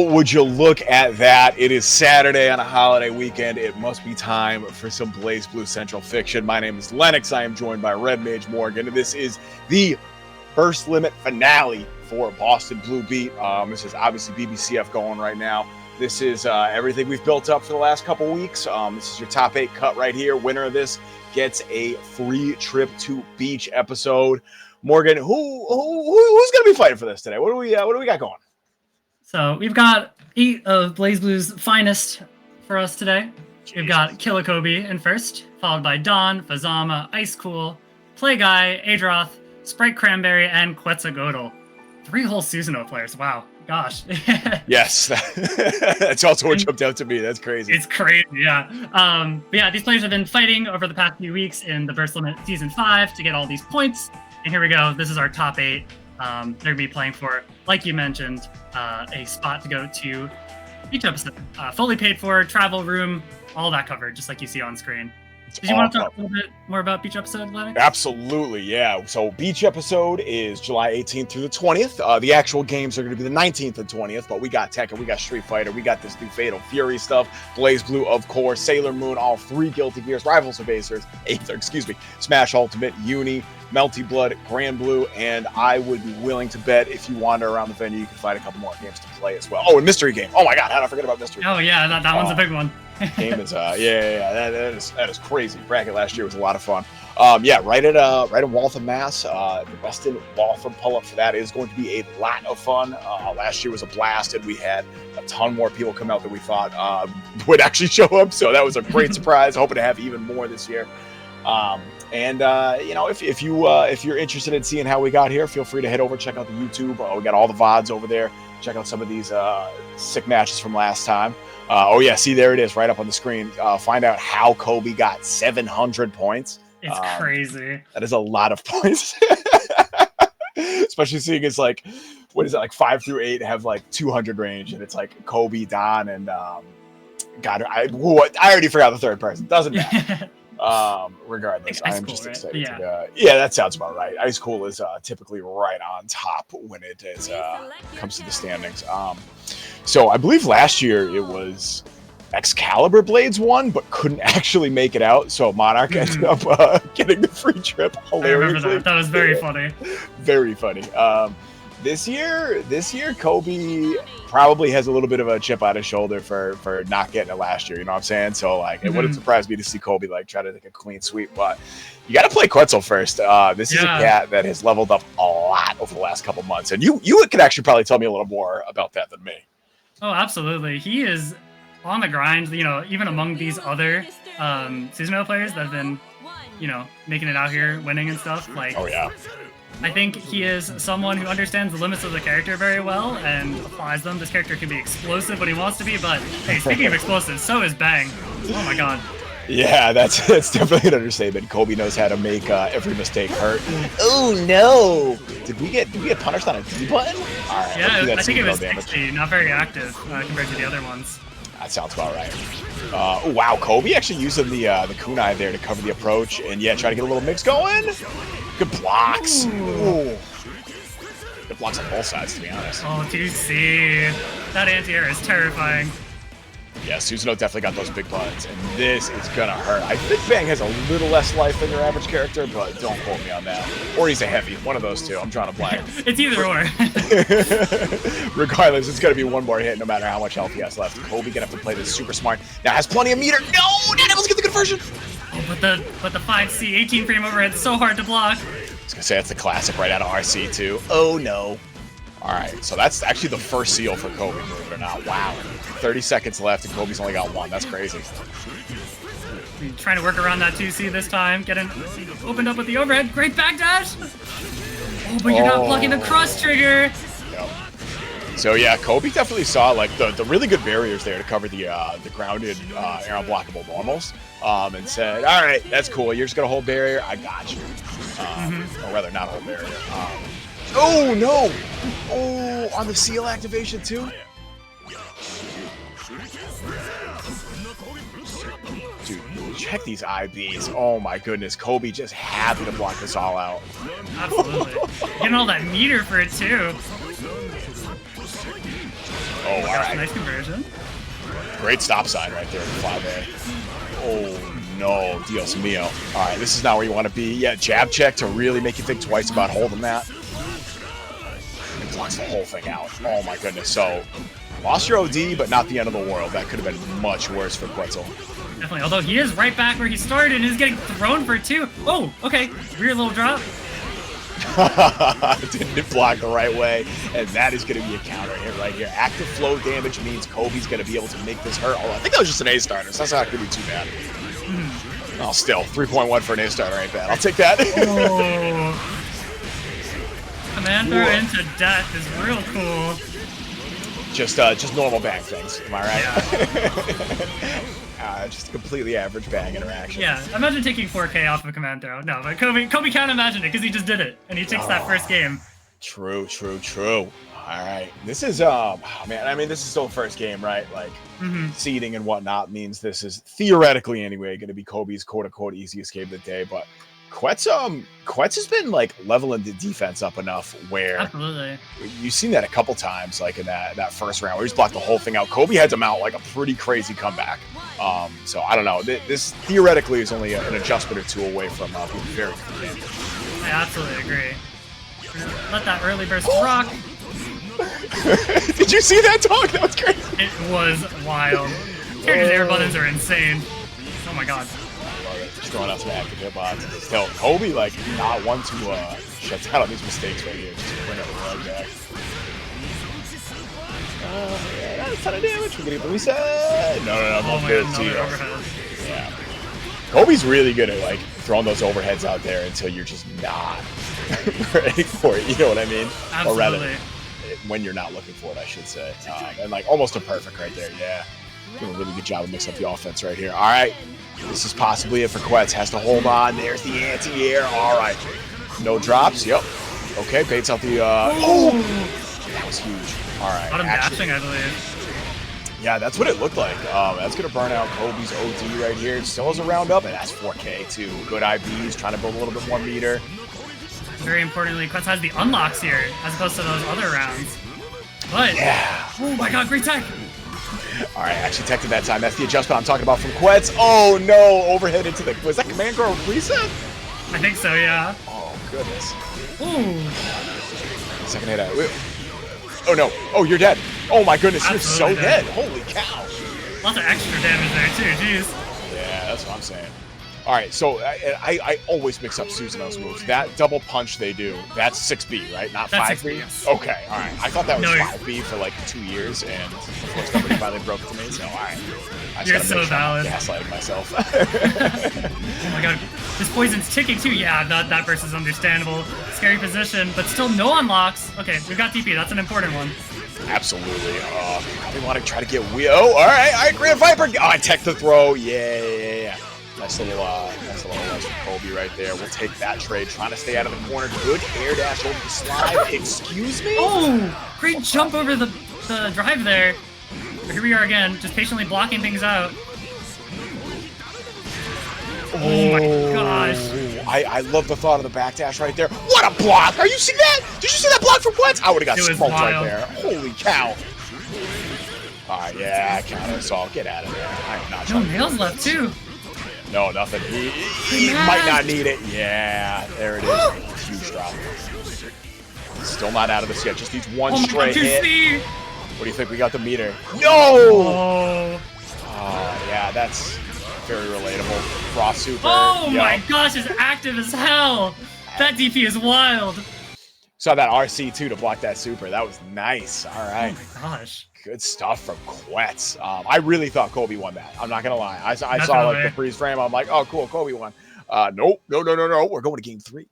would you look at that? It is Saturday on a holiday weekend. It must be time for some BlazBlue Central Fiction. My name is Lennox. I am joined by Red Mage Morgan, and this is the Burst Limit finale for Boston Blue Beat. This is obviously BBCF going right now. This is everything we've built up for the last couple weeks. This is your top 8 cut right here. Winner of this gets a free trip to beach episode. Morgan, who's going to be fighting for this today? What do we got going? So we've got 8 of BlazBlue's finest for us today. We've got Killakobe in first, followed by Dawn, Fuzzama, Icecool, Playguy, Adroth, Spritecranberry, and Quetzalgoatl. 3 whole Susanoo players. Wow. Gosh. Yes. That's also what jumped out to me. That's crazy. It's crazy, yeah. But yeah, these players have been fighting over the past few weeks in the Burst Limit Season 5 to get all these points. And here we go. This is our top 8. They're going to be playing for, like you mentioned, a spot to go to beach episode. Fully paid for, travel room, all that covered, just like you see on screen. Did you want to talk a little bit more about beach episode, Lennox? Absolutely, yeah. So beach episode is July 18th through the 20th. The actual games are going to be the 19th and 20th, but we got Tekken, we got Street Fighter, we got this new Fatal Fury stuff, BlazBlue, of course, Sailor Moon, all 3 Guilty Gears, Rivals of Acers, Aether, Smash Ultimate, Uni, Melty Blood, Grand Blue, and I would be willing to bet if you wander around the venue, you can find a couple more games to play as well. Oh, and Mystery Game. Oh my God, how did I forget about Mystery Game? Oh yeah, that one's a big one. Game is that is crazy. Bracket last year was a lot of fun. Right in Waltham, Mass. The Weston Waltham pull-up for that is going to be a lot of fun. Last year was a blast, and we had a ton more people come out than we thought would actually show up. So that was a great surprise. Hoping to have even more this year. If you're interested in seeing how we got here, feel free to head over, check out the YouTube. We got all the VODs over there. Check out some of these sick matches from last time. See, there it is right up on the screen. Find out how Kobe got 700 points. It's crazy. That is a lot of points. Especially seeing it's like, what is it, like 5 through 8 have like 200 range, and it's like Kobe, Don, and I already forgot the third person. Doesn't matter. Regardless, I'm just excited. Yeah, that sounds about right. Icecool is typically right on top when it is comes to the standings. So I believe last year it was Excalibur Blades won, but couldn't actually make it out. So Monarch ended up getting the free trip. Hilariously, I remember that. That was very funny. Very funny. This year, Kobe probably has a little bit of a chip on his shoulder for not getting it last year. You know what I'm saying? So like, it wouldn't surprise me to see Kobe like try to take a clean sweep. But you got to play Quetzal first. This is a cat that has leveled up a lot over the last couple months, and you could actually probably tell me a little more about that than me. Oh, absolutely. He is on the grind. You know, even among these other seasonal players that have been, making it out here, winning and stuff. Like, oh yeah. I think he is someone who understands the limits of the character very well and applies them. This character can be explosive when he wants to be, but hey, speaking of explosive, so is Bang. Oh my God. Yeah, that's definitely an understatement. Kobe knows how to make every mistake hurt. Oh no! Did we get punished on a D button? All right. Yeah, I think it was 60, not very active compared to the other ones. That sounds about right. Wow, Kobe actually using the kunai there to cover the approach, and try to get a little mix going. Good blocks. Ooh. Good blocks on both sides, to be honest. Oh, 2C. That anti-air is terrifying. Yeah, Susanoo definitely got those big buttons, and this is gonna hurt. I think Bang has a little less life than your average character, but don't quote me on that. Or he's a heavy, one of those two. I'm trying to blank. It's either or. Regardless, it's gonna be one more hit no matter how much health he has left. Kobe gonna have to play this super smart. Now has plenty of meter. No, let's get the conversion. Oh, but the 5C 18 frame overhead is so hard to block. I was gonna say that's the classic right out of RC too. Oh no. All right, so that's actually the first seal for Kobe, believe it or not. Wow. 30 seconds left, and Kobe's only got 1. That's crazy. Trying to work around that 2C this time. Getting opened up with the overhead. Great backdash. Oh, but you're not blocking the cross trigger. Yep. So yeah, Kobe definitely saw like the really good barriers there to cover the grounded air unblockable normals, and said, all right, that's cool. You're just gonna hold barrier. I got you. Or rather, not hold barrier. Oh no! Oh, on the seal activation too. Dude, check these IBs. Oh my goodness, Kobe just happy to block this all out. Absolutely. Getting all that meter for it too. Oh, all right. Nice conversion. Great stop sign right there in the 5A. Oh, no. Dios mio. All right, this is not where you want to be. Yeah, jab check to really make you think twice about holding that. And blocks the whole thing out. Oh, my goodness. So, lost your OD, but not the end of the world. That could have been much worse for Quetzal. Definitely, although he is right back where he started and is getting thrown for 2. Oh, okay. Weird little drop. Didn't block the right way, and that is going to be a counter hit right here. Active flow damage means Kobe's going to be able to make this hurt. Oh, I think that was just an A starter, so that's not going to be too bad. Oh, still, 3.1 for an A starter ain't bad. I'll take that. Oh. Commander into death is real cool. Just normal bang things, am I right? Yeah. Just a completely average bang interaction. Yeah, imagine taking 4K off of a command throw. No, but Kobe can't imagine it because he just did it, and he takes that first game. True. All right, this is man. I mean, this is still the first game, right? Like seeding and whatnot means this is theoretically anyway going to be Kobe's quote unquote easiest game of the day. But Quetz has been like leveling the defense up enough where absolutely you've seen that a couple times, like in that first round where he's blocked the whole thing out. Kobe heads him out like a pretty crazy comeback. So I don't know. This theoretically is only an adjustment or two away from being very good. I absolutely agree. Let that early burst rock. Did you see that, dog? That was crazy. It was wild. Character's air buttons are insane. Oh my god. I love it. Just throwing out some active hitbox. Still, Kobe, like, not one to shut down on these mistakes right here. Just bring up the rug back. Yeah, that's a ton of damage. We're getting the reset. No. Oh my god, another overhead. Yeah. Kobe's really good at, like, throwing those overheads out there until you're just not ready for it. You know what I mean? Absolutely. Or rather, when you're not looking for it, I should say. And like almost a perfect right there. Yeah. Doing a really good job of mixing up the offense right here. All right. This is possibly it for Quetz. Has to hold on. There's the anti-air. All right. No drops. Yep. Okay. Baits out the... Oh! That was huge. All right. Bottom dashing, I believe. Yeah, that's what it looked like. That's going to burn out Kobe's OD right here. It still has a round up. And that's 4K too. Good IBs. Trying to build a little bit more meter. Very importantly, Quetz has the unlocks here, as opposed to those other rounds. But, yeah. Oh my god, great tech! All right, actually teched it that time. That's the adjustment I'm talking about from Quetz. Oh no, overhead into the... Was that command girl reset? I think so, yeah. Oh, goodness. Ooh. Second hit out. Oh no. Oh, you're dead. Oh my goodness, Absolutely you're so dead. Holy cow. Lots of extra damage there too, jeez. Yeah, that's what I'm saying. All right, so I always mix up Susanoo's moves. That double punch they do, that's 6B, right? Not 5B? Yes. Okay, all right. I thought that was 5B for like 2 years, and of course somebody finally broke it to me, so all right. You're so valid. I'm gaslighting myself. Oh my god, this poison's ticking too. Yeah, that burst is understandable. Scary position, but still no unlocks. Okay, we've got DP, that's an important one. Absolutely. Probably want to try to get all right, Grand Viper. Oh, I tech the throw. Yeah. Nice little OS from Kobe right there. We'll take that trade. Trying to stay out of the corner. Good air dash over the slide. Excuse me? Oh, great jump over the drive there. But here we are again, just patiently blocking things out. Oh my gosh. I love the thought of the backdash right there. What a block! Are you seeing that? Did you see that block from Quetz? I would have got smoked right there. Holy cow. Alright, yeah, counter assault. Get out of there. I am not trying No nails left too. No, nothing. He might not need it. Yeah, there it is. Huge drop. Still not out of this yet. Just needs one straight hit. What do you think? We got the meter. No! Oh, yeah, that's very relatable. Frost super. Oh my gosh, it's active as hell. That DP is wild. Saw that RC too to block that super. That was nice. All right. Oh my gosh. Good stuff from Quetz. I really thought Kobe won that. I'm not gonna lie. I saw like the freeze frame. I'm like, oh cool, Kobe won. Nope. No. We're going to game 3.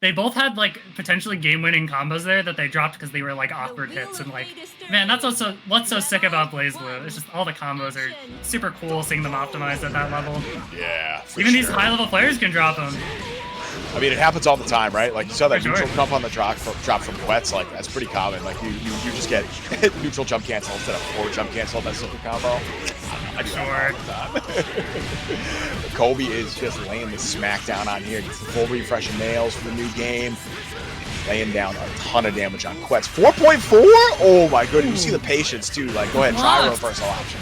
They both had like potentially game-winning combos there that they dropped because they were like awkward hits, and like, man, that's what's so sick about BlazBlue. It's just all the combos are super cool, seeing them optimized at that level. Yeah. Even these high-level players can drop them. I mean, it happens all the time, right? Like you saw that neutral jump on the drop from Quetz. Like that's pretty common. Like you just get neutral jump cancel instead of forward jump cancel. That's super combo. Sure. Kobe is just laying the smackdown on here. Gets the full refresh of nails for the new game. laying down a ton of damage on Quetz. 4.4? Oh my goodness. You see the patience too. Like, go ahead, try reversal option.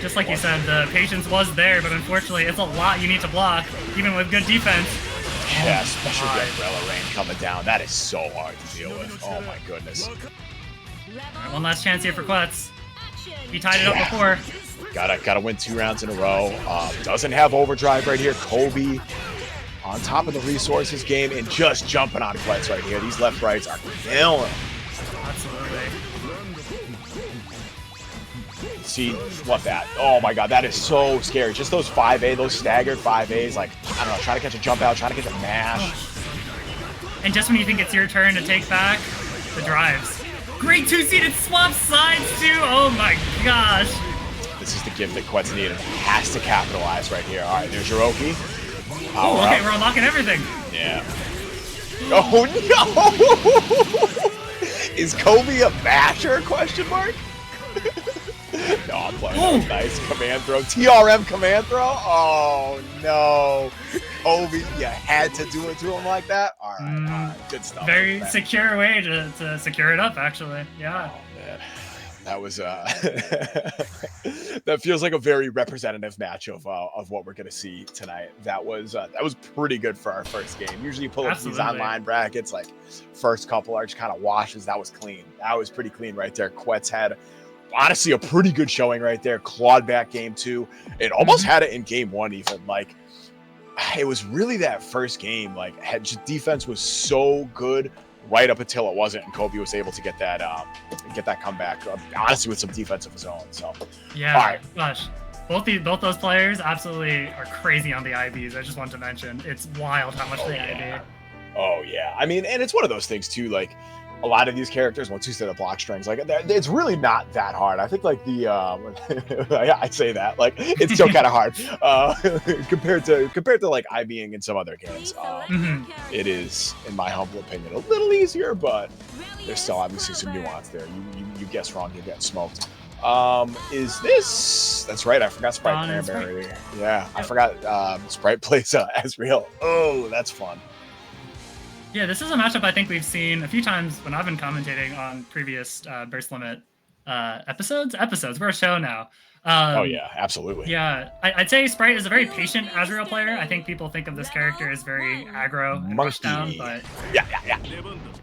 Just like you said, the patience was there, but unfortunately, it's a lot you need to block, even with good defense. Yeah, especially the Umbrella Rain coming down. That is so hard to deal with. Oh my goodness. Right, one last chance here for Quetz. He tied it up before. Gotta win 2 rounds in a row. Doesn't have overdrive right here. Kobe on top of the resources game and just jumping on Quetz right here. These left rights are killing. Absolutely. See, love that. Oh my god, that is so scary. Just those 5A, those staggered 5As, like, I don't know, trying to catch a jump out, trying to catch a mash. And just when you think it's your turn to take back, the drives. Great 2-seated swap sides too. Oh my gosh. This is the gift that Quetz needed. Has to capitalize right here. All right, there's your Oki. Oh, okay, we're unlocking everything. Yeah. Oh no! Is Kobe a masher? Question mark. No, I'm playing. Nice command throw. TRM command throw. Oh no, Kobe, you had to do it to him like that. All right, good stuff. Very secure way to secure it up, actually. Yeah. Oh man, that was that feels like a very representative match of what we're gonna see tonight. That was pretty good for our first game. Usually you pull up these online brackets, like first couple are just kind of washes. That was clean. That was pretty clean right there. Quetz had honestly a pretty good showing right there. Clawed back game 2. It almost had it in game 1 even. Like, it was really that first game. Like, defense was so good right up until it wasn't, and Kobe was able to get that comeback. Honestly, with some defense of his own. So yeah, all right. Gosh, both those players absolutely are crazy on the IBs. I just wanted to mention it's wild how much they IB. Oh yeah, I mean, and it's one of those things too. Like, a lot of these characters, once you set up block strings, like it's really not that hard. I think like the I say that like it's still kind of hard compared to like IBing in some other games. It is, in my humble opinion, a little easier, but there's still obviously some nuance there. You guess wrong, you get smoked. Is this? That's right. I forgot Spritecranberry. Yeah, I forgot. Sprite plays Ezreal. Oh, that's fun. Yeah, this is a matchup I think we've seen a few times when I've been commentating on previous Burst Limit episodes. We're a show now. Oh yeah, absolutely. Yeah, I'd say Sprite is a very patient Azrael player. I think people think of this character as very aggro and rush down, but yeah.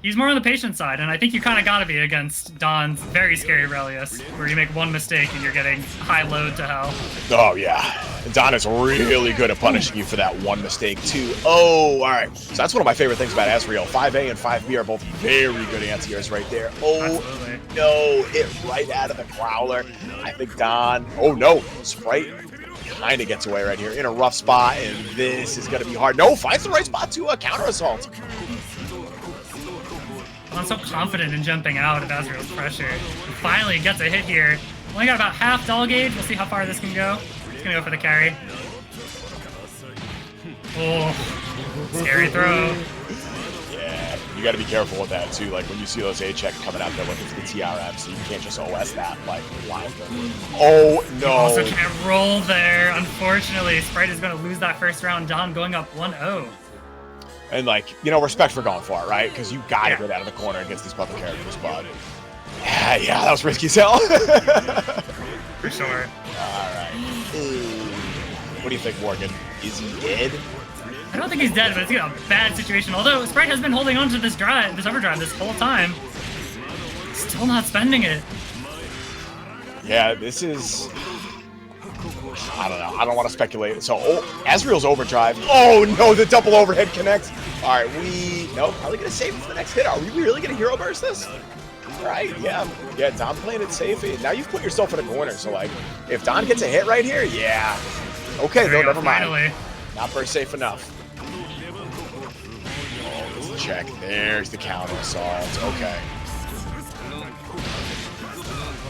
He's more on the patient side, and I think you kind of got to be against Don's very scary Relius, where you make one mistake and you're getting high load to hell. Oh yeah, Don is really good at punishing you for that one mistake too. Oh, all right. So that's one of my favorite things about Azrael. 5A and 5B are both very good anti-airs right there. Oh absolutely. No, hit right out of the growler. I think Don. Oh no, Sprite kind of gets away right here in a rough spot, and this is going to be hard. No, finds the right spot to counter assault. I'm so confident in jumping out of Azrael's pressure. He finally gets a hit here. Only got about half dull gauge. We'll see how far this can go. He's going to go for the carry. Oh, scary throw. Yeah, you got to be careful with that too. Like when you see those A-check coming out there looking for the TRM, so you can't just OS that like blind. Oh no! You also can't roll there. Unfortunately, Sprite is going to lose that first round. Don going up 1-0. And like, you know, respect for going for it, right? Because you got to get out of the corner against these public characters, but yeah, that was risky sell. For sure. All right. What do you think, Morgan? Is he dead? I don't think he's dead, but it's a bad situation. Although Sprite has been holding on to this overdrive this whole time. Still not spending it. Yeah, this is... I don't know. I don't want to speculate. So, Azrael's overdrive. Oh, no, the double overhead connects. All right, nope, probably going to save it for the next hit. Are we really going to hero burst this? All right, yeah, Don playing it safe. Now you've put yourself in a corner. So, like, if Don gets a hit right here, yeah. Okay, no, never mind. Finally. Not burst safe enough. Oh, there's the check. There's the counter assault. Okay.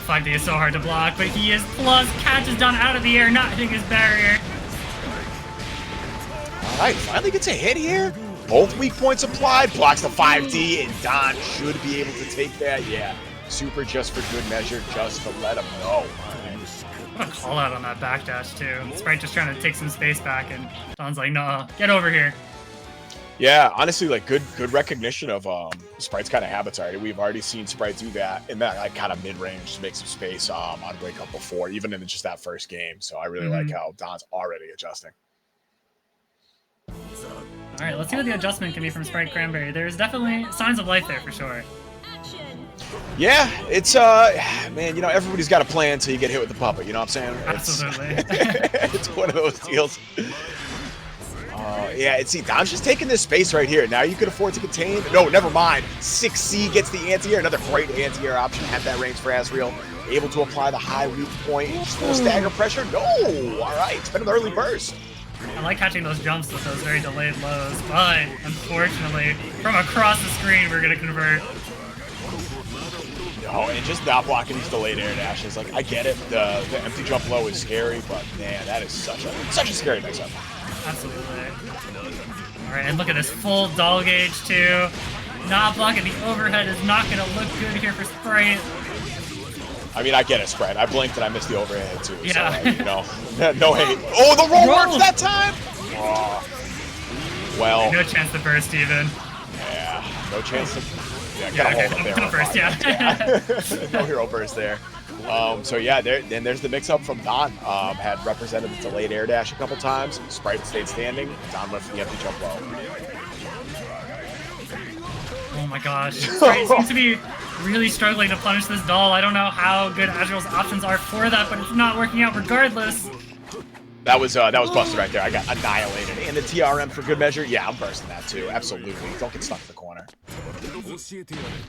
5D is so hard to block, but he is plus, catches Don out of the air, not hitting his barrier. All right, finally gets a hit here. Both weak points applied, blocks the 5D, and Don should be able to take that. Yeah, super just for good measure, just to let him know. What a call out on that backdash too. Sprite just trying to take some space back, and Don's like, "No, get over here." Yeah, honestly, like good recognition of Sprite's kind of habits already. We've already seen Sprite do that in that like kind of mid-range to make some space on Wake Up before, even in just that first game. So I really like how Don's already adjusting. All right, let's see what the adjustment can be from Spritecranberry. There's definitely signs of life there for sure. Yeah, it's man, you know, everybody's got a plan until you get hit with the puppet. You know what I'm saying? Absolutely. It's one of those deals. Yeah, see, Don's just taking this space right here. Now you could afford to contain. No, never mind. 6C gets the anti-air. Another great anti-air option at that range for Asriel. Able to apply the high weak point. Just a little stagger pressure. No! All right, it's been an early burst. I like catching those jumps with those very delayed lows, but unfortunately, from across the screen, we're going to convert. No, and just not blocking these delayed air dashes. Like, I get it. The empty jump low is scary, but man, that is such a scary mix-up. Absolutely. All right, and look at this full doll gauge too. Not blocking the overhead is not going to look good here for Sprite. I mean, I get it, Sprite. I blinked and I missed the overhead too. Yeah. So, you know, no hate. Oh, the roll works that time. Oh. Well. No chance to burst even. Yeah, no chance to. Yeah, Yeah, hold no burst. Yeah. No hero burst there. So yeah, there's the mix-up from Don. Had represented the delayed air dash a couple times. Sprite stayed standing. Don went for the empty jump low. Oh my gosh. Sprite seems to be really struggling to punish this doll. I don't know how good Adroth's options are for that, but it's not working out regardless. That was busted right there. I got annihilated. And the TRM for good measure. Yeah, I'm bursting that too. Absolutely. Don't get stuck in the corner.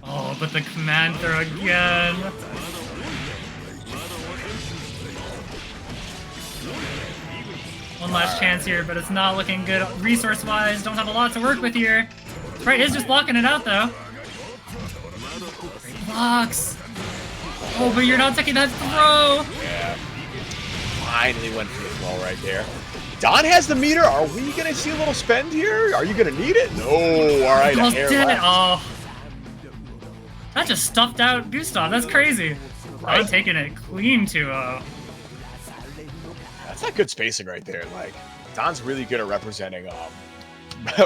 Oh, but the command throw again. One last chance here, but it's not looking good resource-wise. Don't have a lot to work with here. Sprite is just blocking it out, though. Great blocks. Oh, but you're not taking that throw. Yeah. Finally went for the throw right there. Don has the meter. Are we going to see a little spend here? Are you going to need it? No. All right. Oh. That just stuffed out Gustav. That's crazy. Right? I'm taking it clean 2-0. That's not good spacing right there. Like, Don's really good at representing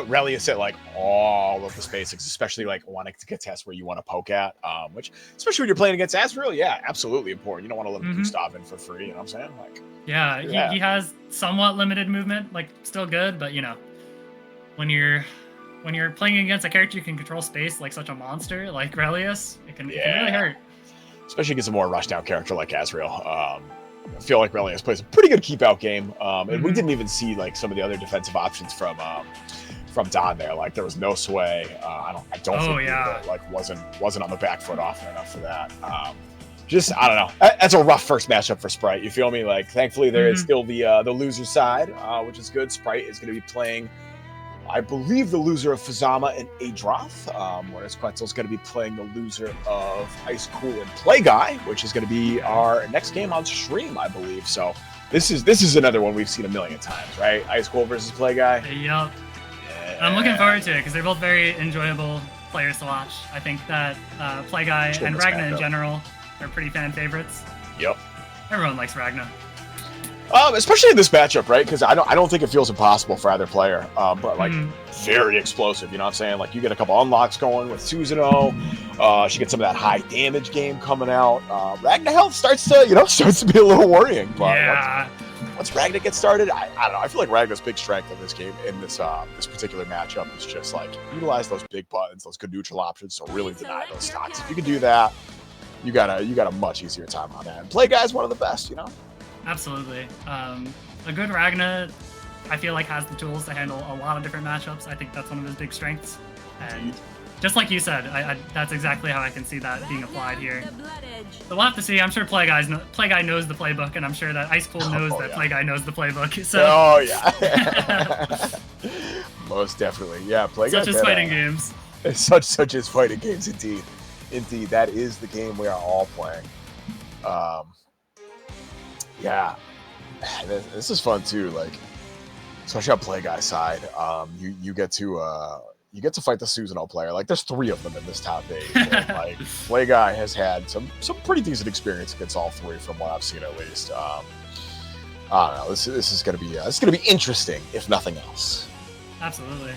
Relius at like all of the spacings, especially like wanting to get tests where you want to poke at, which especially when you're playing against Asriel, yeah, absolutely important. You don't want to let Gustav in for free, you know what I'm saying? Like, yeah. He has somewhat limited movement, like still good, but you know, when you're playing against a character you can control space like such a monster like Relius, it can really hurt. Especially against a more rushed out character like Asriel. I feel like Relius plays a pretty good keep out game, and we didn't even see like some of the other defensive options from Don there. Like there was no sway. I don't think like wasn't on the back foot often enough for that. Just I don't know. That's a rough first matchup for Sprite. You feel me? Like thankfully there is still the loser side, which is good. Sprite is going to be playing, I believe, the loser of Fuzzama and Adroth, whereas Quetzal's going to be playing the loser of Icecool and Play Guy, which is going to be our next game on stream, I believe. So this is another one we've seen a million times, right? Icecool versus Play Guy. Yup. Yeah. I'm looking forward to it because they're both very enjoyable players to watch. I think that Play Guy and Ragna in general are pretty fan favorites. Yep. Everyone likes Ragna. Especially in this matchup, right? Because I don't think it feels impossible for either player, but like very explosive. You know what I'm saying? Like you get a couple unlocks going with Susanoo. She gets some of that high damage game coming out. Ragna health starts to be a little worrying. But yeah. Once Ragna gets started, I don't know. I feel like Ragna's big strength in this game, in this particular matchup, is just like utilize those big buttons, those good neutral options, so really deny those stocks. If you can do that, you got a much easier time on that. And Play Guy's one of the best, you know. Absolutely. A good Ragna, I feel like, has the tools to handle a lot of different matchups. I think that's one of his big strengths. And just like you said, that's exactly how I can see that being applied here. So we'll have to see. I'm sure Play Guy knows the playbook, and I'm sure that Icecool knows that Play Guy knows the playbook. So. Oh, yeah. Most definitely. Yeah, Play Guy. Such as fighting games. Such as fighting games, indeed. Indeed, that is the game we are all playing. Yeah, this is fun too. Like, especially on Play Guy side, you get to fight the Susanoo player. Like, there's 3 of them in this top 8. And, like, Play Guy has had some pretty decent experience against all 3 from what I've seen at least. I don't know. This is gonna be interesting, if nothing else. Absolutely.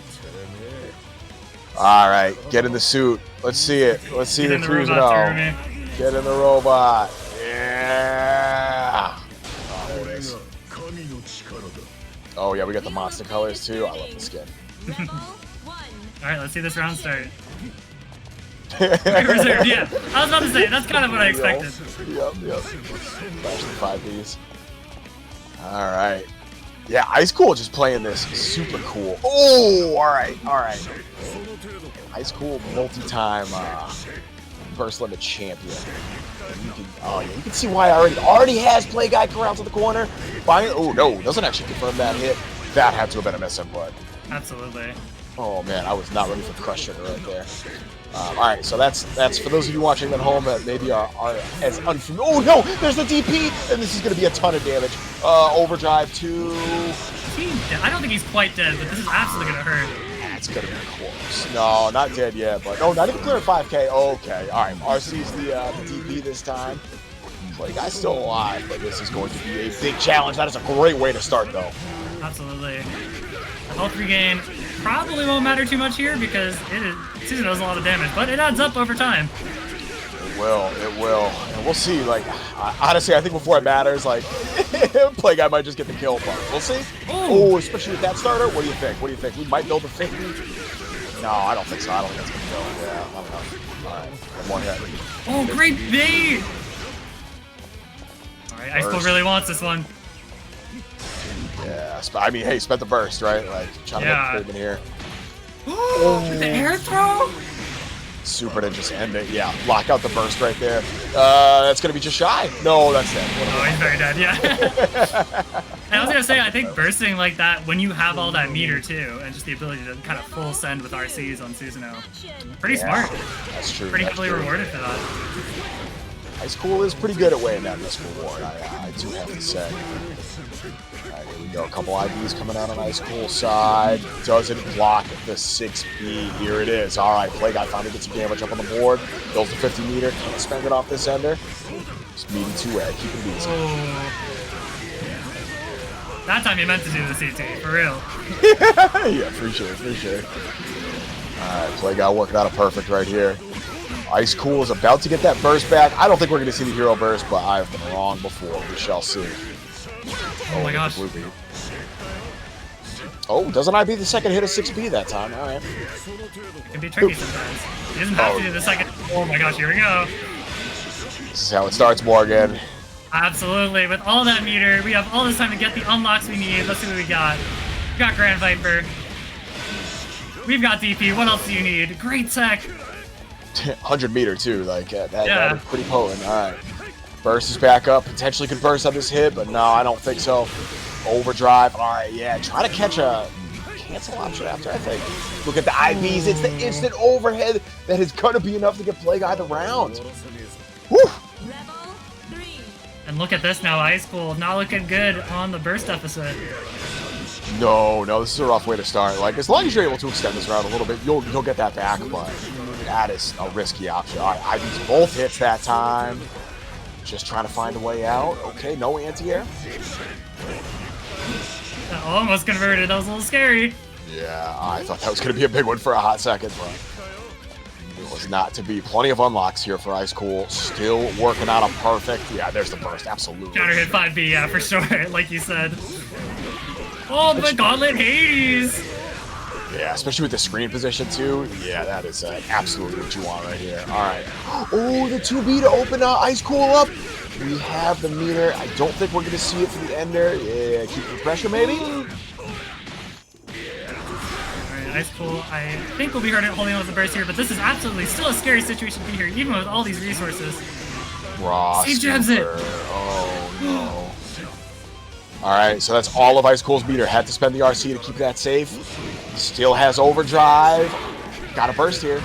All right, get in the suit. Let's see it. Let's see the 3-0. Get in the robot. Yeah. Oh, there it is. Oh, yeah, we got the monster colors, too. I love the skin. All right, let's see this round start. Reserved, yeah. I was about to say, that's kind of what I expected. Yep. Flash the 5Ds. All right. Yeah, Icecool just playing this super cool. Oh, all right. Icecool multi-time Burst Limit champion. You can see why already has Play Guy corralled to the corner. Oh no, doesn't actually confirm that hit. That had to have been a misinput. Absolutely. Oh man, I was not ready for Crush Sugar right there. All right, so that's for those of you watching at home that maybe are as unfamiliar. Oh no, there's the DP, and this is going to be a ton of damage. Overdrive to. I don't think he's quite dead, but this is absolutely going to hurt. That's going to be close. No, not dead yet, but no, not even clear 5K. Okay, all right, RC's the DP this time. Play Guy's still alive, but this is going to be a big challenge. That is a great way to start, though. Absolutely. The health regain probably won't matter too much here because Susan does a lot of damage, but it adds up over time. It will. And we'll see, like, honestly, I think before it matters, like, Play Guy might just get the kill, but we'll see. Oh, especially with that starter. What do you think? We might build a 50? No, I don't think so. I don't think that's going to kill. Yeah, I don't know. All right, one more hit. Oh, great bait! All right, Icecool really wants this one. Yeah, I mean, hey, spent the burst, right? Like, trying to make a statement here. The air throw? Super to just end it. Yeah, lock out the burst right there. That's going to be just shy. No, that's it. Oh, he's very dead, yeah. And I was going to say, I think bursting like that, when you have all that meter, too, and just the ability to kind of full send with RCs on Susanoo. Pretty smart. That's true. Pretty heavily rewarded for that. Icecool is pretty good at weighing down this reward, I do have to say. Alright, here we go. A couple IVs coming out on Icecool's side. Doesn't block the 6B. Here it is. Alright, Play Guy finally gets some damage up on the board. Builds the 50 meter. Can't spend it off this ender. Just meaty 2-way. Keep it easy. That time you meant to do the CT, for real. Yeah, for sure. Alright, Play Guy working out a perfect right here. Icecool is about to get that burst back. I don't think we're going to see the hero burst, but I've been wrong before. We shall see. Oh my gosh. Oh, doesn't I be the second hit of 6B that time? All right. It can be tricky sometimes. He doesn't have to do the second. Oh my gosh, here we go. This is how it starts, Morgan. Absolutely. With all that meter, we have all this time to get the unlocks we need. Let's see what we got. We got Grand Viper. We've got DP. What else do you need? Great tech. 100 meter too, like that is pretty potent. All right, burst is back up. Potentially could burst on this hit, but no, I don't think so. Overdrive. All right, yeah, try to catch a cancel option after. I think. Look at the IVs. It's the instant overhead that is gonna be enough to get Play Guy the round. Woo! And look at this now, Icecool not looking good on the burst deficit. No, this is a rough way to start. Like, as long as you're able to extend this round a little bit, you'll get that back, but that is a risky option. All right, I used both hits that time. Just trying to find a way out. Okay, no anti-air. That almost converted. That was a little scary. Yeah, I thought that was going to be a big one for a hot second, but it was not to be. Plenty of unlocks here for Icecool. Still working out a perfect. Yeah, there's the burst. Absolutely. Counter hit 5B, yeah, for sure, like you said. Oh, the Gauntlet Hades! Yeah, especially with the screen position, too. Yeah, that is absolutely what you want right here. All right. Oh, the 2B to open Icecool up. We have the meter. I don't think we're going to see it for the ender. Yeah, keep the pressure, maybe. All right, Icecool, I think we'll be holding on with the burst here, but this is absolutely still a scary situation to be here, even with all these resources. He jabs it. Oh, no. All right, so that's all of Icecool's meter. Had to spend the RC to keep that safe. Still has overdrive. Got a burst here.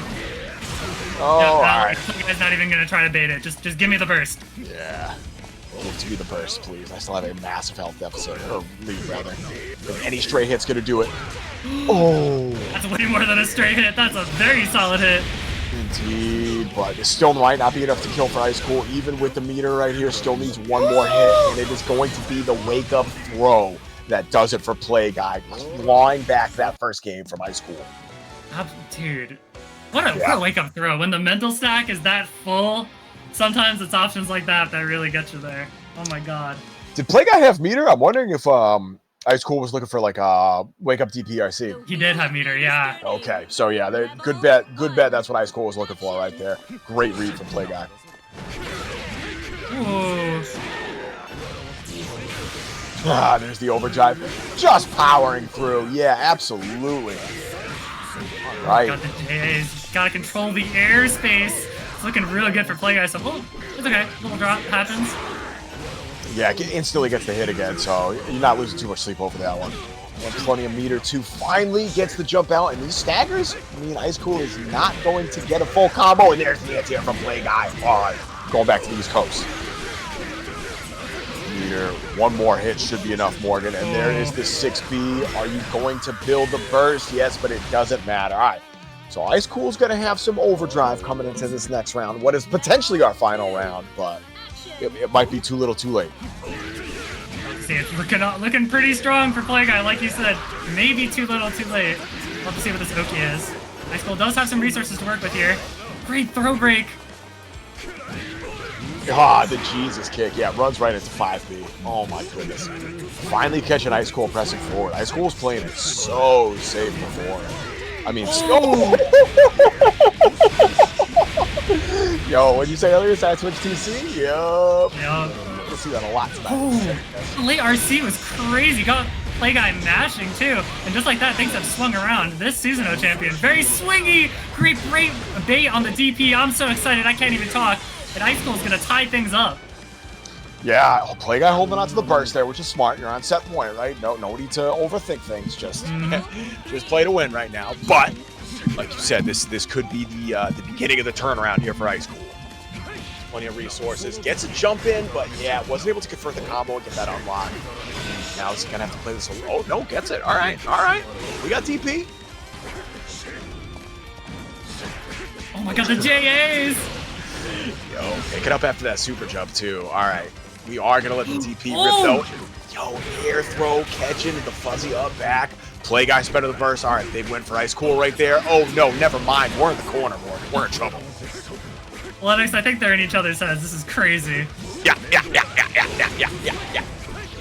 Oh, yeah, all right. You guys not even gonna try to bait it. Just give me the burst. Yeah. Give me the burst, please. I still have a massive health deficit, or lead rather. If any stray hit's gonna do it. Oh. That's way more than a straight hit. That's a very solid hit. Indeed, but it still might not be enough to kill for Icecool. Even with the meter right here, still needs one more hit, and it is going to be the wake-up throw that does it for Play Guy, clawing back that first game from Icecool. Dude, what a wake-up throw. When the mental stack is that full, sometimes it's options like that really get you there. Oh my god. Did Play Guy have meter? I'm wondering if Icecool was looking for like a wake-up DPRC. He did have meter, yeah. Okay, so yeah, good bet. Good bet. That's what Icecool was looking for right there. Great read from Play Guy. Ooh. There's the overdrive. Just powering through. Yeah, absolutely. All right. Got the J's. Gotta control the airspace. It's looking really good for Play Guy. So, it's okay. Little drop happens. Yeah, instantly gets the hit again, so you're not losing too much sleep over that one. And plenty of meter too. Finally gets the jump out, and these staggers. I mean, Icecool is not going to get a full combo, and there's the anti-air from Play Guy. Going back to the East Coast. Meter, one more hit should be enough, Morgan. And there is the 6B. Are you going to build the burst? Yes, but it doesn't matter. All right. So Icecool's going to have some overdrive coming into this next round. What is potentially our final round, but it might be too little too late. See, it's looking pretty strong for Play Guy, like you said. Maybe too little too late. Love to see what this Oki is. Icecool does have some resources to work with here. Great throw break. The Jesus kick. Yeah, runs right into 5B. Oh my goodness. Finally catching Icecool pressing forward. Icecool's playing it so safe before. I mean, Yo, what'd you say earlier? Side switch TC? Yup. We'll see that a lot tonight. The late RC was crazy. Got Play Guy mashing too. And just like that, things have swung around. This Susanoo champion, very swingy. Great bait on the DP. I'm so excited, I can't even talk. And Icecool's gonna tie things up. Yeah, Play Guy holding on to the burst there, which is smart. You're on set point, right? No need to overthink things. Just play to win right now. But like you said, this could be the beginning of the turnaround here for Icecool. Plenty of resources. Gets a jump in, but yeah, wasn't able to convert the combo and get that unlocked. Now he's gonna have to play this. Oh no, gets it. All right. We got DP. Oh my god, the JAs! Yo, pick it up after that super jump too. All right, we are gonna let the DP rip though. Yo, air throw, catching the fuzzy up back. Play Guy sped the burst. All right, big win for Icecool right there. Oh no, never mind. We're in the corner, Morgan. We're in trouble. Lennox, I think they're in each other's heads. This is crazy. Yeah.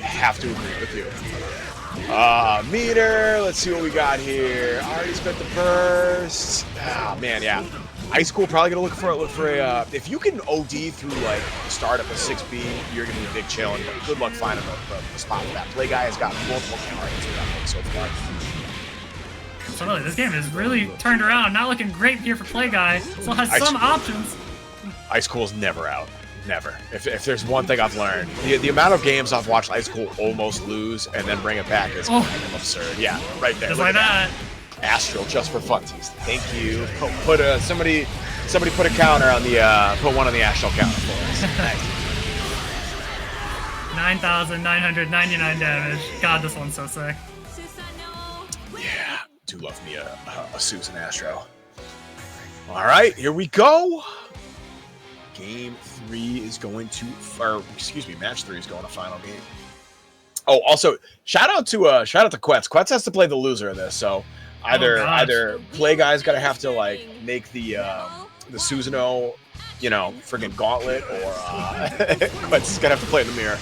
I have to agree with you. Meter. Let's see what we got here. Already spent the burst. Oh man, yeah. Icecool probably gonna look for a. If you can OD through like the start of a 6B, you're gonna be a big challenge. But good luck finding the spot for that. Play Guy has got multiple counter hits so far. So really, this game is really turned around. Not looking great here for Play Guy. Still has some options. Icecool's never out. Never. If there's one thing I've learned, the amount of games I've watched Icecool almost lose and then bring it back is kind of absurd. Yeah, right there. Just like that. Astral just for funsies. Thank you. Put somebody put a counter on the put one on the Astral counter for us. Thanks. 9,999 damage. God, this one's so sick. Yeah, do love me a Susan Astro. All right, here we go. Game 3 is going to, match 3 is going to final game. Oh, also shout out to Quetz. Quetz has to play the loser of this, so. Either Play Guy's gotta have to like make the Susanoo, friggin' gauntlet, or Quetz is gonna have to play in the mirror.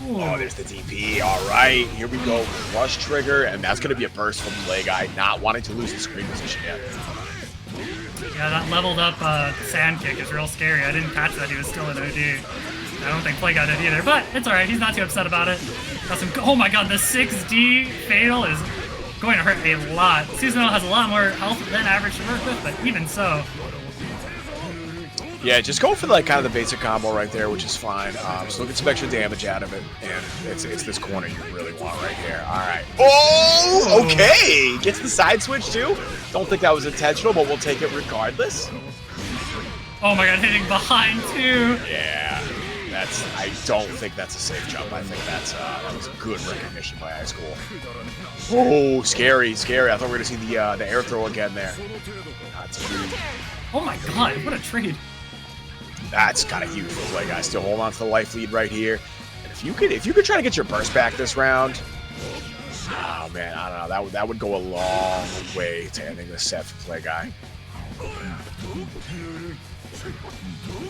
Oh, there's the DP. All right, here we go. Rush trigger, and that's gonna be a burst from Play Guy, not wanting to lose the screen position yet. Yeah, that leveled up sand kick is real scary. I didn't catch that he was still in OD. I don't think Play Guy did either, but it's all right. He's not too upset about it. Got some. Oh my god, the 6D fatal is going to hurt a lot. Susanoo has a lot more health than average to work with, but even so. Yeah, just go for like kind of the basic combo right there, which is fine. Just look at some extra damage out of it, and it's this corner you really want right here. All right. Oh, okay. Gets the side switch too. Don't think that was intentional, but we'll take it regardless. Oh my god, hitting behind too. Yeah. I don't think that's a safe jump. I think that was good recognition by Icecool. Oh, scary. I thought we were gonna see the air throw again there. Oh my god, what a trade. That's kind of huge for Play Guy. Still hold on to the life lead right here. And if you could try to get your burst back this round, Oh man, I don't know. That would go a long way to ending the set for Play Guy.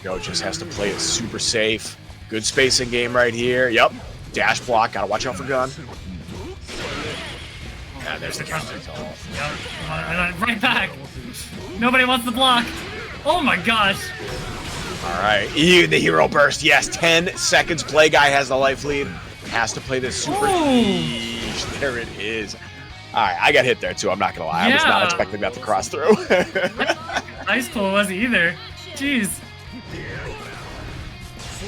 Go just has to play it super safe. Good spacing game right here. Yep. Dash block. Gotta watch out for gun. Yeah, there's the counter. Yep. Right back. Nobody wants the block. Oh my gosh. All right. The hero burst. Yes. 10 seconds. Play Guy has the life lead. Has to play this super. Yeesh, there it is. All right. I got hit there too. I'm not gonna lie. I was not expecting that to cross through. Icecool wasn't either. Jeez.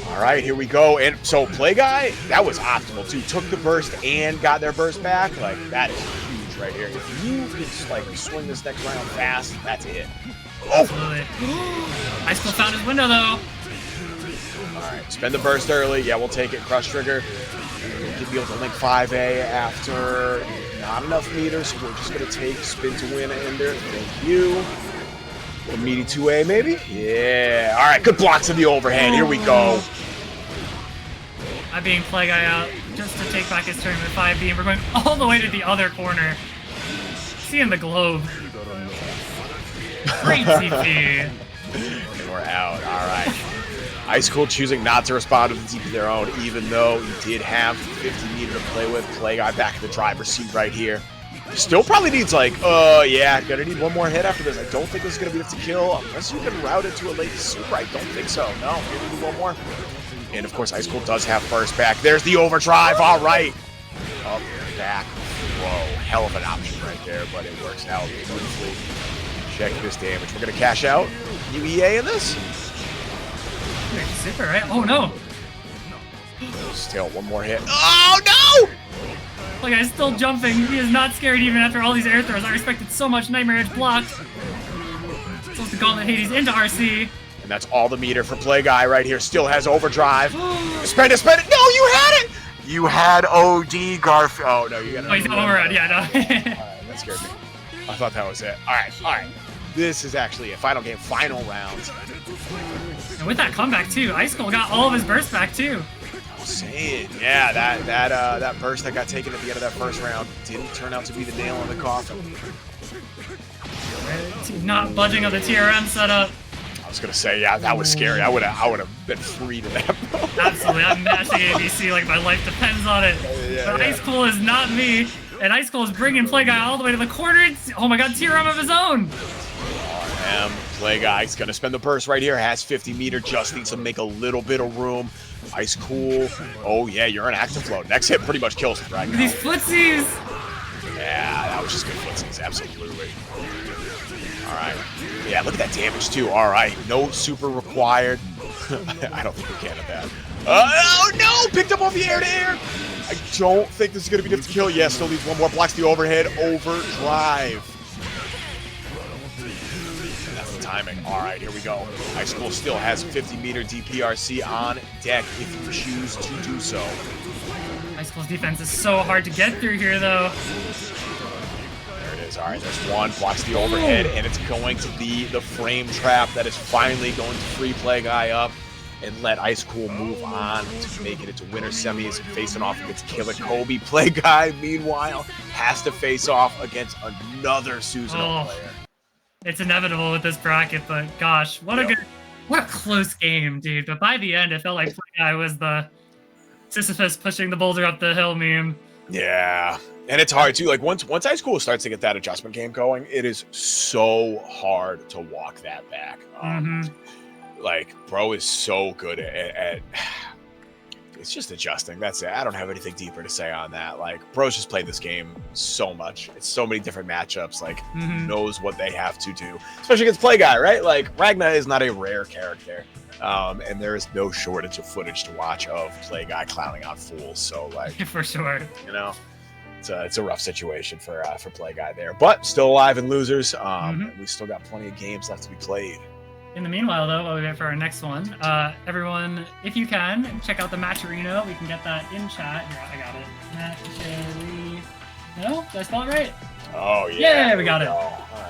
All right, here we go. And so Play Guy, that was optimal too. Took the burst and got their burst back. Like, that is huge right here. If you can just like swing this next round fast, that's it. Oh! Absolutely. Icecool found his window though. All right, spend the burst early. Yeah, we'll take it. Crush trigger. We'll be able to link 5A after not enough meters. So we're just gonna take spin to win ender. Thank you. A meaty 2A maybe? Yeah. All right, good blocks in the overhand. Here we go. I'm being Play Guy out just to take back his turn with 5B, and we're going all the way to the other corner. Seeing the globe. Great CP. And we're out. All right. Icecool choosing not to respond to the TP of their own, even though he did have 50 meter to play with. Play Guy back in the driver's seat right here. Still probably needs like, yeah, gonna need one more hit after this. I don't think this is gonna be enough to kill, unless you can route it to a late super. I don't think so. No, maybe one more. And of course, Icecool does have first back. There's the overdrive. All right. Up, back, whoa. Hell of an option right there, but it works out beautifully. Check this damage. We're gonna cash out. UEA in this? Super, right? Oh no. Still one more hit. Oh no! Play Guy's still jumping. He is not scared even after all these air throws. I respected so much Nightmare Edge blocked. Supposed to Gauntlet Hades into RC. And that's all the meter for Play Guy right here. Still has overdrive. Spend it, spend it. No, you had it! You had OD Garfield. Oh, no, you got it. Oh, he's got one more round. Yeah, no. All right, that scared me. I thought that was it. All right. This is actually a final game, final round. And with that comeback, too, Icecool got all of his bursts back, too. Saying, yeah, that burst that got taken at the end of that first round didn't turn out to be the nail in the coffin. Not budging on the TRM setup. I was gonna say, yeah, that was scary. I would have been free to that. Absolutely, I'm mashing ABC like my life depends on it. But Icecool is not me, and Icecool is bringing Play Guy all the way to the corner. Oh my God, TRM of his own. Play Guy's gonna spend the burst right here. Has 50 meter, just needs to make a little bit of room. Icecool. Oh yeah, you're in active flow. Next hit pretty much kills it right now. These footsies. Yeah, that was just good footsies, absolutely. All right. Yeah, look at that damage too. All right, no super required. I don't think we can at that. Oh no! Picked up off the air to air. I don't think this is gonna be enough to kill. Yeah, still needs one more. Blocks the overhead. Overdrive. Timing. All right, here we go. Icecool still has 50 meter DPRC on deck if you choose to do so. Icecool's defense is so hard to get through here, though. There it is. All right, there's one. Blocks the overhead, and it's going to be the frame trap that is finally going to free Play Guy up and let Icecool move on to make it into winter semis, facing off against Killer Kobe. Play Guy, meanwhile, has to face off against another Susanoo player. It's inevitable with this bracket, but gosh, what a close game, dude. But by the end, it felt like Play Guy was the Sisyphus pushing the boulder up the hill meme. Yeah, and it's hard too. Like once Icecool starts to get that adjustment game going, it is so hard to walk that back. Like, bro is so good at it's just adjusting. That's it. I don't have anything deeper to say on that. Like, bro's just played this game so much. It's so many different matchups. Like, knows what they have to do, especially against Play Guy, right? Like, Ragna is not a rare character, and there is no shortage of footage to watch of Play Guy clowning out fools. So, like, for sure, you know, it's a rough situation for Play Guy there, but still alive and losers. We still got plenty of games left to be played. In the meanwhile, though, while we wait for our next one, everyone, if you can, check out the Match Arena. We can get that in chat. Here, I got it. Match No? Did I spell it right? Oh, yeah. Yeah, we got it.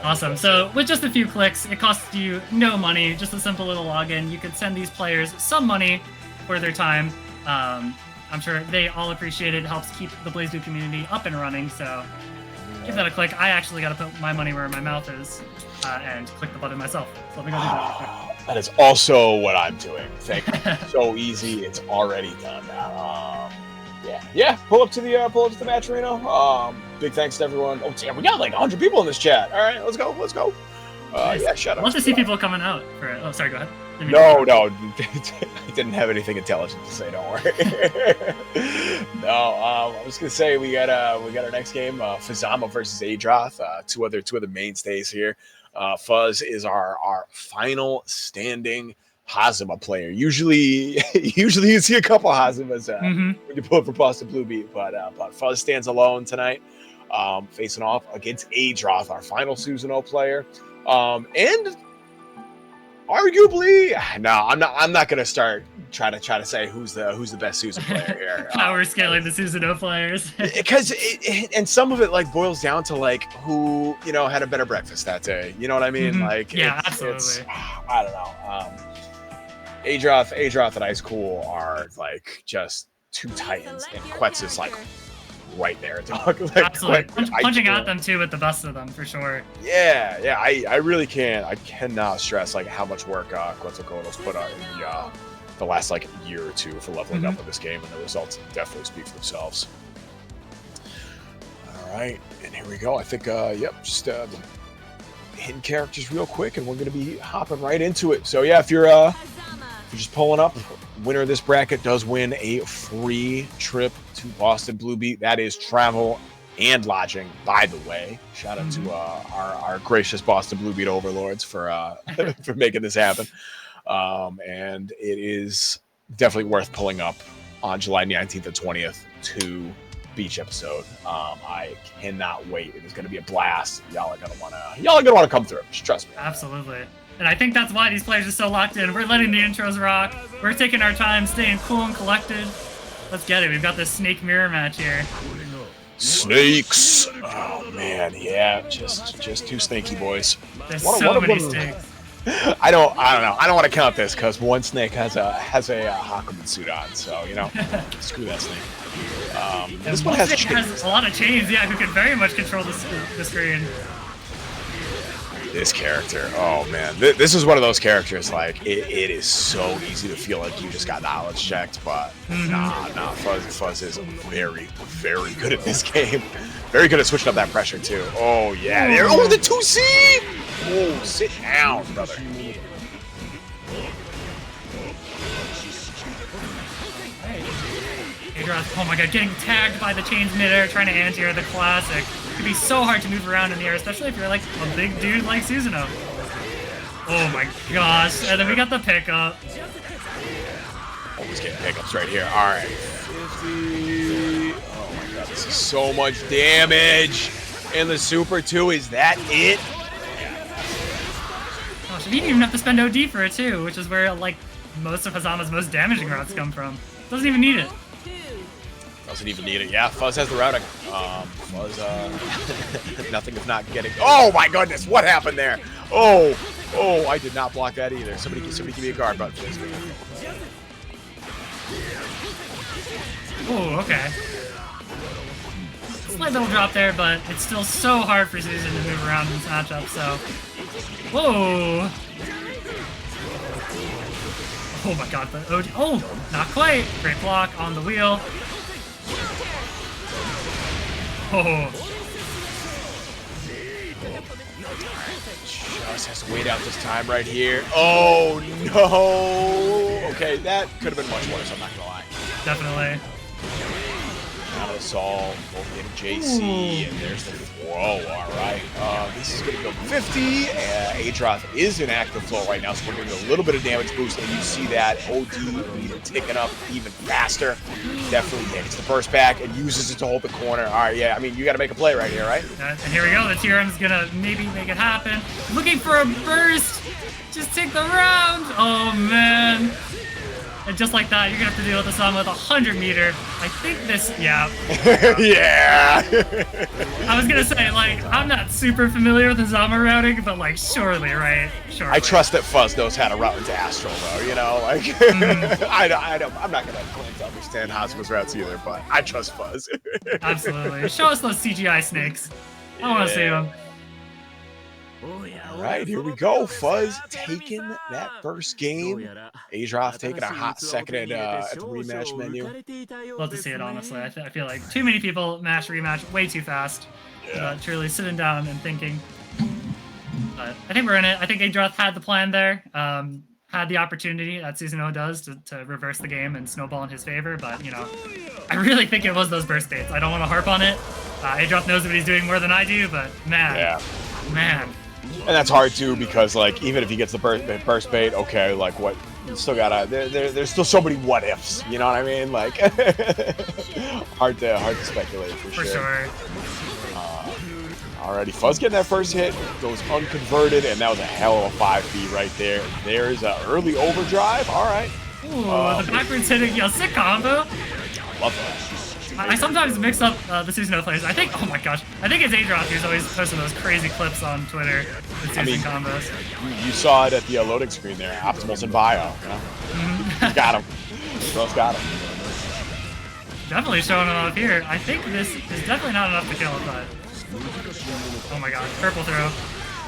Awesome. So with just a few clicks, it costs you no money, just a simple little login. You could send these players some money for their time. I'm sure they all appreciate it. It helps keep the BlazBlue community up and running. So give that a click. I actually got to put my money where my mouth is and click the button myself. So let me go do that. That is also what I'm doing. Thank you. So easy. It's already done. Yeah. Pull up to the match arena. Big thanks to everyone. Oh damn, we got like 100 people in this chat. All right, let's go. Nice. Yeah, shut up. Love to see people coming out for it. Oh, sorry. Go ahead. No, I didn't have anything intelligent to say. Don't worry. No, I was gonna say we got our next game, Fuzzama versus Adroth. Two other mainstays here. Fuzz is our final standing Fuzzama player. Usually you see a couple Fuzzamas when you pull up for Boston Blue Beat, but Fuzz stands alone tonight, facing off against Adroth, our final Susanoo player, and arguably, no, I'm not gonna start try to say who's the best Susan player here. Power scaling the Susanoo players because and some of it like boils down to like who had a better breakfast that day. You know what I mean? Like yeah, absolutely. I don't know. Adroth and Icecool are like just two titans, and Quetz is like right there, dog. Like, absolutely. Punching at them too with the best of them for sure. Yeah. I really can't. I cannot stress like how much work Quetzalcoatl's put out in the last like year or two for leveling up in this game, and the results definitely speak for themselves. All right, and here we go. I think just hidden characters real quick, and we're gonna be hopping right into it. So yeah, if you're just pulling up, winner of this bracket does win a free trip to Boston Blue Beat. That is travel and lodging, by the way. Shout out to our gracious Boston Blue Beat overlords for for making this happen. And it is definitely worth pulling up on July 19th and 20th to beach episode. I cannot wait. It is going to be a blast. Y'all are gonna want to come through. Just trust me. Absolutely. And I think that's why these players are so locked in. We're letting the intros rock. We're taking our time, staying cool and collected. Let's get it. We've got this snake mirror match here. Snakes. Oh man, yeah, just two snaky boys. There's so many snakes. I don't know. I don't want to count this because one snake has a Hakumen suit on, so screw that snake. This one has a lot of chains, yeah, who can very much control the screen. This character, oh man, this is one of those characters. Like it is so easy to feel like you just got knowledge checked, but nah. Fuzz is very, very good at this game. Very good at switching up that pressure too. Oh yeah, there. Oh, the 2C. Oh, sit down, brother. Adroth, oh my god, getting tagged by the chains midair, trying to anti-air the classic. It can be so hard to move around in the air, especially if you're like a big dude like Susanoo. Oh my gosh, and then we got the pickup. Always getting pickups right here. All right, 50. Oh my god, this is so much damage. And the super too, is that it? Oh, so you didn't even have to spend OD for it too, which is where like most of Fuzzama's most damaging routes come from. Doesn't even need it. Doesn't even need it. Yeah, Fuzz has the routing. Fuzz, nothing if not getting. Oh my goodness, what happened there? Oh, I did not block that either. Somebody give me a guard button, please. Oh, okay. Slight little drop there, but it's still so hard for Susan to move around in this matchup. So, whoa. Oh my god, the OD. Oh, not quite. Great block on the wheel. Oh. Just has to wait out this time right here. Oh no! Okay, that could have been much worse, I'm not gonna lie. Definitely. Out of Saul, both getting JC, and there's the throw. Alright. This is gonna go 50. Adroth is in active flow right now, so we're gonna get a little bit of damage boost, and you see that OD even ticking up even faster. Definitely hits the burst back and uses it to hold the corner. Alright, yeah, I mean, you gotta make a play right here, right? And here we go. The TRM's gonna maybe make it happen. Looking for a burst. Just take the round. Oh man. And just like that, you're gonna have to deal with Fuzzama with 100-meter. I think this, yeah. Yeah. I was gonna say, like, I'm not super familiar with the Fuzzama routing, but like, surely, right? Surely. I trust that Fuzz knows how to route into Astro, though. You know, like, I'm not gonna claim to understand Hosmer's routes either, but I trust Fuzz. Absolutely. Show us those CGI snakes. I want to see them. All right, here we go. Fuzz taking that first game. Adroth taking a hot second at the rematch menu. Love to see it, honestly. I feel like too many people mash rematch way too fast. Yeah. Truly sitting down and thinking. But I think we're in it. I think Adroth had the plan there. Had the opportunity, that Season 0 does, to reverse the game and snowball in his favor. But, you know, I really think it was those burst baits. I don't want to harp on it. Adroth knows what he's doing more than I do, but man. And that's hard too, because like even if he gets the burst bait, okay, like what? You still gotta. There's still so many what ifs. You know what I mean? Like hard to speculate for sure. Alrighty, Fuzz getting that first hit, goes unconverted, and that was a hell of a 5B right there. There's an early overdrive. All right. Ooh, the backwards hitting, sick combo. Love that. I sometimes mix up the Season 0 players. I think it's Adroth who's always posting those crazy clips on Twitter with Season combos. You saw it at the loading screen there. Optimal's in bio. You know? Got him. Bro's got him. Definitely showing it off here. I think this is definitely not enough to kill him, but oh my god, purple throw.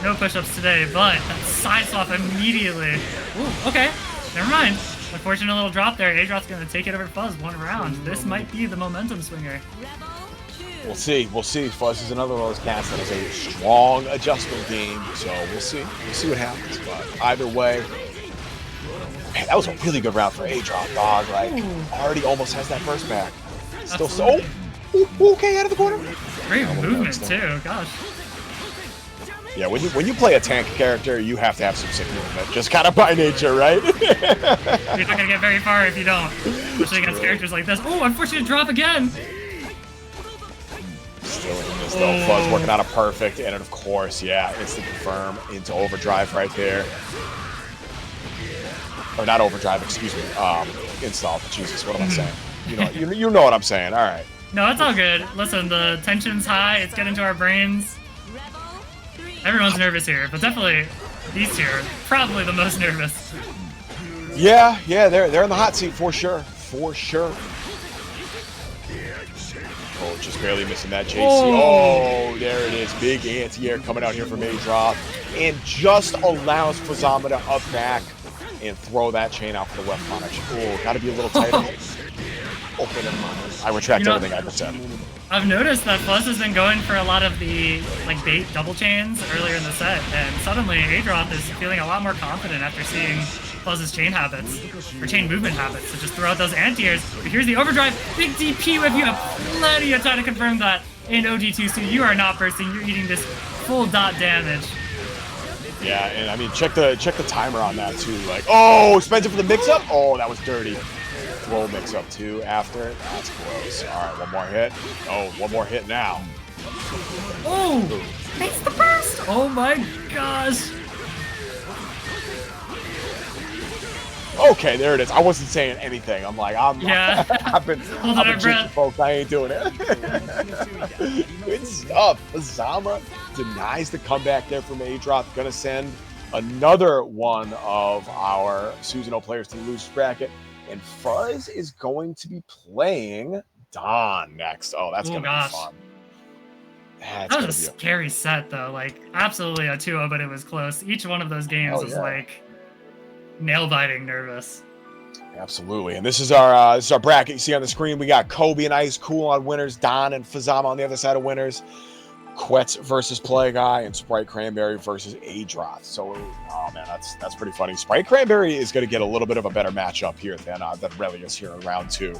No push-ups today, but that side swap immediately. Ooh, okay, never mind. Unfortunate little drop there. Adroth's gonna take it over Fuzz one round. This might be the momentum swinger. We'll see. We'll see. Fuzz is another one of those cats that has a strong adjustment game, so we'll see. We'll see what happens. But either way, man, that was a really good round for Adroth, dog. Like, already almost has that first back. Still so. Okay, out of the corner. Great movement too. Gosh. Yeah, when you play a tank character, you have to have some sick movement, just kind of by nature, right? You're not gonna get very far if you don't, especially against characters like this. Oh, unfortunate drop again. Still in this though. Fuzz working out a perfect, and of course, yeah, instant confirm into overdrive right there. Or not overdrive, excuse me. Install. Jesus, what am I saying? You know what I'm saying. All right. No, it's all good. Listen, the tension's high. It's getting to our brains. Everyone's nervous here, but definitely these two are probably the most nervous. Yeah, they're in the hot seat for sure. For sure. Oh, just barely missing that JC. Oh, there it is. Big anti-air coming out here from Adroth. And just allows Fuzzama to up back and throw that chain out for the left punish. Oh, gotta be a little tighter. Okay, never mind. I retract everything I just said. I've noticed that Fuzz has been going for a lot of the bait double chains earlier in the set, and suddenly Adroth is feeling a lot more confident after seeing Fuzz's chain habits, or chain movement habits, so just throw out those anti-airs. But here's the overdrive, big DP whip, you have plenty of time to confirm that in OG2, so you are not bursting, you're eating this full dot damage. Yeah, and I mean, check the timer on that too. Like, oh, expensive for the mix-up? Oh, that was dirty. Throw mix-up too after. That's close. All right, one more hit. Oh, one more hit now. Oh, makes the burst. Oh my gosh. Okay, there it is. I wasn't saying anything. I'm like, I've been drinking, folks. I ain't doing it. Good stuff. Fuzzama denies the comeback there from Adroth. Gonna send another one of our Susanoo players to the losers bracket. And Fuzz is going to be playing Don next. Oh, that's going to be fun. That was a scary set, though. Like, absolutely a 2-0, but it was close. Each one of those games was, like, nail-biting nervous. Absolutely. And this is our bracket. You see on the screen, we got Kobe and Icecool on winners, Don and Fuzzama on the other side of winners, Quetz versus Play Guy, and Spritecranberry versus Adroth. So, oh man, that's pretty funny. Spritecranberry is going to get a little bit of a better matchup here than Relius here in round 2.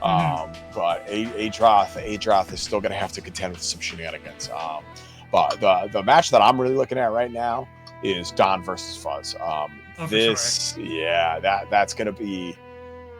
But Adroth is still going to have to contend with some shenanigans. But the match that I'm really looking at right now is Don versus Fuzz. That's going to be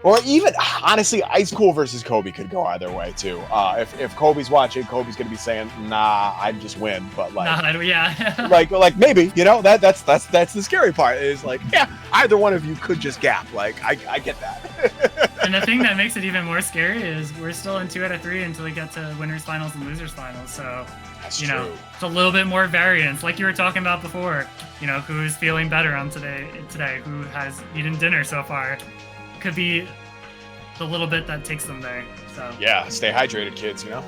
Or even, honestly, Icecool versus Kobe could go either way, too. If Kobe's watching, Kobe's going to be saying, nah, I'd just win. But, like, nah, yeah. like maybe, you know, that's the scary part is, like, yeah, either one of you could just gap. Like, I get that. And the thing that makes it even more scary is we're still in 2 out of 3 until we get to winners finals and losers finals. So, That's you true. know, it's a little bit more variance. Like you were talking about before, you know, who's feeling better on today, who has eaten dinner so far. Could be the little bit that takes them there. So Yeah, stay hydrated, kids, you know?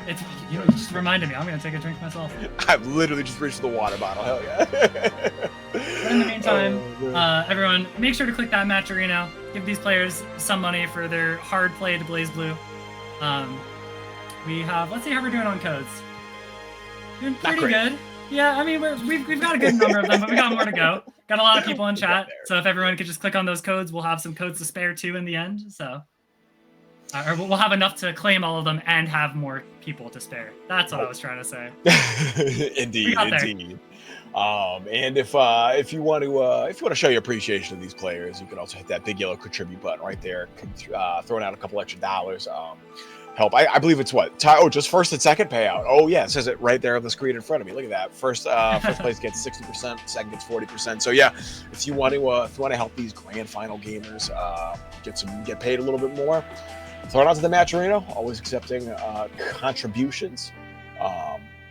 it's, you know, just reminded me, I'm going to take a drink myself. I've literally just reached for the water bottle. Hell yeah. But in the meantime, everyone, make sure to click that match arena. Give these players some money for their hard play to BlazBlue. We have, let's see how we're doing on codes. Doing pretty good. Yeah, I mean, we've got a good number of them, but we got more to go. Got a lot of people in chat, so if everyone could just click on those codes, we'll have some codes to spare too in the end. So, or we'll have enough to claim all of them and have more people to spare. That's what I was trying to say. Indeed. And if you want to show your appreciation of these players, you can also hit that big yellow contribute button right there. Throwing out a couple extra dollars. Help. I believe it's what? Just first and second payout. Oh yeah, it says it right there on the screen in front of me. Look at that. First place gets 60%, second gets 40%. So yeah, if you want to help these grand final gamers get paid a little bit more, throw it out to the match arena. Always accepting contributions.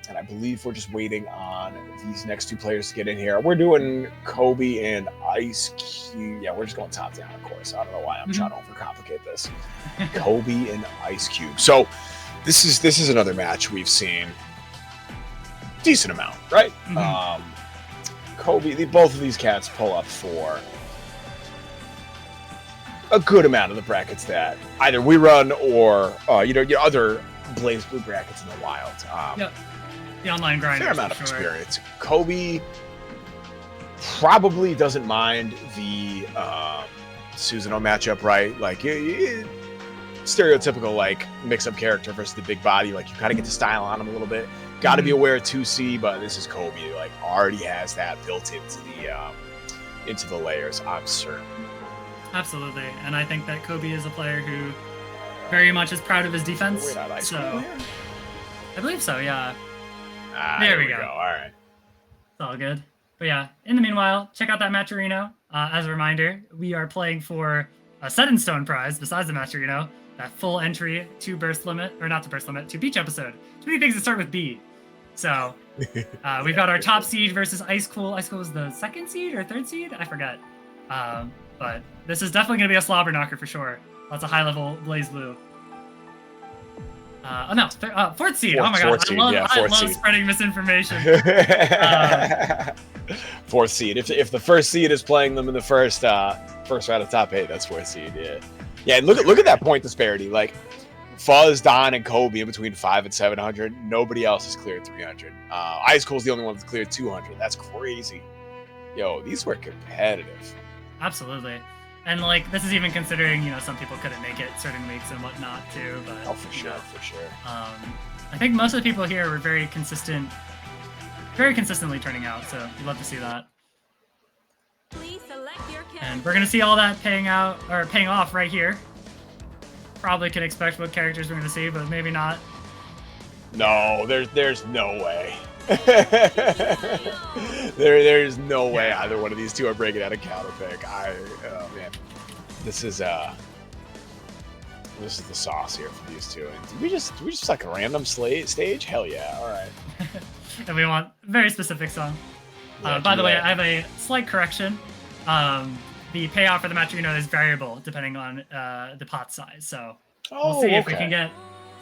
And I believe we're just waiting on these next 2 players to get in here. We're doing Kobe and Icecool. Yeah, we're just going top down, of course. I don't know why I'm trying to overcomplicate this. Kobe and Icecool. So this is another match we've seen decent amount, right? Kobe, both of these cats pull up for a good amount of the brackets that either we run or your other BlazBlue brackets in the wild. Yep. The online grind. Fair amount of experience. Kobe probably doesn't mind the Susanoo matchup, right? Like stereotypical like mix-up character versus the big body. Like you kind of get the style on him a little bit. Got to be aware of 2C, but this is Kobe. Like already has that built into the layers. I'm certain. Absolutely, and I think that Kobe is a player who very much is proud of his defense. We're not Icecool so here? I believe so. Yeah. There we go. All right. It's all good. But yeah, in the meanwhile, check out that match arena. As a reminder, we are playing for a set in stone prize besides the match arena, that full entry to Burst Limit, or not to Burst Limit, to Beach episode. Too many things that start with B. So we've got our top seed versus Icecool. Icecool was the 2nd seed or 3rd seed? I forget. But this is definitely going to be a slobber knocker for sure. Lots of high level BlazBlue. No, 4th seed. Oh my god, I love spreading misinformation. 4th seed. If the 1st seed is playing them in the first round of top 8, that's 4th seed. Yeah. And look at that point disparity. Like Fuzz, Don, and Kobe in between 500 and 700. Nobody else has cleared 300. Icecool's the only one that's cleared 200. That's crazy. Yo, these were competitive. Absolutely. And like this is even considering, some people couldn't make it certain weeks and whatnot too. But for sure. I think most of the people here were very consistently turning out. So we'd love to see that. Please select your and we're gonna see all that paying off right here. Probably can expect what characters we're gonna see, but maybe not. No, there's no way. There's no way either one of these two are breaking out a counter pick. Oh man, this is the sauce here for these two. And did we just like a random stage? Hell yeah! All right. And we want a very specific song. By the way, I have a slight correction. The payout for the match is variable depending on the pot size. So we'll see if we can get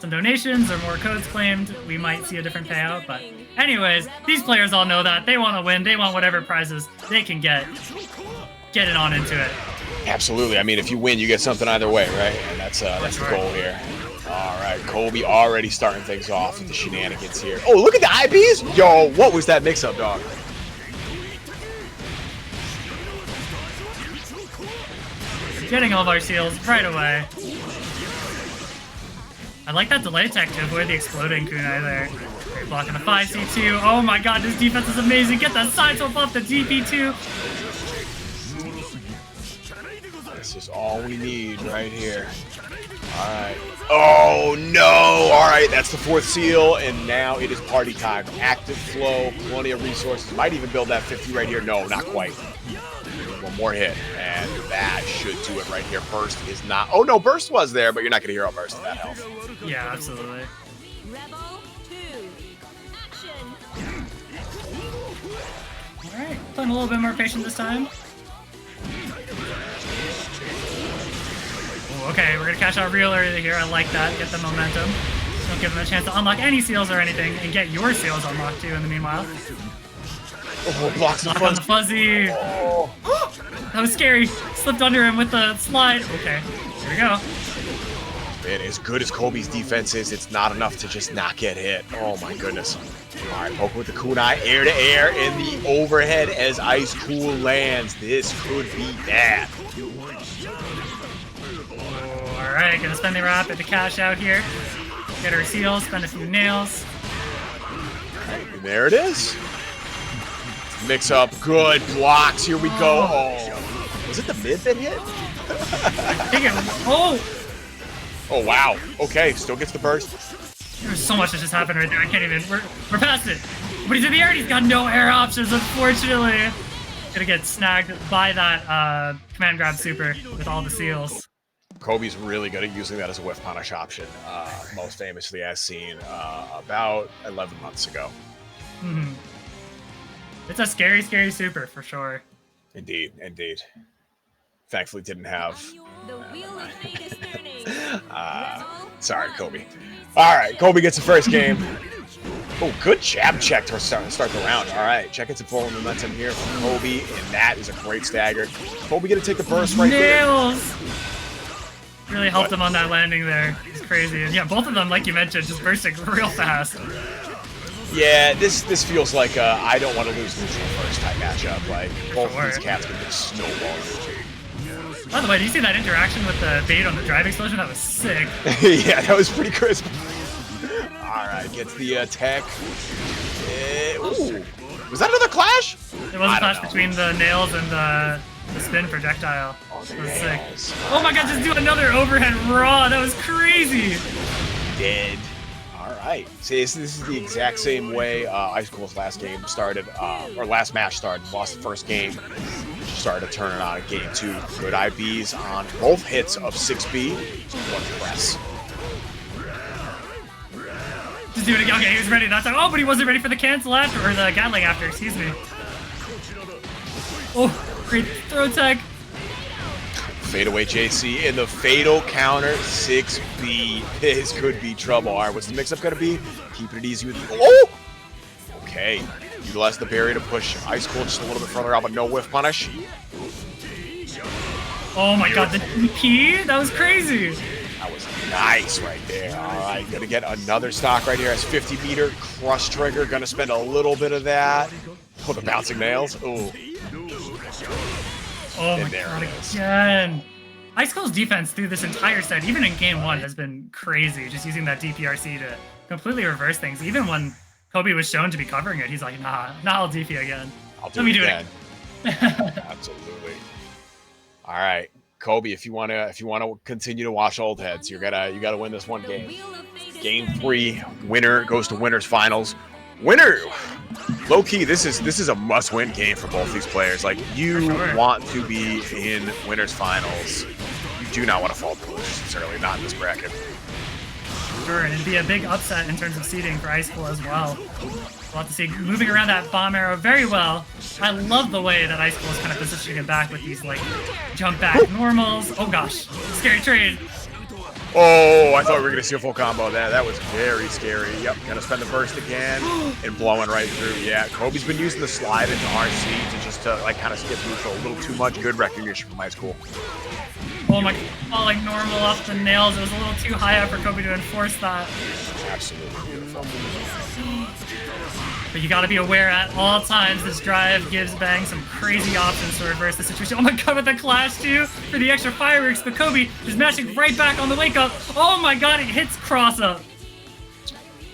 some donations or more codes claimed. We might see a different payout. But anyways, these players all know that. They want to win. They want whatever prizes they can get. Get it on into it. Absolutely. I mean, if you win, you get something either way, right? And that's the goal here. All right, Kobe already starting things off with the shenanigans here. Oh, look at the IBs! Yo, what was that mix-up, dog? Getting all of our seals right away. I like that delay tech to avoid the exploding kunai there. Great blocking the 5C2. Oh my god, this defense is amazing. Get that side swap off the DP2. This is all we need right here. All right. Oh, no. All right, that's the 4th seal, and now it is party time. Active flow, plenty of resources. Might even build that 50 right here. No, not quite. One more hit, and that should do it right here. Burst is not... Oh, no, Burst was there, but you're not going to hero Burst at that health. Yeah, absolutely. Rebel 2. Action. All right, playing a little bit more patient this time. Ooh, okay, we're gonna cash out real early here. I like that. Get the momentum. Don't give them a chance to unlock any seals or anything, and get your seals unlocked too. In the meanwhile, Oh, blocks the block on the fuzzy. Oh. That was scary. Slipped under him with the slide. Okay, here we go. Man, as good as Kobe's defense is, it's not enough to just not get hit. Oh my goodness. All right, poke with the kunai, air to air, and the overhead as Icecool lands. This could be bad. All right, gonna spend the rapid to cash out here. Get our seals, spend a few nails. And there it is. Mix up, good blocks. Here we go. Oh, was it the mid that hit? Oh! Oh wow. Okay, still gets the burst. There's so much that just happened right there. I can't even. We're past it. But he's in the air. And he's got no air options, unfortunately. Gonna get snagged by that command grab super with all the seals. Kobe's really good at using that as a whiff punish option. Most famously, as seen about 11 months ago. Mm-hmm. It's a scary, scary super for sure. Indeed, indeed. Thankfully, didn't have. The wheel of fate is turning. Sorry, Kobe. All right, Kobe gets the first game. Oh, good jab check to start the round. All right, check some forward momentum here from Kobe, and that is a great stagger. Kobe gonna take the burst right there. Nails! Really helped him on that landing there. It's crazy. And yeah, both of them, like you mentioned, just bursting real fast. Yeah, this feels like I don't want to lose neutral first type matchup. Like, both of these cats can just snowball. By the way, did you see that interaction with the bait on the drive explosion? That was sick. Yeah, that was pretty crisp. All right, gets the tech. Ooh, was that another clash? It was a clash between the nails and the spin projectile. Oh, that was sick. Oh my god, just do another overhead raw. That was crazy. Dead. All right. See, this is the exact same way Icecool's last game started, or last match started. Lost the first game. Started turning on in game 2. Good IBs on both hits of 6B. One press. Just do it again. Okay, he was ready that time. Oh, but he wasn't ready for the cancel after, or the Gatling after, excuse me. Oh, great throw tag. Fadeaway JC in the fatal counter 6B. This could be trouble. All right, what's the mix-up going to be? Keeping it easy with the... Oh! Okay. Utilize the barrier to push Icecool just a little bit further out, but no whiff punish. Oh my god, the DP? That was crazy. That was nice right there. All right, gonna get another stock right here as 50 meter. Crush trigger, gonna spend a little bit of that. Oh, the bouncing nails. Ooh. Oh my god, again. Icecool's defense through this entire set, even in game 1, has been crazy. Just using that DPRC to completely reverse things. Even when Kobe was shown to be covering it, he's like, nah, I'll DP again. Let me do it. Absolutely. All right, Kobe, if you wanna continue to watch old heads, you gotta win this one game. Game 3, winner goes to winners finals. Winner. Low key, this is a must-win game for both these players. Like, you want to be in winners finals. You do not want to fall to losers necessarily, not in this bracket. Sure, and it'd be a big upset in terms of seeding for Icecool as well. We'll have to see moving around that bomb arrow very well. I love the way that Icecool is kind of positioning it back with these like jump back normals. Oh gosh, scary trade. Oh, I thought we were gonna see a full combo there. That was very scary. Yep, gonna spend the burst again and blowing right through. Yeah, Kobe's been using the slide into RC to just like kind of skip neutral a little too much. Good recognition from Icecool. Oh my god, falling normal off the nails. It was a little too high up for Kobe to enforce that. Absolutely beautiful. But you gotta be aware at all times this drive gives Bang some crazy options to reverse the situation. Oh my god, with the clash too for the extra fireworks, but Kobe just mashing right back on the wake up. Oh my god, it hits cross up.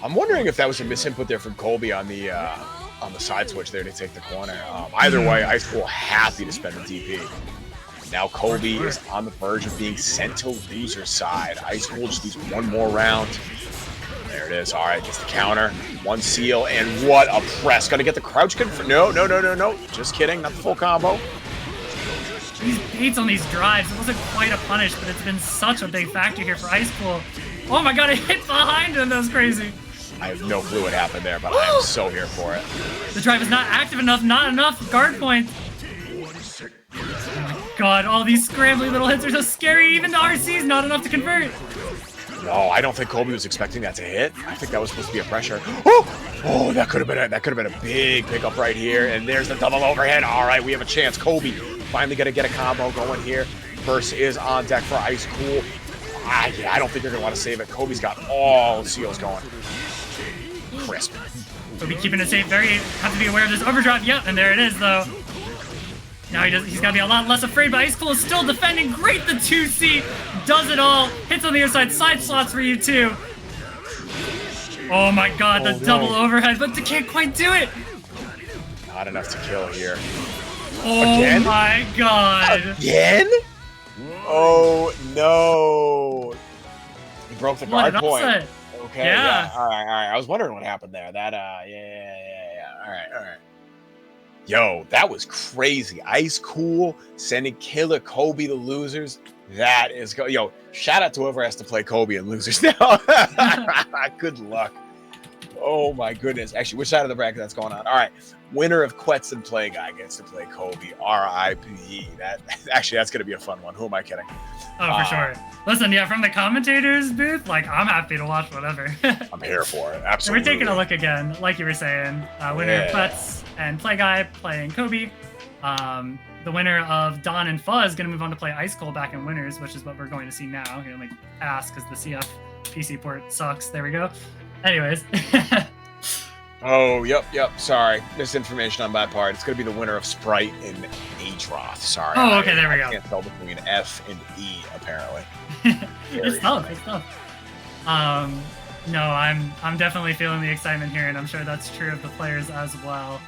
I'm wondering if that was a misinput there from Kobe on the side switch there to take the corner. Either way, Icecool happy to spend the DP. Now Kobe is on the verge of being sent to loser's side. Icecool just needs one more round. There it is. All right, gets the counter. One seal, and what a press. Gonna get the crouch confirm. No. Just kidding. Not the full combo. These baits on these drives, it wasn't quite a punish, but it's been such a big factor here for Icecool. Oh my god, it hit behind him. That was crazy. I have no clue what happened there, but I'm so here for it. The drive is not active enough, not enough guard points. Oh my god, all these scrambly little hits are so scary. Even the RC's not enough to convert. No, I don't think Kobe was expecting that to hit. I think that was supposed to be a pressure. Oh, that could have been a big pickup right here. And there's the double overhead. All right, we have a chance. Kobe finally gonna get a combo going here. Burst is on deck for Icecool. Yeah, I don't think they're gonna want to save it. Kobe's got all the seals going. Crisp. Kobe keeping it safe. Have to be aware of this overdrive. Yep, and there it is though. Now he's got to be a lot less afraid, but Icecool is still defending. Great, the 2C does it all. Hits on the other side slots for you too. Oh my god, the double overhead, but they can't quite do it. Not enough to kill here. Oh Again? My god. Again? Oh no. He broke the guard point. Upset. Okay, Yeah. All right. I was wondering what happened there. That, yeah. All right. Yo, that was crazy. Icecool sending Killer Kobe to losers. That is yo. Shout out to whoever has to play Kobe and losers now. Good luck. Oh my goodness. Actually, which side of the bracket that's going on? All right. Winner of Quetz and Play Guy gets to play Kobe. R.I.P. That's gonna be a fun one. Who am I kidding? Oh, for sure. Listen, yeah, from the commentators booth, like I'm happy to watch whatever. I'm here for it. Absolutely. So we're taking a look again, like you were saying. Winner of Quetz and Play Guy playing Kobe. The winner of Don and Fuzz is going to move on to play Icecool back in winners, which is what we're going to see now. Here, let me pass because the CF PC port sucks. There we go. Anyways. Oh, yep. Sorry. Misinformation on my part. It's going to be the winner of Sprite and Adroth. Sorry. Oh, okay, there we go. I can't tell between F and E, apparently. It's tough. No, I'm definitely feeling the excitement here, and I'm sure that's true of the players as well.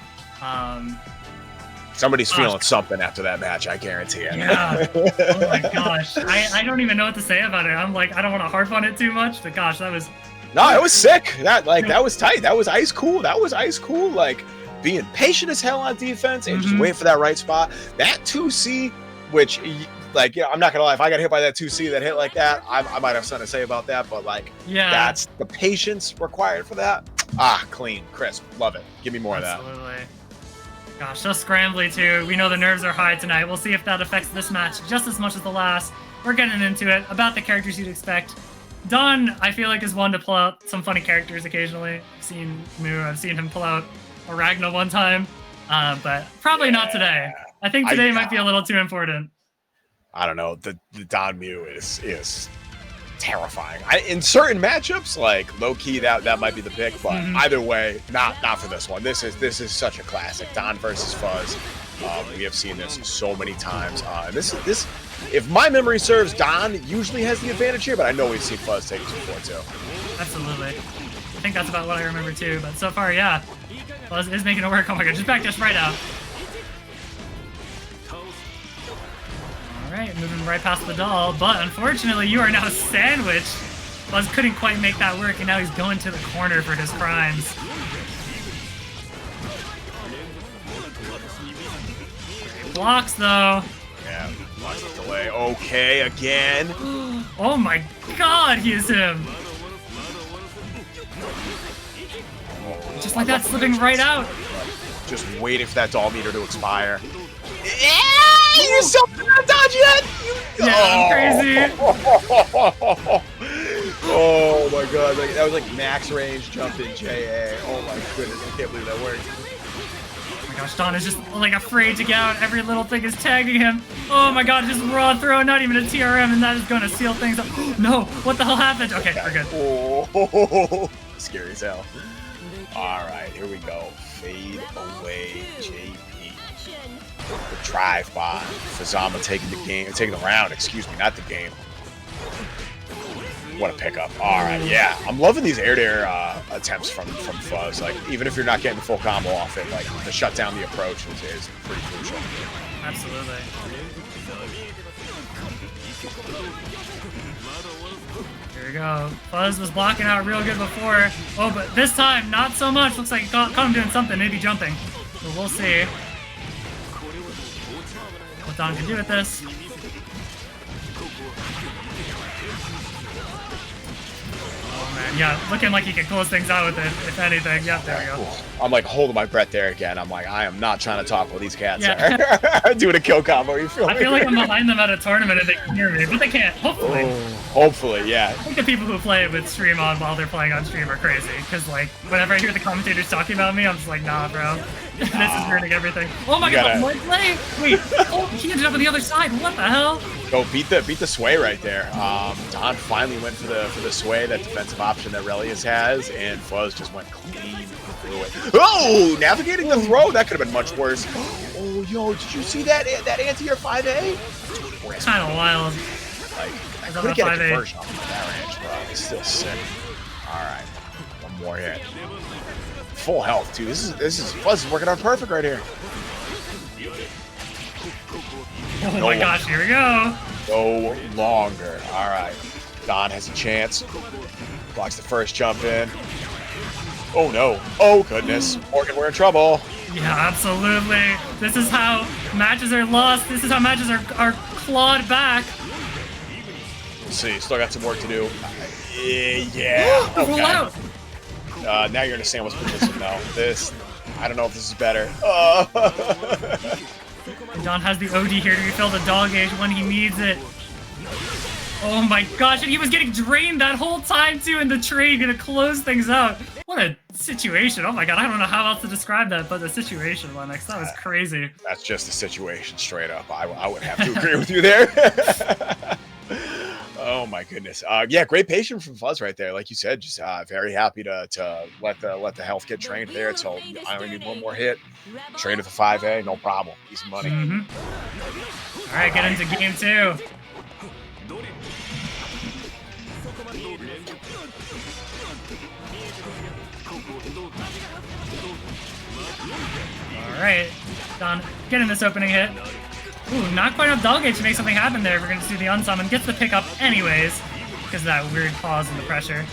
Somebody's feeling something after that match, I guarantee it. Yeah. Oh my gosh. I don't even know what to say about it. I'm like, I don't want to harp on it too much, but gosh, that was... No, it was sick. That was tight. That was Icecool. Like, being patient as hell on defense and just waiting for that right spot. That 2C, which, like, yeah, I'm not going to lie, if I got hit by that 2C that hit like that, I might have something to say about that, but, like, that's the patience required for that. Clean, crisp. Love it. Give me more of that. Absolutely. Gosh, so scrambly too. We know the nerves are high tonight. We'll see if that affects this match just as much as the last. We're getting into it. About the characters you'd expect. Don, I feel like, is one to pull out some funny characters occasionally. I've seen Moo. I've seen him pull out a Ragna one time, but probably not today. I think today might be a little too important. I don't know. The Don Mew is terrifying. In certain matchups, like low key, that might be the pick, but either way, not for this one. This is such a classic. Don versus Fuzz. We have seen this so many times. This if my memory serves, Don usually has the advantage here, but I know we've seen Fuzz take this before too. Absolutely. I think that's about what I remember too. But so far, yeah, Fuzz is making it work. Oh my god, just back us right out. All right, moving right past the doll, but unfortunately, you are now sandwiched. Fuzz couldn't quite make that work, and now he's going to the corner for his crimes. Blocks though. Yeah, blocks the delay. Okay, again. Oh my god, he is him. Just like that, slipping right out. Just waiting for that doll meter to expire. You're so not dodge yet. I'm crazy. Oh my god, that was like max range jump in JA. Oh my goodness, I can't believe that worked. Oh my gosh, Don is just like afraid to get out. Every little thing is tagging him. Oh my god, just raw throw, not even a TRM, and that is going to seal things up. No, what the hell happened? Okay, we're good. Oh, scary as hell. All right, here we go. Fade away, JP. The drive-by. Fuzzama taking the round, excuse me, not the game. What a pickup. All right, yeah. I'm loving these air-to-air attempts from Fuzz. Like, even if you're not getting the full combo off it, like, to shut down the approach is pretty crucial. Absolutely. Here we go. Fuzz was blocking out real good before. Oh, but this time, not so much. Looks like he caught him doing something, maybe jumping. So we'll see what Don can do with this. Oh man, yeah, looking like he can close things out with it, if anything. Yep, there we go. I'm like holding my breath there again. I'm like, I am not trying to talk while these cats are doing a kill combo. You feel I feel like I'm behind them at a tournament and they can hear me, but they can't. Hopefully. Hopefully, yeah. I think the people who play with stream on while they're playing on stream are crazy. Because, like, whenever I hear the commentators talking about me, I'm just like, nah, bro. This is ruining everything. Oh my god, one play? Wait, oh, he ended up on the other side. What the hell? Go beat the sway right there. Don finally went for the sway, that defensive option that Relius has, and Fuzz just went clean through it. Oh, navigating the throw, that could have been much worse. Oh, yo, did you see that anti-air 5A? Kind of wild. Like, I couldn't get a conversion off of that range, bro. It's still sick. All right, one more hit. Full health too. This is Fuzz is working out perfect right here. Oh my gosh, here we go. No longer. All right, Don has a chance. Blocks the first jump in. Oh no. Oh goodness. Morgan, we're in trouble. Yeah, absolutely. This is how matches are lost. This is how matches are clawed back. We'll see. Still got some work to do. Yeah. Roll out. Now you're in a sandwich position now. I don't know if this is better. And Don has the OD here to refill the dog age when he needs it. Oh my gosh, and he was getting drained that whole time too in the trade, gonna close things out. What a situation. Oh my god, I don't know how else to describe that, but the situation, Lennox, that was crazy. That's just the situation straight up. I would have to agree with you there. Oh my goodness. Yeah, great patience from Fuzz right there. Like you said, just very happy to let the health get trained there. So I only need one more hit. Train with the 5A, no problem. Easy money. All right, get into game 2. All right, Don, getting this opening hit. Ooh, not quite enough dog age to make something happen there. We're going to see the unsummon. Gets the pickup anyways, because of that weird pause in the pressure.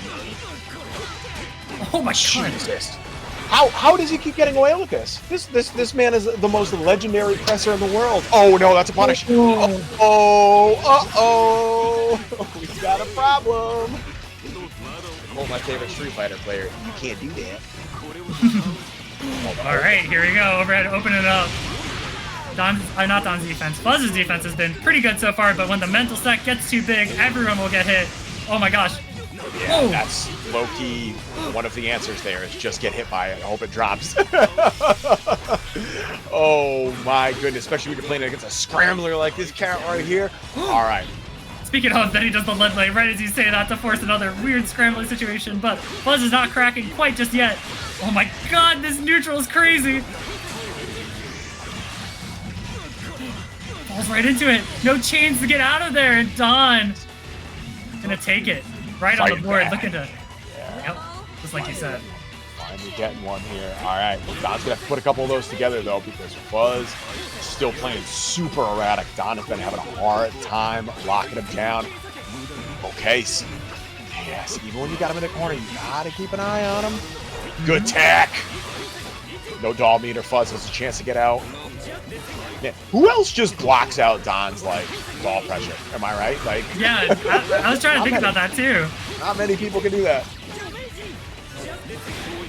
Oh my god. Jesus. How does he keep getting away with this? This man is the most legendary presser in the world. Oh no, that's a punish. We've got a problem. Oh, my favorite Street Fighter player. You can't do that. All right, here we go. Overhead, open it up. Not Don's defense. Fuzz's defense has been pretty good so far, but when the mental stack gets too big, everyone will get hit. Oh my gosh. Yeah, that's low-key. One of the answers there is just get hit by it. I hope it drops. Oh my goodness, especially when you're playing against a scrambler like this cat right here. All right. Speaking of, then he does the lead leg right as you say that to force another weird scrambling situation, but Fuzz is not cracking quite just yet. Oh my god, this neutral is crazy. Falls right into it. No chains to get out of there, and Don gonna take it right on the board. Back. Looking to, Yeah. yep, just like you said. Finally getting one here. All right, Don's gonna have to put a couple of those together though, because Fuzz is still playing super erratic. Don has been having a hard time locking him down. Okay, yes, even when you got him in the corner, you gotta keep an eye on him. Good tack. No doll meter. Fuzz has a chance to get out. Yeah. Who else just blocks out Don's like ball pressure? Am I right? Like, Yeah, I was trying to think about that too. not many people can do that.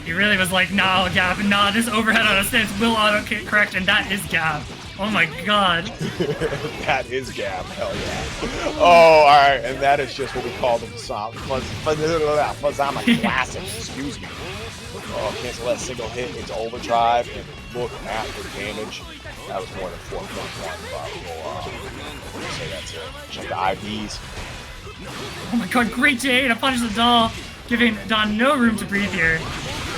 He really was like, nah, Gap, nah, this overhead on a stance will auto-correct, and that is Gap. Oh my god. That is Gab. Hell yeah. Oh, all right, and that is just what we call the Fuzzama classic. Excuse me. Oh, cancel that single hit into overdrive, and look at the damage. That was more than 4.1, but we'll say that's it. Check the IVs. Oh my god, great J to punish the doll, giving Don no room to breathe here.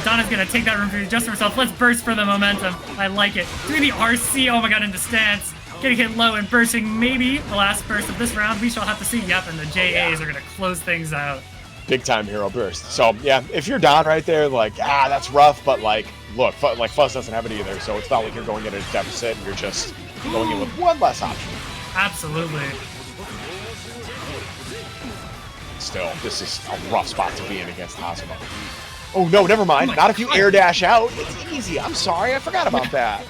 Don is going to take that room for just for himself. Let's burst for the momentum. I like it. Doing the RC, oh my god, into stance. getting hit low and bursting. Maybe the last burst of this round. We shall have to see. Yep, and the JAs are going to close things out. Big time hero burst. So yeah, if you're Don right there, like, that's rough, but like, look, like Fuzz doesn't have it either, so it's not like you're going in at a deficit. You're just going in with one less option. Absolutely. Still, this is a rough spot to be in against Fuzzama. Oh no, never mind. Not if you air dash out. It's easy. I'm sorry, I forgot about that.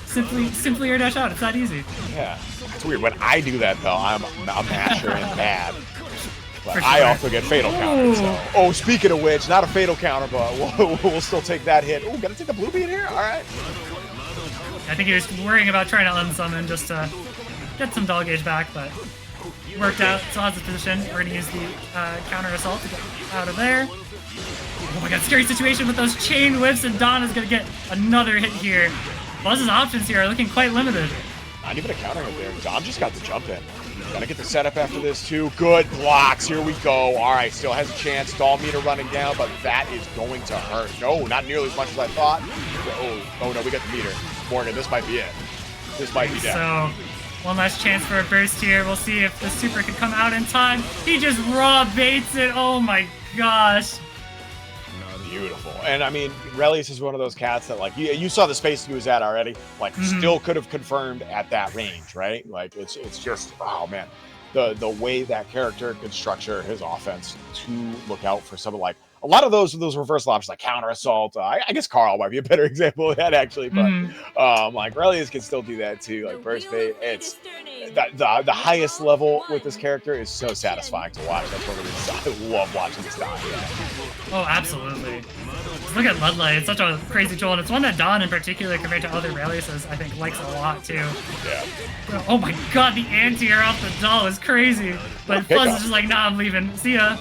Simply air dash out. It's that easy. Yeah, it's weird. When I do that though, I'm a masher and bad. But Sure. I also get fatal counter. So. Oh, speaking of which, not a fatal counter, but we'll still take that hit. Oh, gonna take a blue beat here? All right. I think he was worrying about trying to unsummon just to get some doll gauge back, but worked out. Still has his position. We're gonna use the counter assault to get out of there. Oh my god, scary situation with those chain whips, and Don is gonna get another hit here. Buzz's options here are looking quite limited. Not even a counter hit there. Dom just got the jump in. Gotta get the setup after this too. Good blocks. Here we go. All right, still has a chance. Doll meter running down, but that is going to hurt. No, not nearly as much as I thought. Oh no, we got the meter. Morgan, this might be it. This might be dead. So, one last chance for a burst here. We'll see if the super can come out in time. He just raw baits it. Oh my gosh. Beautiful. And I mean, Relius is one of those cats that, like, you saw the space he was at already. Like, still could have confirmed at that range, right? Like, it's just, oh man, the way that character could structure his offense to look out for some of, like, a lot of those reversal options, like counter assault. I guess Carl might be a better example of that actually, but like Relius can still do that too. Like burst bait, it's the highest level with this character is so satisfying to watch. That's one of the reasons I love watching this die. Yeah. Oh, absolutely. Look at Ludlight. It's such a crazy tool, and it's one that Don in particular, compared to other Reliuses, I think likes a lot too. Yeah. Oh my god, the anti-air off the doll is crazy. But Fuzz is just like, nah, I'm leaving. See ya.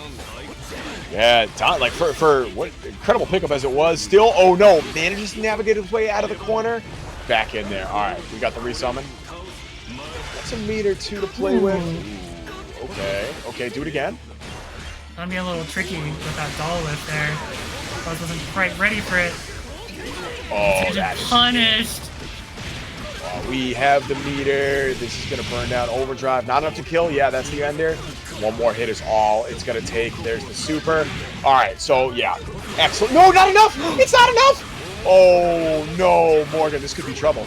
Yeah, Don, like for what incredible pickup as it was, still, oh no, manages to navigate his way out of the corner. Back in there. All right, we got the resummon. That's a meter two to play with. Okay, do it again. Gonna be a little tricky with that doll whip there. Fuzz wasn't quite ready for it. Oh, that is punished. We have the meter. This is going to burn down overdrive. Not enough to kill. Yeah, that's the end there. One more hit is all it's going to take. There's the super. All right, so yeah. Excellent. No, not enough. It's not enough. Oh, no, Morgan. This could be trouble.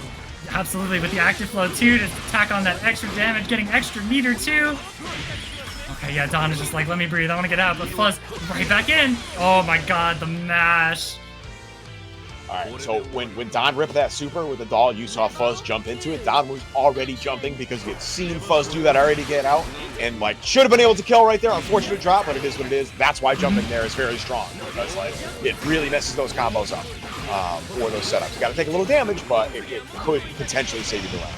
Absolutely, with the active flow too to tack on that extra damage, getting extra meter too. Okay, yeah, Don is just like, let me breathe. I want to get out, but Fuzz right back in. Oh my god, the mash. All right, so when Don ripped that super with the doll, you saw Fuzz jump into it. Don was already jumping because he had seen Fuzz do that already to get out, and like should have been able to kill right there. Unfortunate drop, but it is what it is. That's why jumping there is very strong because like it really messes those combos up or those setups. You got to take a little damage, but it could potentially save you the round.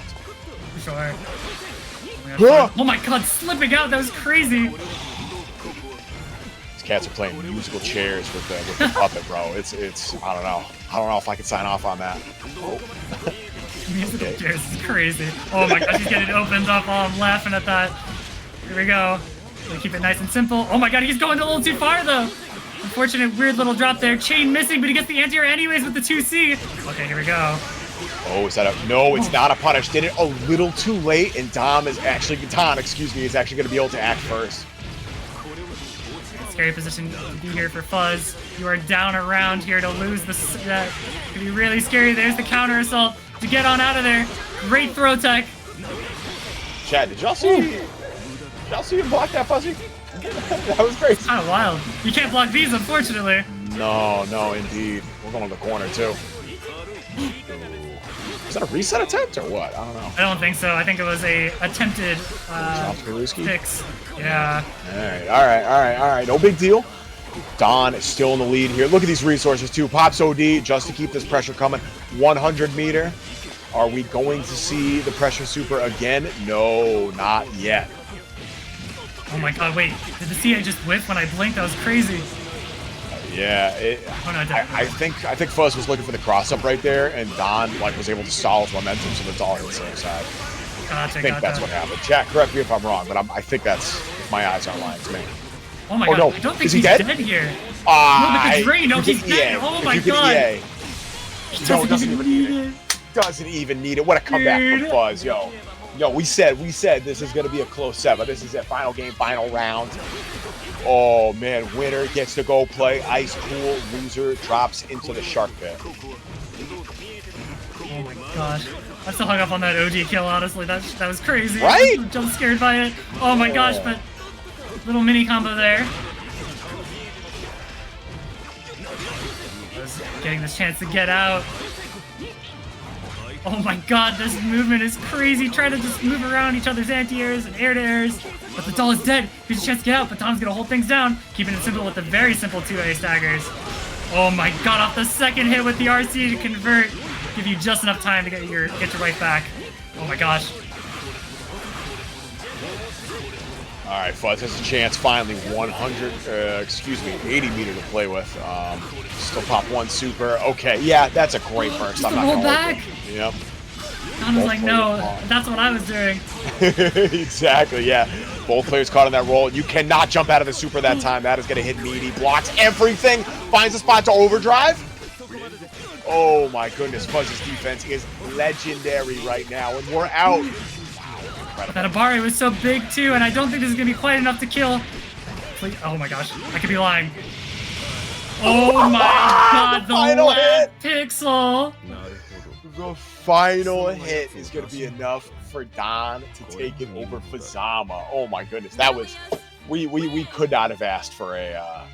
Sure. Oh my god, slipping out, that was crazy. These cats are playing musical chairs with the puppet, bro. It's I don't know if I can sign off on that. Oh. Musical chairs is crazy. Oh my god, he's getting opened up. Oh, I'm laughing at that. Here we go. We keep it nice and simple. Oh my god, he's going a little too far though. Unfortunate weird little drop there. Chain missing, but he gets the anti-air anyways with the 2C. Okay, here we go. Oh, is that a... No, it's not a punish. Did it a little too late, and Don is actually going to be able to act first. Scary position to be here for Fuzz. You are down around here to lose this. That could be really scary. There's the counter assault to get on out of there. Great throw tech. Chad, did y'all see him block that Fuzzy? That was crazy. It's kind of wild. You can't block these, unfortunately. No, indeed. We're going to the corner, too. Is that a reset attempt or what? I don't know. I don't think so. I think it was a attempted fix. Yeah. All right. No big deal. Don is still in the lead here. Look at these resources, too. Pops OD just to keep this pressure coming. 100 meter. Are we going to see the pressure super again? No, not yet. Oh my god, wait. Did the CA just whiff when I blinked? That was crazy. Yeah, I think Fuzz was looking for the cross up right there, and Don like was able to stall his momentum, so the doll hit the same side. I think that's what happened. Jack, correct me if I'm wrong, but I think that's if my eyes aren't lying to me. Oh my god, no. I don't think Is he he's dead here. No, he's dead. Oh my god. No, it doesn't even need it. Doesn't even need it. What a comeback from Fuzz, yo. Yo, we said this is going to be a close 7. This is it. Final game, final round. Oh, man. Winner gets to go play Icecool. Loser drops into the shark pit. Oh, my gosh. I'm still hung up on that OG kill, honestly. That was crazy. Right? I'm jump scared by it. Oh, my gosh, but little mini combo there. Was getting this chance to get out. Oh my god, this movement is crazy. Trying to just move around each other's anti-airs and air-to-airs. But the doll is dead. Here's a chance to get out, but Tom's gonna hold things down. Keeping it simple with the very simple 2A staggers. Oh my god, off the second hit with the RC to convert. Give you just enough time to get your right back. Oh my gosh. All right, Fuzz has a chance finally. 80 meter to play with. Still pop 1 super. Okay, yeah, that's a great burst. Just hold back. Yep. Tom was like, no, that's what I was doing. Exactly, yeah. Both players caught on that roll. You cannot jump out of the super that time. That is going to hit Meaty. Blocks everything. Finds a spot to overdrive. Oh my goodness, Fuzz's defense is legendary right now, and we're out. That Abari was so big too, and I don't think this is gonna be quite enough to kill. Please, oh my gosh, I could be lying. Oh my god, the last pixel! The final hit is gonna be enough for Don to take it over Fuzzama. Oh my goodness, that was we could not have asked for a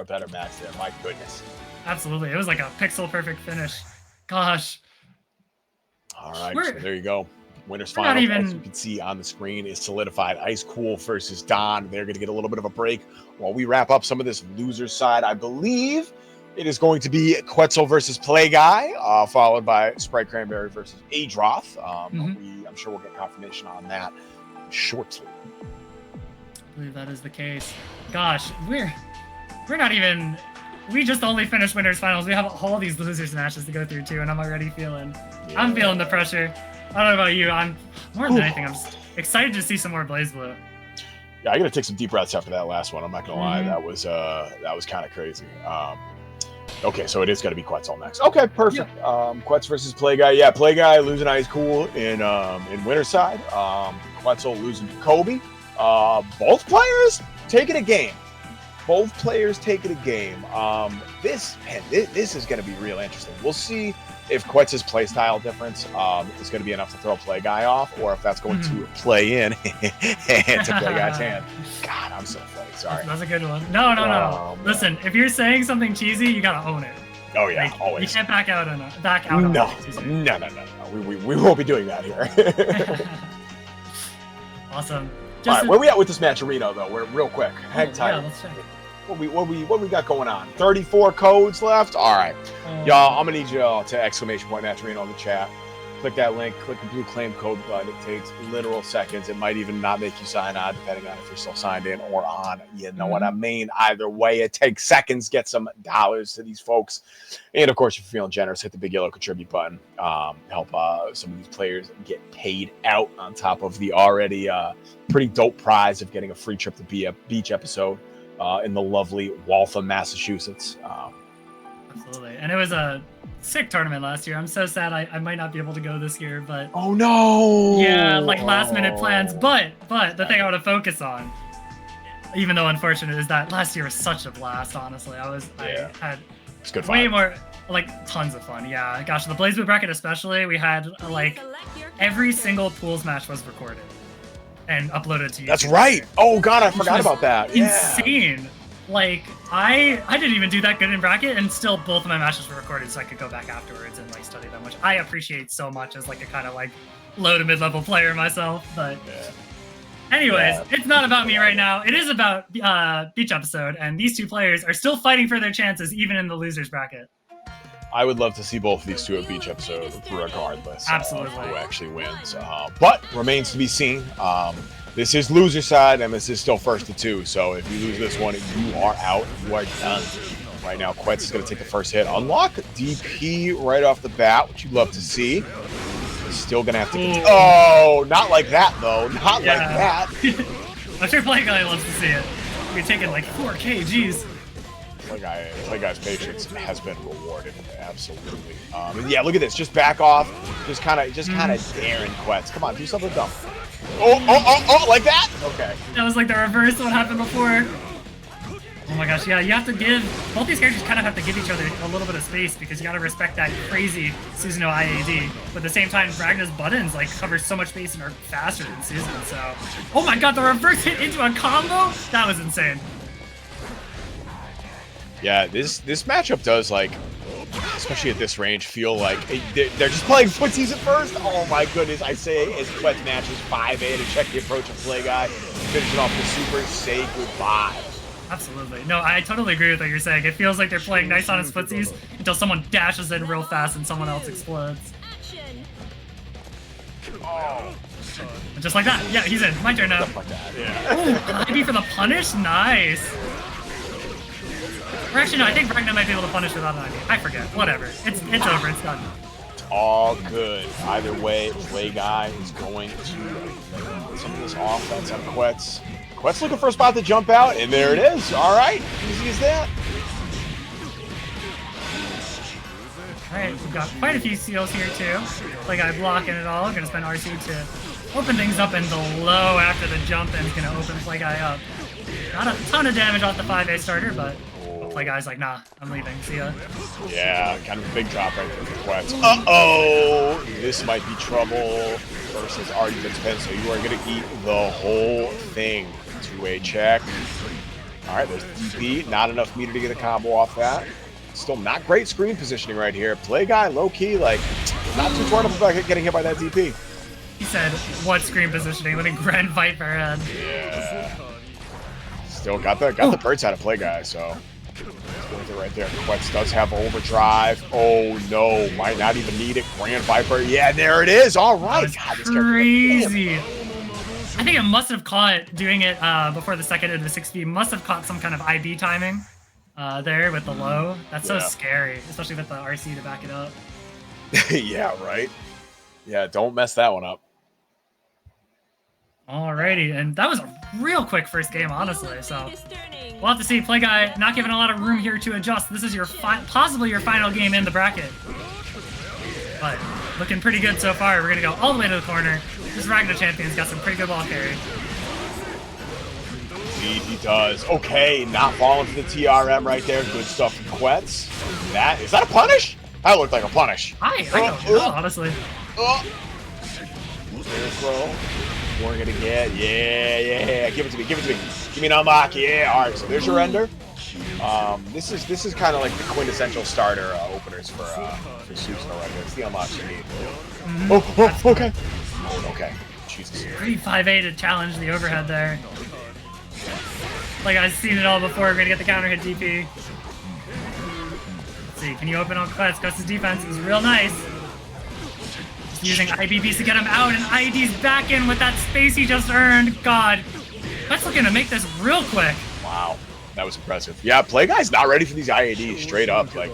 better match there. My goodness. Absolutely, it was like a pixel perfect finish. Gosh. All right, so there you go. Winner's final, as you can see on the screen, is solidified. Icecool versus Don. They're going to get a little bit of a break while we wrap up some of this loser side. I believe it is going to be Quetzalgoatl versus Play Guy, followed by Spritecranberry versus Adroth. I'm sure we'll get confirmation on that shortly. I believe that is the case. Gosh, we're not even. We just only finished winners finals. We have all these losers matches to go through too, and I'm already feeling. Yeah. I'm feeling the pressure. I don't know about you. I'm more than anything. I'm just excited to see some more BlazBlue. Yeah, I got to take some deep breaths after that last one. I'm not gonna lie. That was kind of crazy. Okay, so it is gonna be Quetzalgoatl next. Okay, perfect. Yeah. Quetz versus Play Guy. Yeah, Play Guy losing Icecool in winner's side. Quetzalgoatl losing to Kobe. Both players taking a game. Both players taking a game. This is going to be real interesting. We'll see if Quetz's playstyle difference is going to be enough to throw Play Guy off, or if that's going to play in to Play Guy's hand. God, I'm so funny. Sorry. That's a good one. No. Listen, if you're saying something cheesy, you got to own it. Oh, yeah, like, always. You can't back out on it. No. We won't be doing that here. awesome. All right, where we at with this match, Reno, though? We're real quick. Hang tight. Yeah, let's check. What we got going on? 34 codes left? All right. Y'all, I'm going to need y'all to !Matcherino on the chat. Click that link. Click the blue claim code button. It takes literal seconds. It might even not make you sign on, depending on if you're still signed in or on. You know what I mean? Either way, it takes seconds. Get some dollars to these folks. And, of course, if you're feeling generous, hit the big yellow contribute button. Help some of these players get paid out on top of the already pretty dope prize of getting a free trip to be a beach episode. In the lovely Waltham, Massachusetts. Absolutely. And it was a sick tournament last year. I'm so sad I might not be able to go this year, but... Oh, no! Yeah, like last-minute plans. But the thing I want to focus on, even though unfortunate, is that last year was such a blast, honestly. I had it's good way more, like, tons of fun. Yeah, gosh, the BlazBlue bracket especially, we had, like, every single pools match was recorded and uploaded to YouTube. That's right. Oh god, I forgot about that. Insane. Yeah. Like I didn't even do that good in bracket, and still both of my matches were recorded, so I could go back afterwards and like study them, which I appreciate so much as like a kind of like low to mid level player myself. But anyways, it's not about me right now. It is about beach episode, and these two players are still fighting for their chances even in the losers bracket. I would love to see both of these two at beach episode, regardless Absolutely. Of who actually wins. But remains to be seen. This is loser side, and this is still first to 2. So if you lose this one, you are out. You are done. Right now, Quetz is going to take the first hit. Unlock DP right off the bat, which you'd love to see. Still going to have to... Oh, not like that, though. Not like that. I'm sure Play Guy loves to see it. You're taking like 4K, jeez. Play guy's patience has been rewarded, absolutely. And yeah, look at this. Just back off. Just kind of daring Quetz. Come on, do something dumb. Oh, like that? Okay. That was like the reverse of what happened before. Oh my gosh, yeah, you have to give, both these characters kind of have to give each other a little bit of space because you gotta respect that crazy Susanoo IAD. But at the same time, Ragna's buttons like cover so much space and are faster than Susan, so. Oh my god, the reverse hit into a combo? That was insane. Yeah, this matchup does, like, especially at this range, feel like they're just playing footsies at first. Oh my goodness, I say as Quetz matches 5A to check the approach of Play Guy, finishing off the super, say goodbye. Absolutely. No, I totally agree with what you're saying. It feels like they're playing nice on his footsies until someone dashes in real fast and someone else explodes. Action. Oh. And just like that. Yeah, he's in. My turn now. Stuff like that, yeah. Oh, maybe for the punish? Nice. Or actually, no, I think Ragnar might be able to punish without an ID. I forget. Whatever. It's over. It's done. All good. Either way, Play Guy is going to get some of this offense on Quetz. Quetz looking for a spot to jump out, and there it is. All right, easy as that. All right, we've got quite a few seals here too. Play Guy blocking it all. Gonna spend RC to open things up in the low after the jump and gonna open Play Guy up. Not a ton of damage off the 5A starter, but Play Guy's like, nah, I'm leaving. See ya. Yeah, kind of a big drop right there for Quetz. Uh-oh! This might be trouble versus Argument's Pen, so you are going to eat the whole thing. 2A check. All right, there's DP. Not enough meter to get a combo off that. Still not great screen positioning right here. Play Guy, low-key, like, not too torn up about getting hit by that DP. He said, what screen positioning? Let me Grand Viper head. Yeah. Still got the bird side of Play Guy, so... Let's go right there. Quetz does have overdrive. Oh no, might not even need it. Grand Viper. Yeah, there it is. All right. God, crazy. I think it must have caught doing it before the second into 6B. Must have caught some kind of IB timing there with the low. That's so scary, especially with the RC to back it up. Yeah, right. Yeah, don't mess that one up. Alrighty, and that was a real quick first game, honestly. So we'll have to see. Play Guy not giving a lot of room here to adjust. This is your possibly your final game in the bracket, but looking pretty good so far. We're gonna go all the way to the corner. This Ragnar champion's got some pretty good ball carry. Indeed, he does. Okay, not falling for the TRM right there. Good stuff from Quetz. Is that a punish? That looked like a punish. I don't know, honestly. Throw. We're gonna get, yeah. Give it to me. Give me an unlock, yeah. All right, so there's your render. This is kind of like the quintessential starter openers for Susanoo right here. It's the unlocks you need. Okay. Oh, okay. Jesus. Pretty 5A to challenge the overhead there. Like I've seen it all before. We're gonna get the counter hit DP. Let's see. Can you open on Quetz? Quetz's defense is real nice. Using IBBs to get him out, and IED's back in with that space he just earned. God, that's looking to make this real quick. Wow, that was impressive. Yeah, Play Guy's not ready for these IEDs straight up. Like,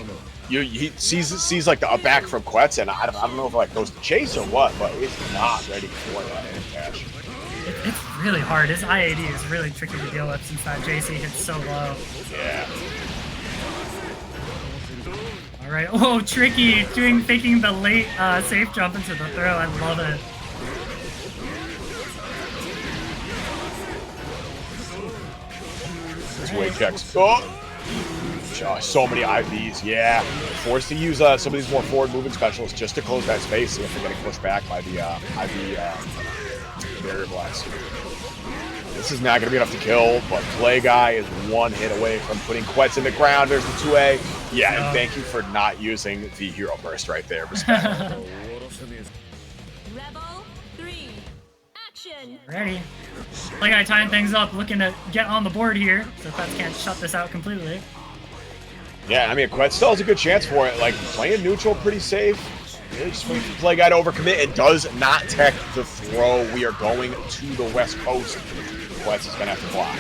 he sees like the up back from Quetz, and I don't know if it like goes to chase or what, but it's not ready for that cash. It's really hard. His IAD is really tricky to deal with since that JC hits so low. Yeah. Right. Oh, tricky. Faking the late safe jump into the throw. I love it. Two-way checks. Oh! Gosh, so many IVs. Yeah. Forced to use some of these more forward movement specialists just to close that space. See if they're getting pushed back by the IV barrier blast. This is not going to be enough to kill, but Play Guy is one hit away from putting Quetz in the ground. There's the 2A. Yeah, and thank you for not using the hero burst right there. Rebel 3, action. Ready. Play Guy tying things up, looking to get on the board here, so Quetz can't shut this out completely. Yeah, I mean, Quetz still has a good chance for it. Like, playing neutral pretty safe. Really just waiting for Play Guy to overcommit. It does not tech the throw. We are going to the West Coast. Quetz is going to have to block.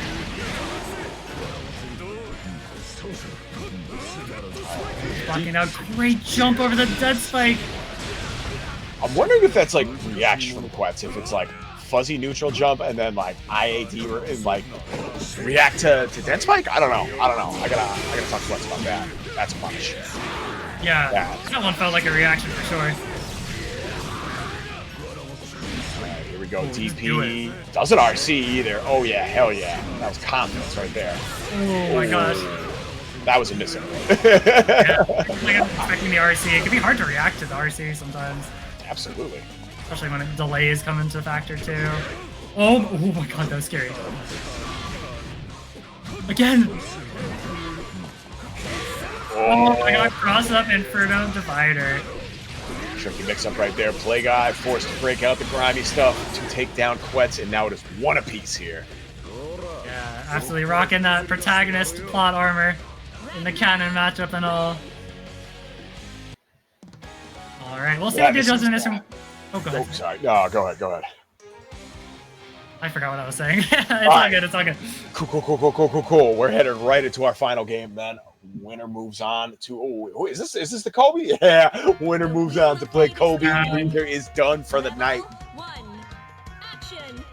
Blocking out. Great jump over the dead spike. I'm wondering if that's like reaction from Quetz, if it's like fuzzy neutral jump and then like IAD and like react to dead spike. I don't know. I gotta talk to Quetz about that. That's punish. Yeah, that one felt like a reaction for sure. All right, here we go. DP doesn't RC either. Oh yeah, hell yeah. That was confidence right there. Oh my gosh. That was a missing. Yeah, like I'm expecting the RC. It can be hard to react to the RC sometimes. Absolutely. Especially when delays come into factor too. Oh my god, that was scary. Again! Oh my god, cross up Inferno Divider. Tricky mix up right there. Play Guy forced to break out the grimy stuff to take down Quetz, and now it is one apiece here. Yeah, absolutely rocking that protagonist plot armor in the canon matchup and all. Alright, we'll see what he does in this one. Oh, go ahead. Oh, sorry. No, go ahead. I forgot what I was saying. It's all good. Cool. We're headed right into our final game then. Winner moves on to is this the Kobe? Yeah. Winner moves on to play Kobe. Winner is done for the night. 1. Action.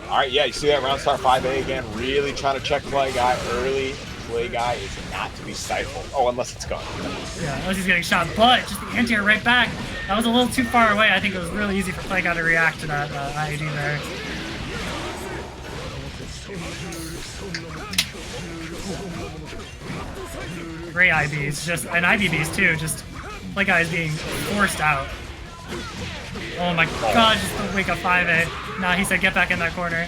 All right, yeah, you see that round start 5A again. Really trying to check Play Guy early. Play Guy is not to be stifled. Oh, unless it's gone. Yeah, unless he's getting shot, but just the anti-air right back. That was a little too far away. I think it was really easy for Play Guy to react to that IAD there. Great IBs, and IBBs too, just Play Guy is being forced out. Oh my god, just the wake up 5A. Nah, he said get back in that corner.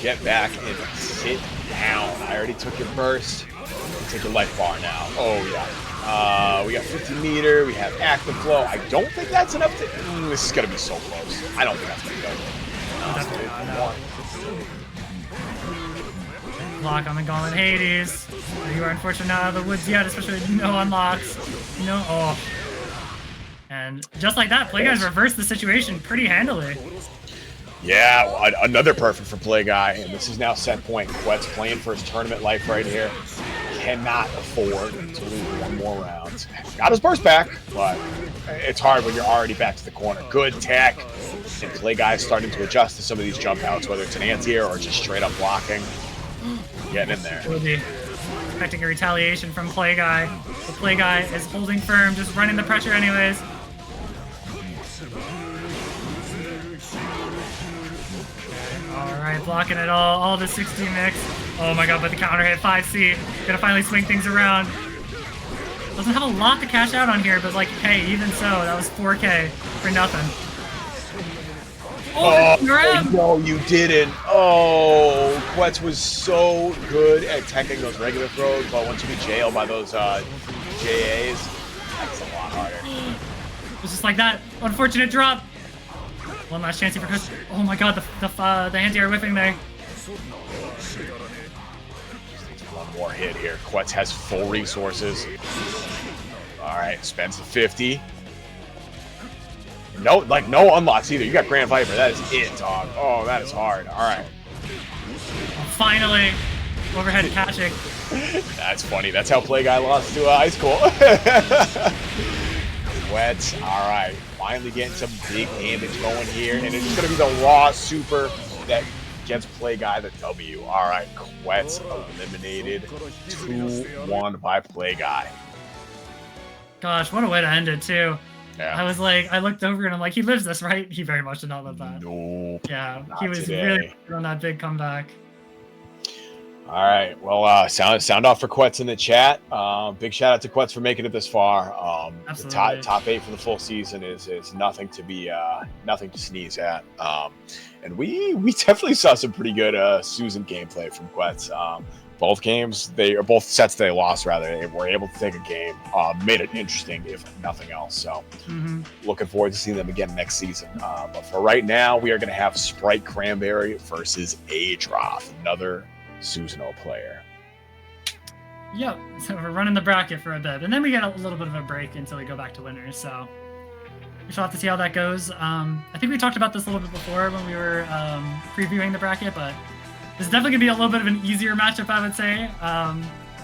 Get back and sit down. I already took your burst. Take your life bar now. Oh yeah. We got 50 meter. We have active flow. I don't think that's enough to. This is gonna be so close. I don't think that's gonna go. Block on the Gauntlet Hades. You are unfortunately not out of the woods yet, especially with no unlocks. No. Oh. And just like that, Play Guys reversed the situation pretty handily. Yeah, well, another perfect for Play Guy, and this is now set point. Quetz playing for his tournament life right here. Cannot afford to lose one more round. Got his burst back, but it's hard when you're already back to the corner. Good tech, and Play Guy's starting to adjust to some of these jump outs, whether it's an anti-air or just straight up blocking. Getting in there. Will be expecting a retaliation from Play Guy. The Play Guy is holding firm, just running the pressure anyways. Alright, blocking it all the 60 mix. Oh my god, but the counter hit 5C. Gonna finally swing things around. Doesn't have a lot to cash out on here, but like, hey, even so, that was 4K for nothing. Oh, no, you didn't. Oh, Quetz was so good at teching those regular throws, but once you get jailed by those JAs, that's a lot harder. It was just like that. Unfortunate drop. One last chance for Chris. Oh my god, the anti-air whipping there. One more hit here. Quetz has full resources. All right, spends the 50. No unlocks either. You got Grand Viper. That is it, dog. Oh, that is hard. All right. Finally, overhead caching. That's funny. That's how Play Guy lost to Icecool. Quetz. All right. Finally getting some big damage going here, and it's just gonna be the raw super that gets Play Guy the W. All right. Quetz eliminated 2-1 by Play Guy. Gosh, what a way to end it too. Yeah. I was like, I looked over and I'm like, he lives this, right? He very much did not live that. No. Yeah, not he was today. really good on that big comeback. All right. Well, sound off for Quetz in the chat. Big shout out to Quetz for making it this far. The top 8 for the full season is nothing to sneeze at. And we definitely saw some pretty good Susan gameplay from Quetz. Both sets they lost, rather, they were able to take a game, made it interesting, if nothing else. So, looking forward to seeing them again next season. But for right now, we are going to have Spritecranberry versus Adroth, another Susanoo player. Yep. So we're running the bracket for a bit, and then we get a little bit of a break until we go back to winners. So we shall have to see how that goes. I think we talked about this a little bit before when we were previewing the bracket, but this is definitely gonna be a little bit of an easier matchup, I would say,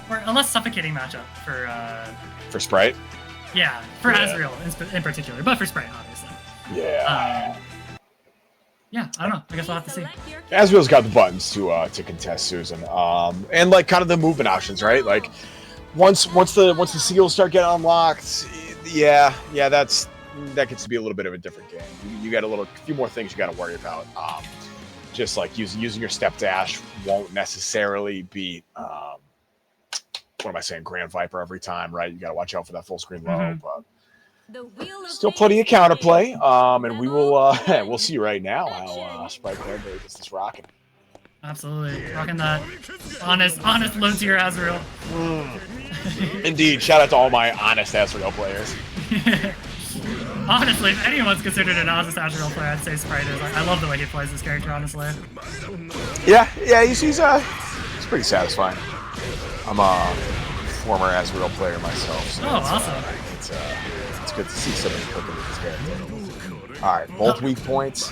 or a less suffocating matchup For Sprite. Yeah, for Azrael in particular, but for Sprite, obviously. Yeah. yeah, I don't know. I guess we'll have to see. Asriel's got the buttons to contest Susan, and like kind of the movement options, right? Like once the seals start getting unlocked, yeah, that gets to be a little bit of a different game. You got a few more things you got to worry about. Just like using your step dash won't necessarily beat what am I saying, Grand Viper every time, right? You got to watch out for that full screen low, but still plenty of counterplay. And we will we'll see right now how Spritecranberry gets this rocking. Absolutely, rocking that honest low tier Azrael. Indeed, shout out to all my honest Azrael players. Honestly, if anyone's considered an honest Azrael player, I'd say Sprite is. I love the way he plays this character, honestly. Yeah, he's pretty satisfying. I'm a former Azrael player myself, so awesome. It's good to see somebody cooking with this character. All right, both weak points.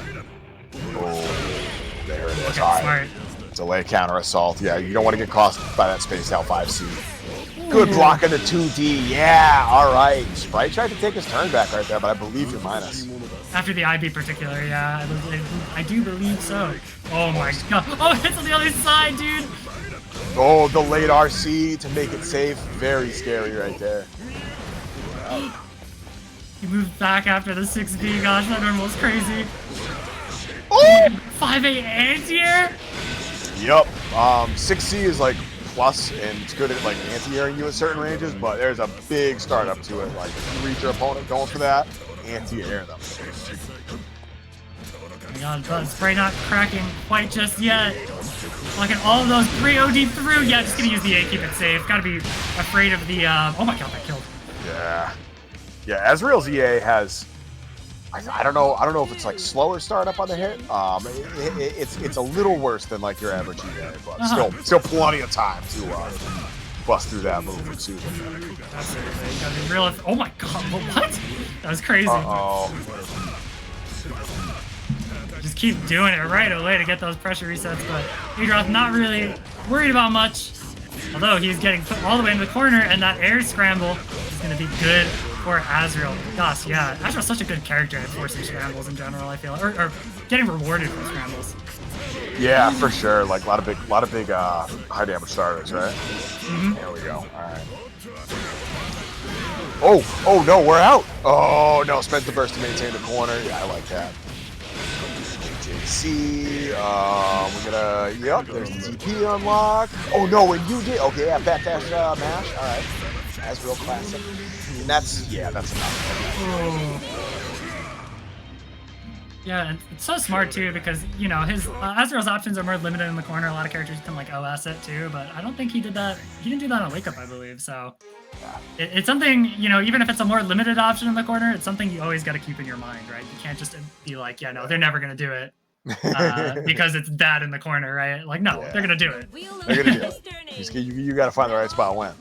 Oh, there it is. Okay, all right, smart. delay counter assault. Yeah, you don't want to get caught by that spaced out 5C. Good block into 2D. Yeah, all right. Sprite tried to take his turn back right there, but I believe you're minus. After the IB particular, yeah, I do believe so. Oh my god. Oh, it's on the other side, dude. Oh, the late RC to make it safe. Very scary right there. He moved back after the 6B. Gosh, that normal's crazy. Oh! 5A anti-air? Yup. 6C is like plus, and it's good at like anti-airing you at certain ranges, but there's a big startup to it. Like if you reach your opponent going for that, anti-air them. Oh my god, but Spray not cracking quite just yet. Looking all of those 3OD through. Yeah, just gonna use the A, keep it safe. Gotta be afraid of the oh my god, that killed. Yeah, Azrael's EA has I don't know if it's like slower startup on the hit. It's a little worse than like your average EA, but still plenty of time to bust through that move from Susan. Absolutely. Gotta be real. Oh my god, what? That was crazy. Just keep doing it right away to get those pressure resets, but Adroth not really worried about much. Although he's getting put all the way in the corner, and that air scramble is going to be good for Azrael. Gosh, yeah, Azrael's such a good character at forcing scrambles in general, I feel, or getting rewarded for scrambles. Yeah, for sure. Like a lot of big high damage starters, right? There we go. All right. Oh no, we're out. Oh no, spent the burst to maintain the corner. Yeah, I like that. JC, we're gonna, yep, there's the TP unlock. Oh no, and you did, okay, yeah, backdash mash, all right. Azrael classic. And that's enough. Yeah, and it's so smart too because, you know, his Azrael's options are more limited in the corner. A lot of characters can like OS it too, but I don't think he did that. He didn't do that on Wake Up, I believe, so. It's something, you know, even if it's a more limited option in the corner, it's something you always got to keep in your mind, right? You can't just be like, yeah, no, they're never going to do it because it's that in the corner, right? Like, no, they're going to do it. They're going to do it. You got to find the right spot and win.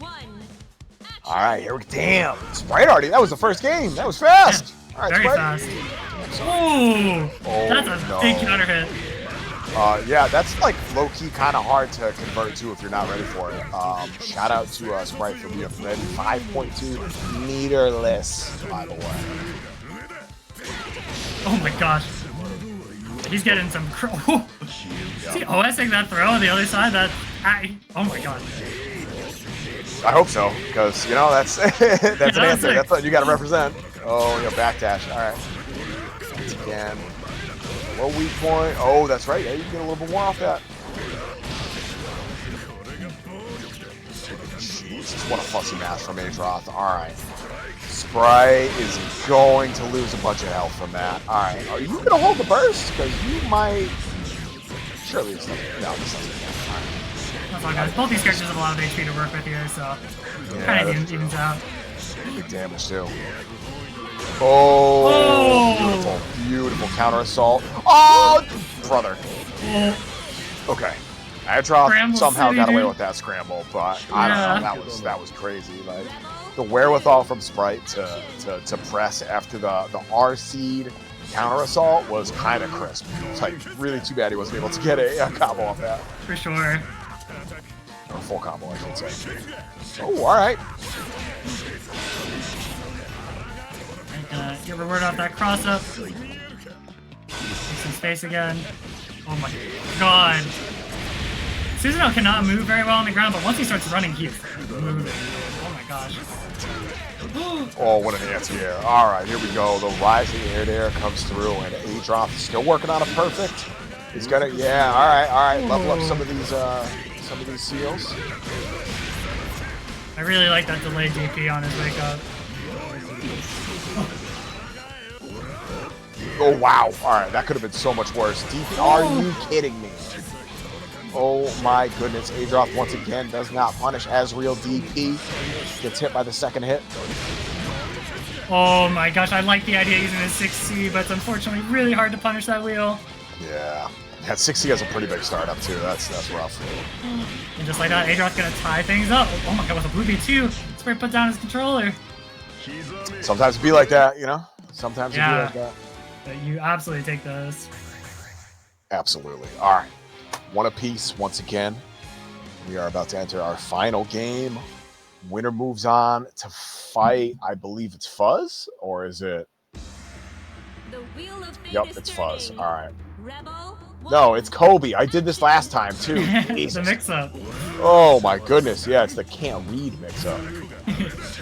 All right, here we go. Damn, Sprite already. That was the first game. That was fast. Yeah, all right, very Sprite. fast. Oh, that's a big counter hit. Yeah, that's like low-key kind of hard to convert to if you're not ready for it. Shout out to Sprite for being ready. 5.2 meterless, by the way. Oh my gosh. He's getting some Is he OSing that throw on the other side? Oh my god. I hope so, because, you know, that's an answer. That's what you got to represent. Oh, yeah, backdash. All right. Once again. Low weak point. Oh, that's right. Yeah, you can get a little bit more off that. Jesus, what a fussy match from Adroth. All right. Sprite is going to lose a bunch of health from that. All right. Are you going to hold the burst? Because you might... Surely it's not... No, this doesn't. All right. That's all, guys. Both these characters have a lot of HP to work with here, so kind of evens out. Big damage, too. Oh, beautiful counter assault. Oh, brother. Okay. Adroth somehow got away with that scramble, but I don't know. That was crazy. Like the wherewithal from Sprite to press after the RC'd counter assault was kind of crisp. It's like really too bad he wasn't able to get a combo off that. For sure. Or a full combo, I should say. Oh, all right. Get reward off that cross up. Some space again. Oh my god. Susanoo cannot move very well on the ground, but once he starts running, he is moving. Oh my gosh. Oh, what an anti-air. All right, here we go. The rising air comes through, and Adroth still working on a perfect. He's gonna, yeah, all right. Level up some of these seals. I really like that delayed DP on his wake up. Oh, wow. All right, that could have been so much worse. DP, are you kidding me? Oh my goodness. Adroth once again does not punish as real DP. Gets hit by the second hit. Oh my gosh, I like the idea of using his 6C, but it's unfortunately really hard to punish that wheel. Yeah. That 6C has a pretty big startup too. That's rough. And just like that, Adroth's gonna tie things up. Oh my god, with a blue B2, Sprite put down his controller. Sometimes it be like that, you know? Sometimes it be like that. But you absolutely take those. Absolutely. All right. One apiece once again. We are about to enter our final game. Winner moves on to fight, I believe it's Fuzz, or is it? The wheel of fate Yep, is it's Fuzz. turning. All right. Rebel, No, it's Kobe. I did this last time too. It's a mix-up. Oh my goodness. Yeah, it's the can't read mix-up.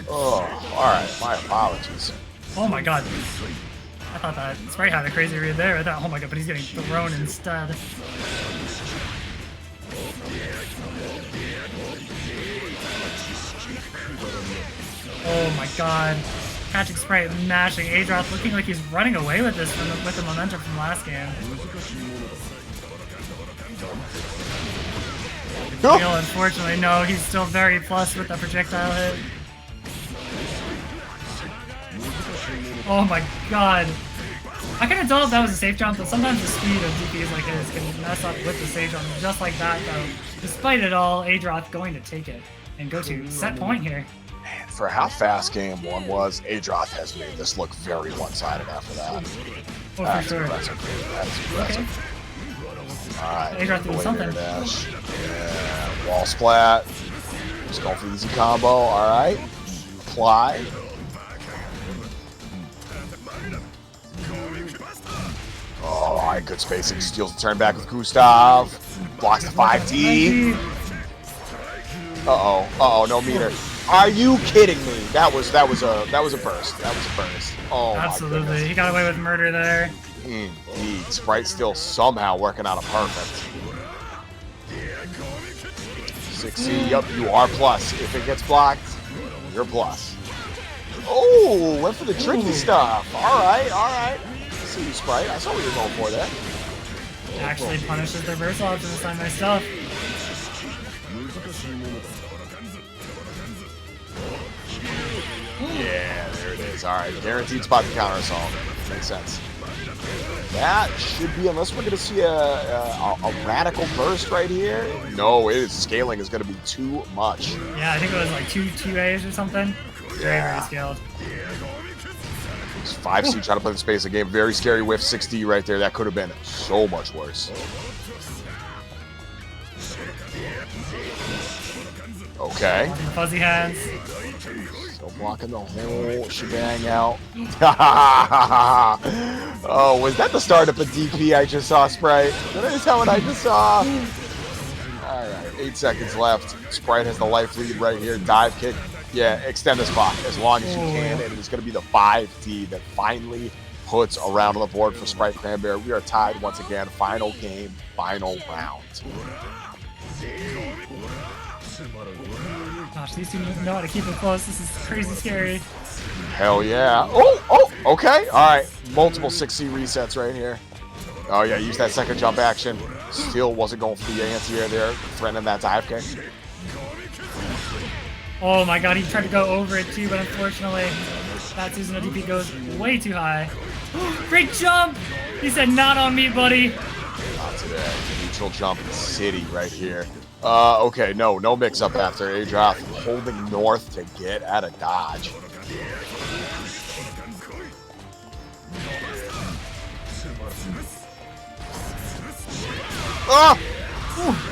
Oh, all right. My apologies. Oh my god. I thought that Sprite had a crazy read there. I thought, oh my god, but he's getting thrown instead. Oh my god. Catching Sprite, mashing. Adroth looking like he's running away with this with the momentum from last game. Wheel, unfortunately, no, he's still very plus with the projectile hit. Oh my god. I can tell if that was a safe jump, but sometimes the speed of DPs like his can mess up with the safe jump. Just like that, though. Despite it all, Adroth going to take it and go to set point here. Man, for how fast game one was, Adroth has made this look very one-sided after that. Oh, That's for sure. impressive. That's impressive. Okay. All right. Adroth doing Blade something. air dash. Yeah. Wall splat. Just going for the easy combo. All right. Apply. Oh, all right. Good spacing. Steals the turn back with Gustav. Blocks the 5D. Uh-oh, no meter. Are you kidding me? That was a burst. That was a burst. Oh Absolutely. my goodness. He got away with murder there. Indeed. Sprite still somehow working on a perfect. 6C, yep, you are plus. If it gets blocked, you're plus. Oh, went for the tricky stuff. All right. I see you, Sprite. I saw what you were going for there. Actually punishes the reverse option this time myself. Yeah, there it is. All right, guaranteed spot to counter assault. Makes sense. That should be, unless we're going to see a radical burst right here. No, scaling is going to be too much. Yeah, I think it was like two A's or something. Yeah. Very scaled. 5C trying to play the space of game. Very scary whiff. 6D right there. That could have been so much worse. Okay. Fuzzy hands. Still blocking the whole shebang out. Oh, was that the startup of DP I just saw, Sprite? Is that what I just saw? Alright, 8 seconds left. Sprite has the life lead right here. Dive kick. Yeah, extend this clock as long as you can. And it's going to be the 5D that finally puts a round on the board for Spritecranberry. We are tied once again. Final game, final round. Gosh, these two know how to keep it close. This is crazy scary. Hell yeah. Oh, okay. All right. Multiple 6C resets right here. Oh, yeah. Use that second jump action. Still wasn't going for the anti-air there. Threatening that dive kick. Oh my god, he tried to go over it too, but unfortunately, that Susanoo DP goes way too high. Great jump! He said, not on me, buddy. Not today. Neutral jump city right here. Okay, no mix-up after Adroth holding north to get out of dodge. Ah!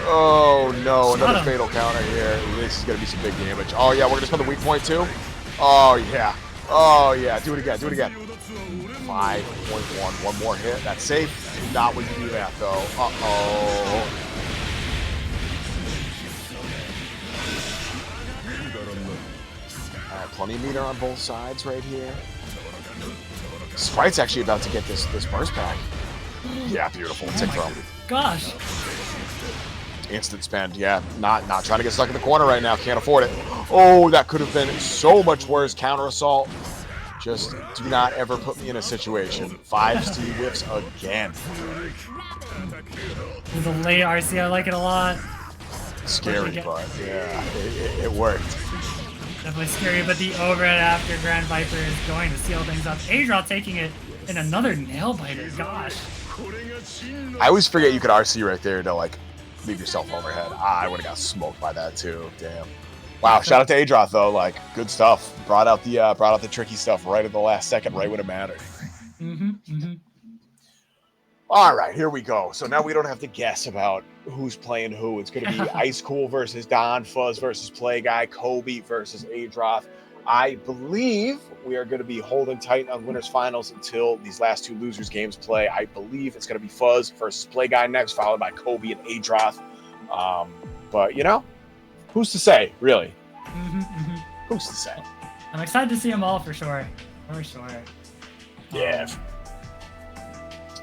Oh no, another fatal counter here. This is gonna be some big damage. Oh yeah, we're gonna spend the weak point too? Oh yeah. Do it again. 5.1. One more hit. That's safe. Not when you do that, though. Uh-oh. All right, plenty of meter on both sides right here. Sprite's actually about to get this burst back. Yeah, beautiful. Tick throw. Gosh. Instant spend. Yeah, not trying to get stuck in the corner right now. Can't afford it. Oh, that could have been so much worse. Counter assault. Just do not ever put me in a situation. 5 Steve whiffs again. There's a late RC. I like it a lot. Scary, but yeah, it worked. Definitely scary, but the overhead after Grand Viper is going to seal things up. Adroth taking it in another nail biter. Gosh. I always forget you could RC right there to like leave yourself overhead. I would have got smoked by that too. Damn. Wow. Shout out to Adroth though. Like good stuff. Brought out the tricky stuff right at the last second, right when it mattered. All right, here we go. So now we don't have to guess about who's playing who. It's going to be Icecool versus Don, Fuzz versus Play Guy, Kobe versus Adroth. I believe we are going to be holding tight on winners finals until these last 2 losers games play. I believe it's going to be Fuzz versus Play Guy next, followed by Kobe and Adroth. But you know, who's to say, really? Who's to say? I'm excited to see them all for sure. For sure. Yeah.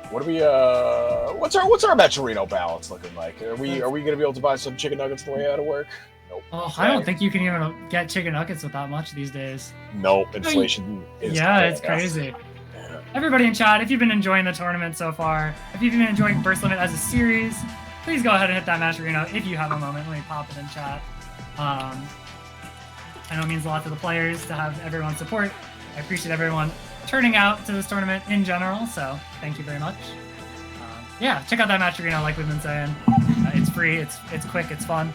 What are we? What's our Metrorino balance looking like? Are we gonna be able to buy some chicken nuggets on the way out of work? Nope. Oh, I don't think you can even get chicken nuggets with that much these days. Nope. Inflation is it's crazy. Yeah. Everybody in chat, if you've been enjoying the tournament so far, if you've been enjoying Burst Limit as a series, please go ahead and hit that Metrorino if you have a moment. Let me pop it in chat. I know it means a lot to the players to have everyone's support. I appreciate everyone turning out to this tournament in general, so thank you very much. Yeah, check out that match arena like we've been saying. It's free, it's quick, it's fun.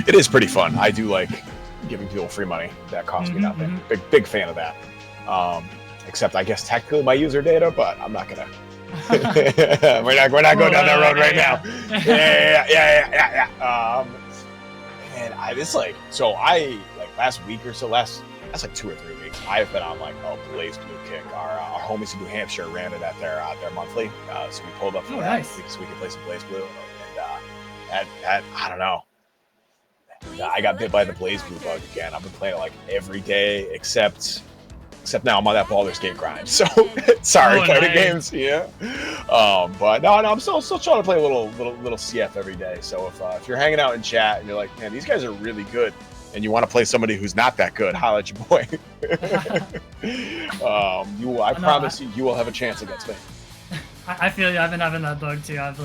It is pretty fun. I do like giving people free money. That costs me nothing. Big fan of that. Except I guess technically my user data, but I'm not gonna. we're not going down that road right now. Yeah. And last week or so, that's like 2 or 3 weeks. I've been on like a BlazBlue kick. Our homies in New Hampshire ran it at their monthly, so we pulled up for that nice. so we could play some BlazBlue. And that I don't know. I got bit by the BlazBlue bug again. I've been playing it like every day, except now I'm on that Baldur's Gate grind. So sorry, fighting games. Yeah. But no, I'm still trying to play a little CF every day. So if you're hanging out in chat and you're like, man, these guys are really good, and you want to play somebody who's not that good, holla at your boy. I promise you will have a chance against me. I feel you. I've been having that bug too. I've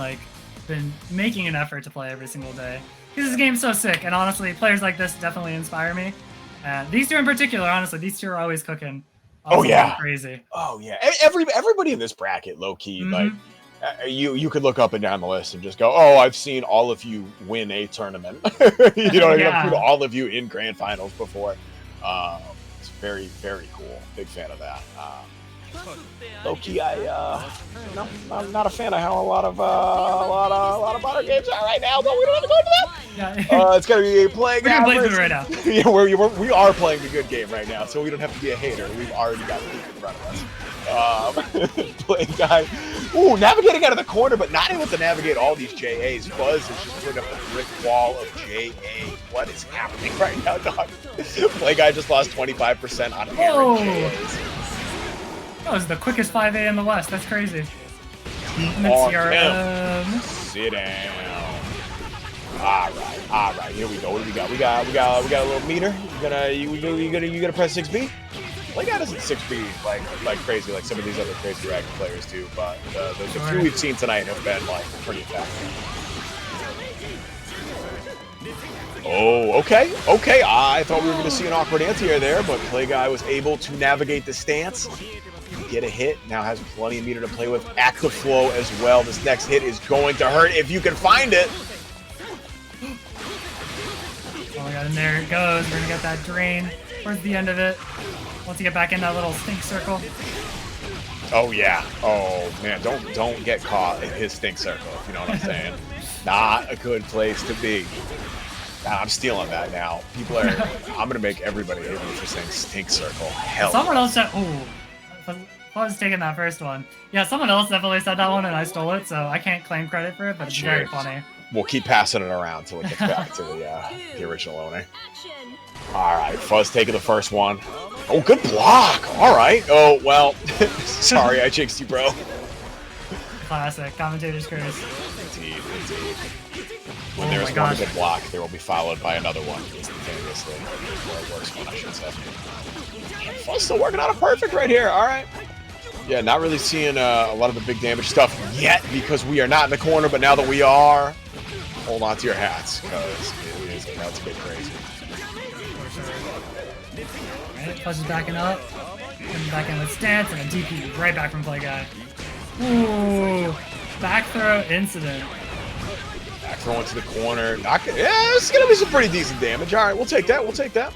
been making an effort to play every single day. Because this game's so sick, and honestly, players like this definitely inspire me. These 2 in particular, honestly, these 2 are always cooking. Crazy. Oh yeah, everybody in this bracket, low key, like you could look up and down the list and just go, oh, I've seen all of you win a tournament. You know, I've put all of you in grand finals before. It's very, very cool. Big fan of that. Low key, I'm not a fan of how a lot of modern games are right now, but we don't have to go into that. Yeah. It's gonna be a playing We're gonna play through right now. Yeah, we are playing the good game right now, so we don't have to be a hater. We've already got the in front of us. Playing guy, navigating out of the corner, but not able to navigate all these JAs. Fuzz is just putting up a brick wall of JA. What is happening right now, dog? Play guy just lost 25% on errant JAs. That was the quickest 5A in the West. That's crazy. Sit down. All right. Here we go. What do we got? We got a little meter. You gonna press 6B? Play guy doesn't 6B like crazy, like some of these other crazy ragged players do. But the few we've seen tonight have been like pretty effective. Oh, okay. I thought we were going to see an awkward anti-air there, but Play Guy was able to navigate the stance, get a hit, now has plenty of meter to play with. Active flow as well. This next hit is going to hurt if you can find it. Oh my god, and there it goes. We're going to get that drain towards the end of it. Once you get back in that little stink circle. Oh, yeah. Oh, man, don't get caught in his stink circle, if you know what I'm saying. Not a good place to be. I'm stealing that now. I'm going to make everybody able to sing Stink Circle. Hell. Someone else said, Fuzz taking that first one. Yeah, someone else definitely said that one and I stole it, so I can't claim credit for it, but it's very funny. We'll keep passing it around until it gets back to the original owner. Action. All right, Fuzz taking the first one. Oh, good block. All right. Oh, well, sorry, I jinxed you, bro. Classic. Commentator's curse. Indeed. When there is one good block, there will be followed by another one instantaneously. Or a worse one, I should say. Fuzz still working on a perfect right here. All right. Yeah, not really seeing a lot of the big damage stuff yet because we are not in the corner, but now that we are, hold on to your hats because it is about to get crazy. Alright, Fuzz is backing up. Coming back in with stance and a DP right back from play guy. Ooh, back throw incident. Back throw into the corner. Yeah, it's gonna be some pretty decent damage. All right, we'll take that. We'll take that.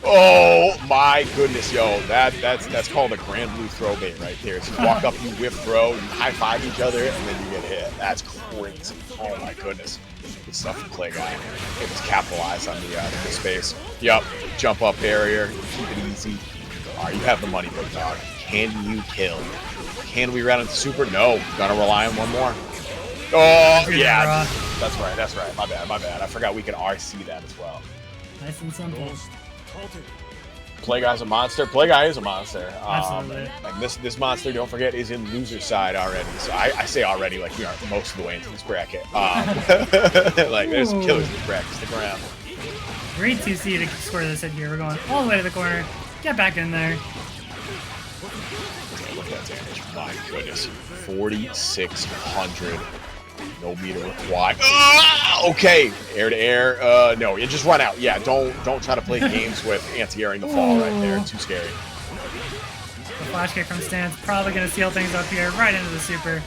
Oh my goodness, yo, that's called a grand blue throw bait right there. So you walk up, you whiff throw, you high five each other, and then you get hit. That's crazy. Oh my goodness. Good stuff from play guy. It was capitalize on the space. Yup, jump up barrier, keep it easy. All right, you have the money, big dog. Can you kill? Can we round into super? No, gonna rely on one more. Oh yeah, that's right. My bad. I forgot we can RC that as well. Nice and simple. Play guy's a monster. Play guy is a monster. Absolutely. And this monster, don't forget, is in loser side already. So I say already like we are most of the way into this bracket. Like there's some killers in this bracket. Stick around. Great 2C to score this hit here. We're going all the way to the corner. Get back in there. Look at that damage. My goodness. 4,600. No meter required. Okay, air to air. No, you just run out. Yeah, don't try to play games with anti-airing the fall right there. Too scary. The flash kick from stance probably gonna seal things up here, right into the super.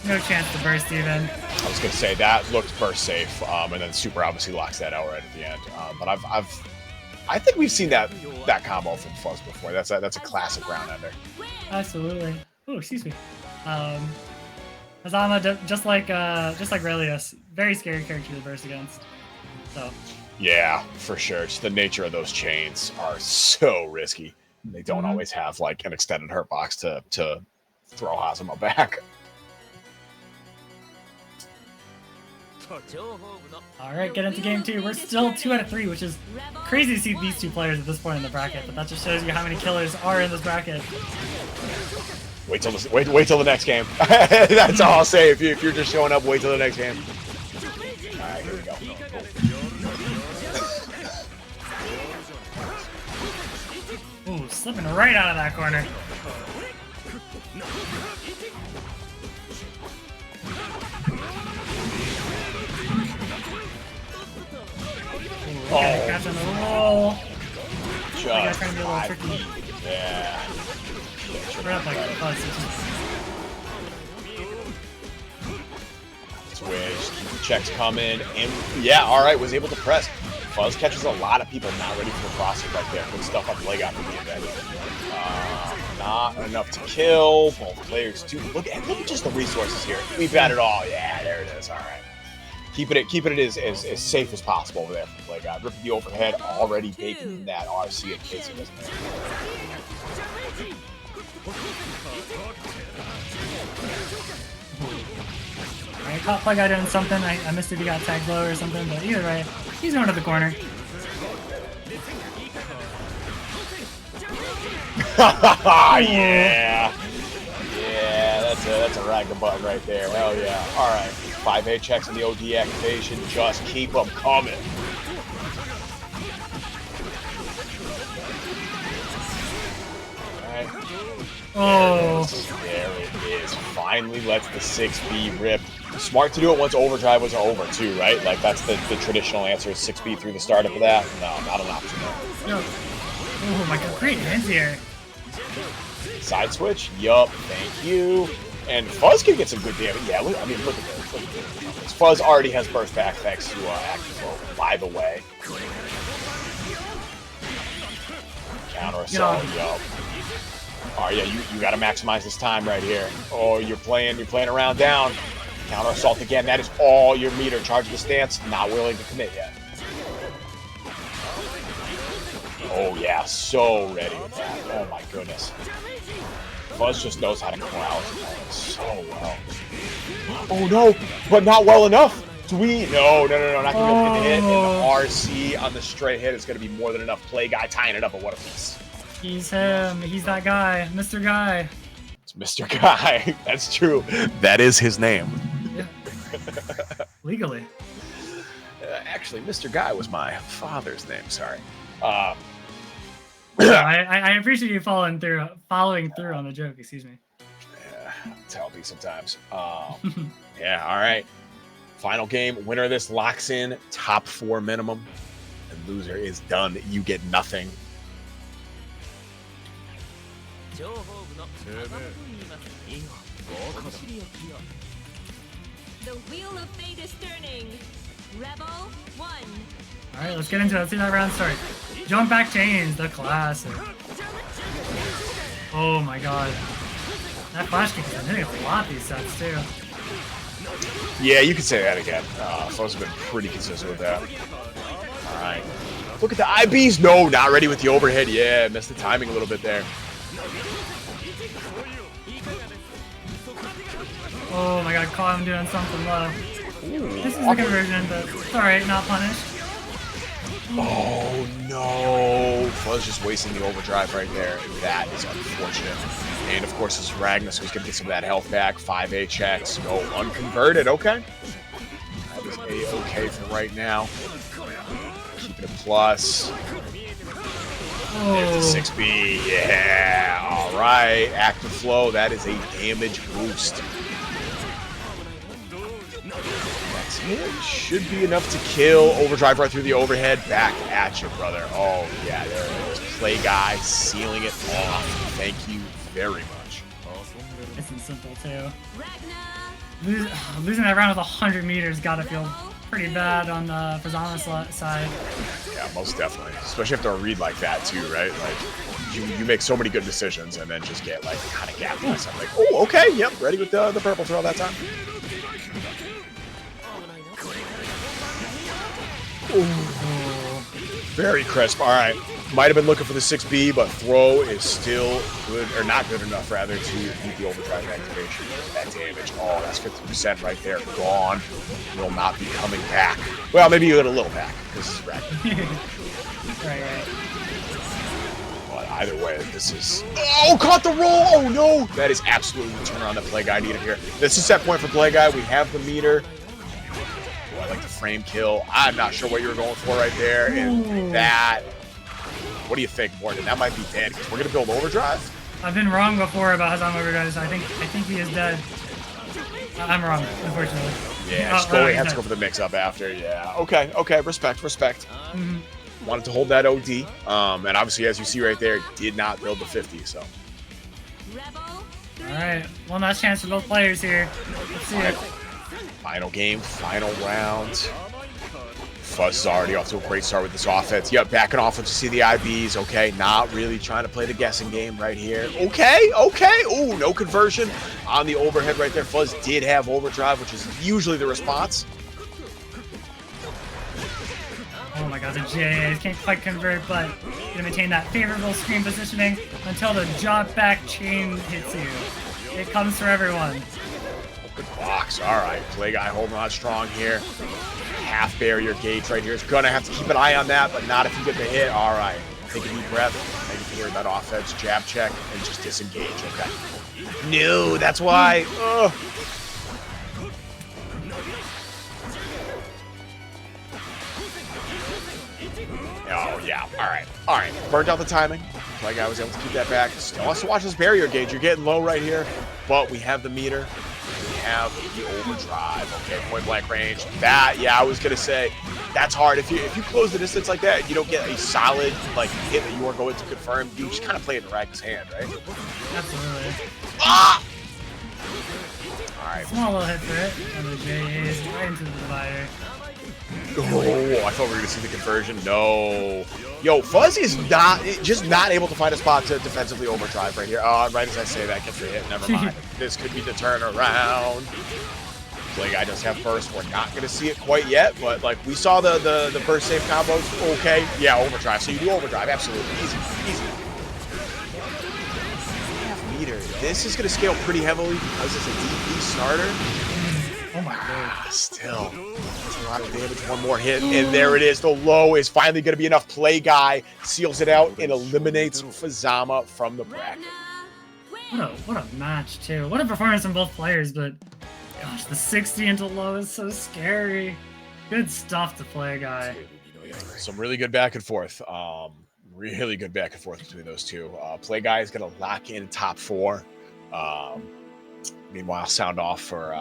No chance to burst even. I was gonna say that looked burst safe, and then super obviously locks that out right at the end. But I think we've seen that combo from Fuzz before. That's a classic round ender. Absolutely. Oh, excuse me. Fuzzama, just like Relius, very scary character to burst against. So. Yeah, for sure. Just the nature of those chains are so risky. They don't always have like an extended hurt box to throw Fuzzama back. All right, get into game 2. We're still 2 out of 3, which is crazy to see these two players at this point in the bracket. But that just shows you how many killers are in this bracket. Wait till the next game. That's all I'll say. If you're just showing up, wait till the next game. All right, here we go. Ooh, slipping right out of that corner. Ooh, okay, catch on the roll. Just trying to be a little tricky. Yeah. We're up like Fuzz. Switch, the checks coming, and yeah, all right, was able to press. Fuzz catches a lot of people not ready for the crossing right there. Good stuff up leg out for being ready. Not enough to kill. Both players too. Look at just the resources here. We've got it all. Yeah, there it is. All right. Keep it as safe as possible over there for the play guy. Ripping the overhead, already baking that RC in case it doesn't hit. Alright, caught play guy doing something. I missed if he got tagged low or something, but either way, he's going to the corner. Yeah. Yeah, that's a rag the butt right there. Hell yeah. Alright. 5A checks in the OD activation. Just keep them coming. Alright. Oh. There it is. Finally lets the 6B rip. Smart to do it once overdrive was over too, right? Like that's the traditional answer is 6B through the startup of that. No, not an option there. No. Oh my god, great hands here. Side switch? Yup, thank you. And Fuzz can get some good damage. Yeah, look at this. Look at this. Fuzz already has burst back thanks to active flow, by the way. Counter assault, yup. Oh yeah, you gotta maximize this time right here. Oh, you're playing around down. Counter assault again. That is all your meter. Charge the stance. Not willing to commit yet. Oh, yeah, so ready with that. Oh, my goodness. Fuzz just knows how to corral so well. Oh, no, but not well enough. Do we? No, not going to get the hit. And the RC on the straight hit is going to be more than enough. Play guy tying it up, but what a piece. He's him. He's that guy. Mr. Guy. It's Mr. Guy. That's true. That is his name. Yeah. Legally. Actually, Mr. Guy was my father's name. Sorry. I appreciate you following through on the joke. Excuse me. Yeah, tell me sometimes. Yeah. All right. Final game. Winner of this locks in top 4 minimum, and loser is done. You get nothing. The wheel of fate is turning. Rebel 1. All right, let's get into it. Let's see that round start. Jump back chains, the classic. Oh my god. That flash kick is hitting a lot these sets too. Yeah, you could say that again. Fuzz have been pretty consistent with that. All right. Look at the IBs. No, not ready with the overhead. Yeah, missed the timing a little bit there. Oh my god, caught him doing something low. This is the conversion, but it's alright, not punished. Oh no! Fuzz just wasting the overdrive right there. That is unfortunate. And of course, this Ragnas who's going to get some of that health back. 5A checks. No, unconverted. Okay. That is A-okay for right now. Keep it a plus. There's the 6B. Yeah. All right. Active flow. That is a damage boost. It should be enough to kill. Overdrive right through the overhead. Back at you, brother. Oh, yeah, there it is. Play guy sealing it off. Thank you very much. This is simple, too. Losing that round with 100 meters gotta feel pretty bad on the Fuzzama side. Yeah, most definitely. Especially after a read like that, too, right? Like, you make so many good decisions and then just get, like, kind of gapped by something. Like, oh, okay, yep, ready with the purple throw that time. Ooh. Very crisp. All right. Might have been looking for the 6B, but throw is still good, or not good enough, rather, to beat the overdrive activation. That damage. Oh, that's 50% right there. Gone. Will not be coming back. Well, maybe you get a little back, because it's red. Right. But either way, this is... Oh, caught the roll! Oh, no! That is absolutely the turnaround that Play Guy needed here. This is set point for Play Guy. We have the meter. I like the frame kill. I'm not sure what you were going for right there. And that... What do you think, Morgan? That might be dead because we're going to build overdrive. I've been wrong before about Fuzzama overdrive. I think he is dead. I'm wrong, unfortunately. Yeah, just have to go for the mix-up after. Yeah. Okay. Respect. Mm-hmm. Wanted to hold that OD. And obviously, as you see right there, did not build the 50, so. All right. One last chance for both players here. Let's see it. Final game, final round. Fuzz is already off to a great start with this offense. Yep, backing off once you see the IBs. Okay, not really trying to play the guessing game right here. Okay. Ooh, no conversion on the overhead right there. Fuzz did have overdrive, which is usually the response. Oh my god, the JAs can't quite convert, but gonna maintain that favorable screen positioning until the jump back chain hits you. It comes for everyone. Good box. All right, Play Guy holding on strong here. Half barrier gauge right here. Is gonna have to keep an eye on that, but not if you get the hit. All right, take a deep breath. Maybe you can worry about offense, jab check, and just disengage. Okay. No, that's why. Ugh. Oh yeah. All right. Burned out the timing. Play Guy was able to keep that back. Still wants to watch this barrier gauge. You're getting low right here, but we have the meter. We have the overdrive. Okay, point blank range. That, yeah, I was gonna say that's hard. If you close the distance like that, you don't get a solid like hit that you are going to confirm. You just kind of play it in Rag's hand, right? Absolutely. Ah! All right. Small little hit for it. And the JAs right into the divider. Oh, I thought we were gonna see the conversion. No. Yo, Fuzz is just not able to find a spot to defensively overdrive right here. Oh, right as I say that, gets the hit. Never mind. This could be the turnaround. Play Guy does have burst. We're not going to see it quite yet, but like we saw the burst save combos. Okay, yeah, overdrive. So you do overdrive, absolutely easy. Meter. This is going to scale pretty heavily because it's a DP starter. Oh my god. Still, that's a lot of damage. One more hit, and there it is. The low is finally going to be enough. Play Guy seals it out and eliminates Fuzzama from the bracket. What a match too. What a performance from both players, but gosh, the 60 into low is so scary. Good stuff to Play Guy. Some really good back and forth. Really good back and forth between those two. Play Guy is going to lock in top 4. Meanwhile, sound off for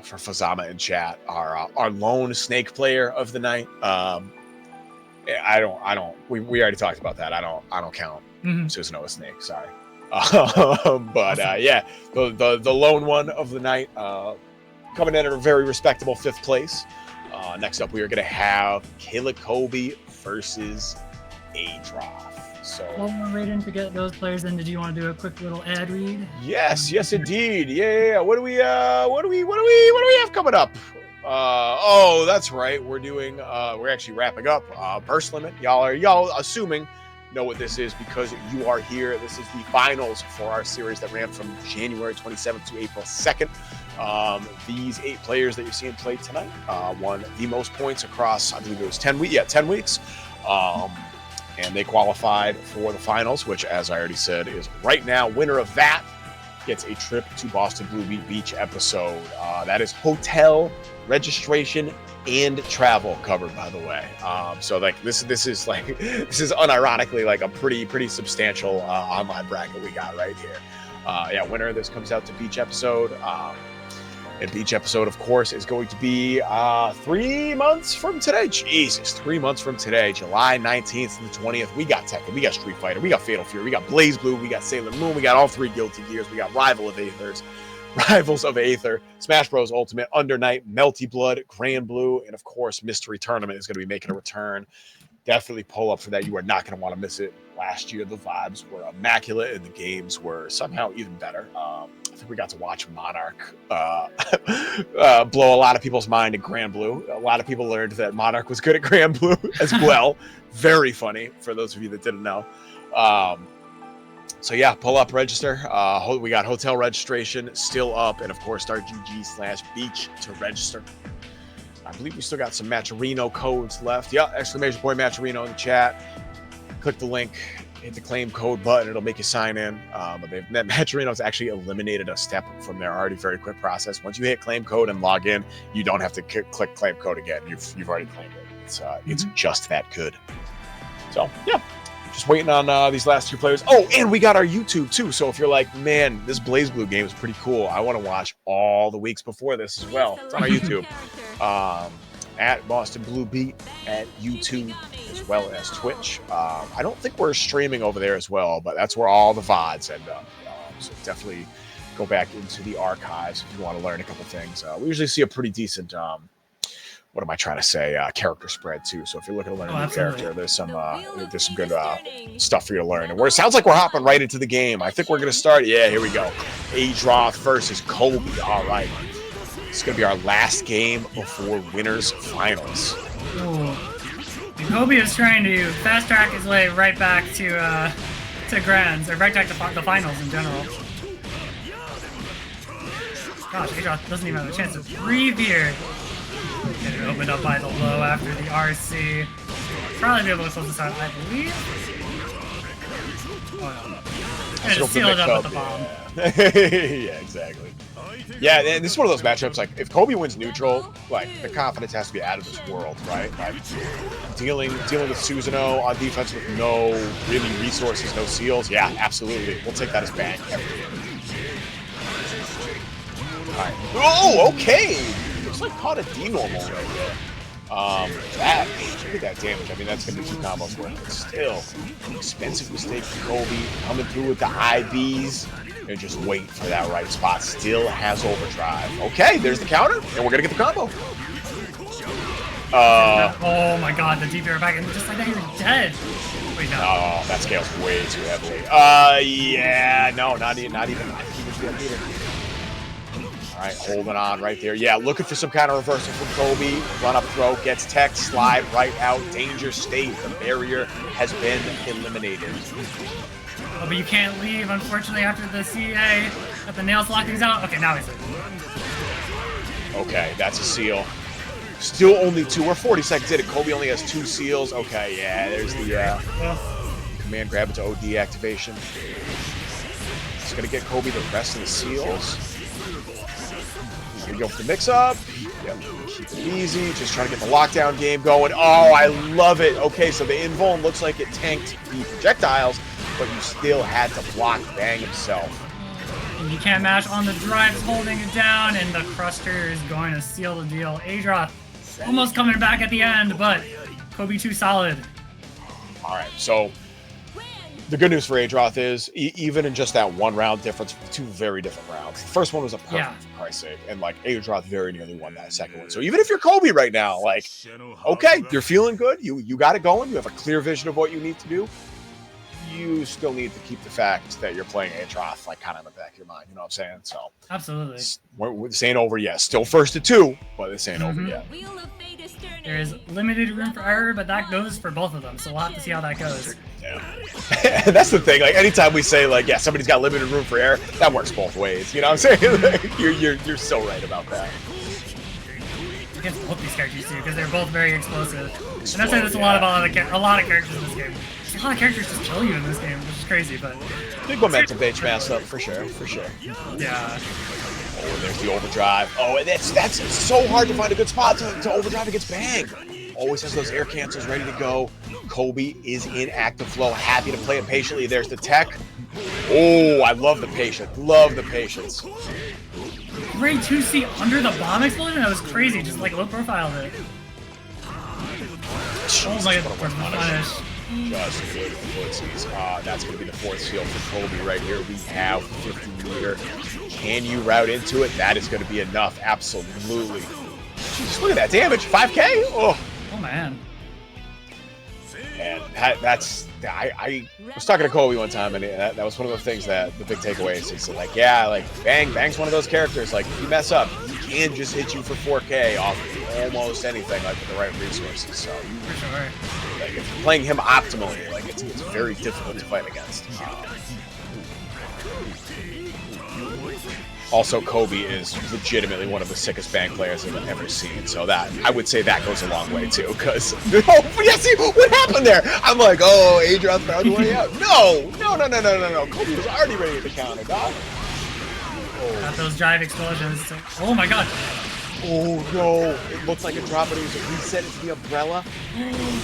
Fuzzama in chat. Our lone snake player of the night. We already talked about that. I don't count Susanoo snake. Sorry. But yeah, the lone one of the night, coming in at a very respectable 5th place. Next up, we are going to have Killakobe versus Adroth. So while we're waiting to get those players in, did you want to do a quick little ad read? Yes, indeed. Yeah. What do we have coming up? Oh, that's right. We're actually wrapping up Burst Limit. Y'all assuming know what this is because you are here. This is the finals for our series that ran from January 27th to April 2nd. These 8 players that you're seeing play tonight won the most points across, I believe it was 10 weeks. Yeah, 10 weeks. And they qualified for the finals, which, as I already said, is right now. Winner of that gets a trip to Boston Blue Beach episode. That is hotel, registration, and travel covered, by the way. So like this is unironically like a pretty substantial online bracket we got right here. Yeah, winner of this comes out to Beach episode. And Beach episode, of course, is going to be 3 months from today. Jesus, 3 months from today, July 19th and the 20th. We got Tekken, we got Street Fighter, we got Fatal Fury, we got BlazBlue, we got Sailor Moon, we got all 3 Guilty Gears, we got Rivals of Aether, Smash Bros. Ultimate, Under Night, Melty Blood, Grand Blue, and of course, Mystery Tournament is going to be making a return. Definitely pull up for that. You are not going to want to miss it. Last year, the vibes were immaculate, and the games were somehow even better. I think we got to watch Monarch blow a lot of people's mind in Grand Blue. A lot of people learned that Monarch was good at Grand Blue as well. Very funny, for those of you that didn't know. So yeah, pull up, register. We got hotel registration still up, and of course, StarGG/Beach to register. I believe we still got some Matcherino codes left. Yeah, exclamation point Matcherino in the chat. Click the link, hit the claim code button. It'll make you sign in. But Matcherino's actually eliminated a step from their already very quick process. Once you hit claim code and log in, you don't have to click claim code again. You've already claimed it. It's just that good. So yeah. Just waiting on these last 2 players. Oh, and we got our YouTube too. So if you're like, man, this BlazBlue game is pretty cool, I want to watch all the weeks before this as well. It's on our YouTube. At Boston Blue Beat at YouTube as well as Twitch. I don't think we're streaming over there as well, but that's where all the VODs end up. So definitely go back into the archives if you want to learn a couple things. We usually see a pretty decent what am I trying to say? Character spread too. So if you're looking to learn a new character, there's some good stuff for you to learn. And it sounds like we're hopping right into the game. I think we're gonna start. Yeah, here we go. Adroth versus Kobe. All right, it's gonna be our last game before winners finals. Ooh. Kobe is trying to fast track his way right back to grands, or right back to the finals in general. Gosh, Adroth doesn't even have a chance to breathe here. Getting opened up by the low after the RC. Probably be able to close this out, I believe. Oh no. Gonna seal it up with the bomb. Yeah, exactly. Yeah, and this is one of those matchups, like, if Kobe wins neutral, like, the confidence has to be out of this world, right? Like, dealing with Susanoo on defense with no really resources, no seals, yeah, absolutely. We'll take that as bang every year. All right. Oh, okay! Looks like caught a D-normal right there. Look at that damage. I mean, that's going to be 2 combos worth, but still, an expensive mistake for Kobe. Coming through with the IVs. And just wait for that right spot. Still has overdrive. Okay, there's the counter, and we're going to get the combo. Oh my god, the DPR back, and just like that, you're dead. Wait, no. Oh, that scales way too heavily. Yeah, no, not even. All right, holding on right there. Yeah, looking for some kind of reversal from Kobe. Run up throw, gets tech, slide right out. Danger state. The barrier has been eliminated. Oh, but you can't leave, unfortunately, after the CA. Got the nails lock things out. Okay, now he's leaving. Okay, that's a seal. Still only 2 or 40 seconds in it. Kobe only has 2 seals. Okay, yeah, there's the command grab into OD activation. It's going to get Kobe the rest of the seals. He's going to go for the mix-up. Yep, keep it easy. Just trying to get the lockdown game going. Oh, I love it. Okay, so the invuln looks like it tanked the projectiles, but you still had to block Bang himself. And you can't mash on the drives, holding it down, and the Cruster is going to seal the deal. Adroth almost coming back at the end, but Kobe too solid. All right, so the good news for Adroth is, even in just that 1 round difference, 2 very different rounds. The first one was a perfect, for Christ's sake, and like Adroth very nearly won that second one. So even if you're Kobe right now, like, okay, you're feeling good, you got it going, you have a clear vision of what you need to do. You still need to keep the fact that you're playing Adroth like kind of in the back of your mind. You know what I'm saying? So absolutely, this ain't over yet. Still first to 2, but this ain't over yet. There is limited room for error, but that goes for both of them. So we'll have to see how that goes. Yeah, that's the thing. Like anytime we say like, yeah, somebody's got limited room for error, that works both ways. You know what I'm saying? Like, you're so right about that. Against both these characters too, because they're both very explosive. And that's why there's a lot of characters in this game. A lot of characters just kill you in this game, which is crazy, but big momentum bench mass up for sure. Yeah. Oh, there's the overdrive. Oh, and that's so hard to find a good spot to overdrive against Bang. Always has those air cancels ready to go. Kobe is in active flow, happy to play it patiently. There's the tech. Oh, I love the patience. Love the patience. Great 2C under the bomb explosion? That was crazy, just like low profile of it. Oh my god, punish. Just good footsies. That's going to be the 4th seal for Kobe right here. We have 50 meter. Can you route into it? That is going to be enough. Absolutely. Jeez, look at that damage. 5K? Oh man. And I was talking to Kobe one time, and that was one of the things that the big takeaways. He said, like, yeah, like Bang's one of those characters. Like, if you mess up, he can just hit you for 4K off almost anything, like with the right resources. So, for sure. Like, if you're playing him optimally, like it's very difficult to fight against. Also, Kobe is legitimately one of the sickest Bang players I've ever seen. So that, I would say that goes a long way too, because, oh, yeah, see, what happened there? I'm like, oh, Adroth found the way out. No. Kobe was already ready to counter, dog. Got those drive explosions. Oh my god. Oh no, it looked like a drop, but it was a reset into the umbrella.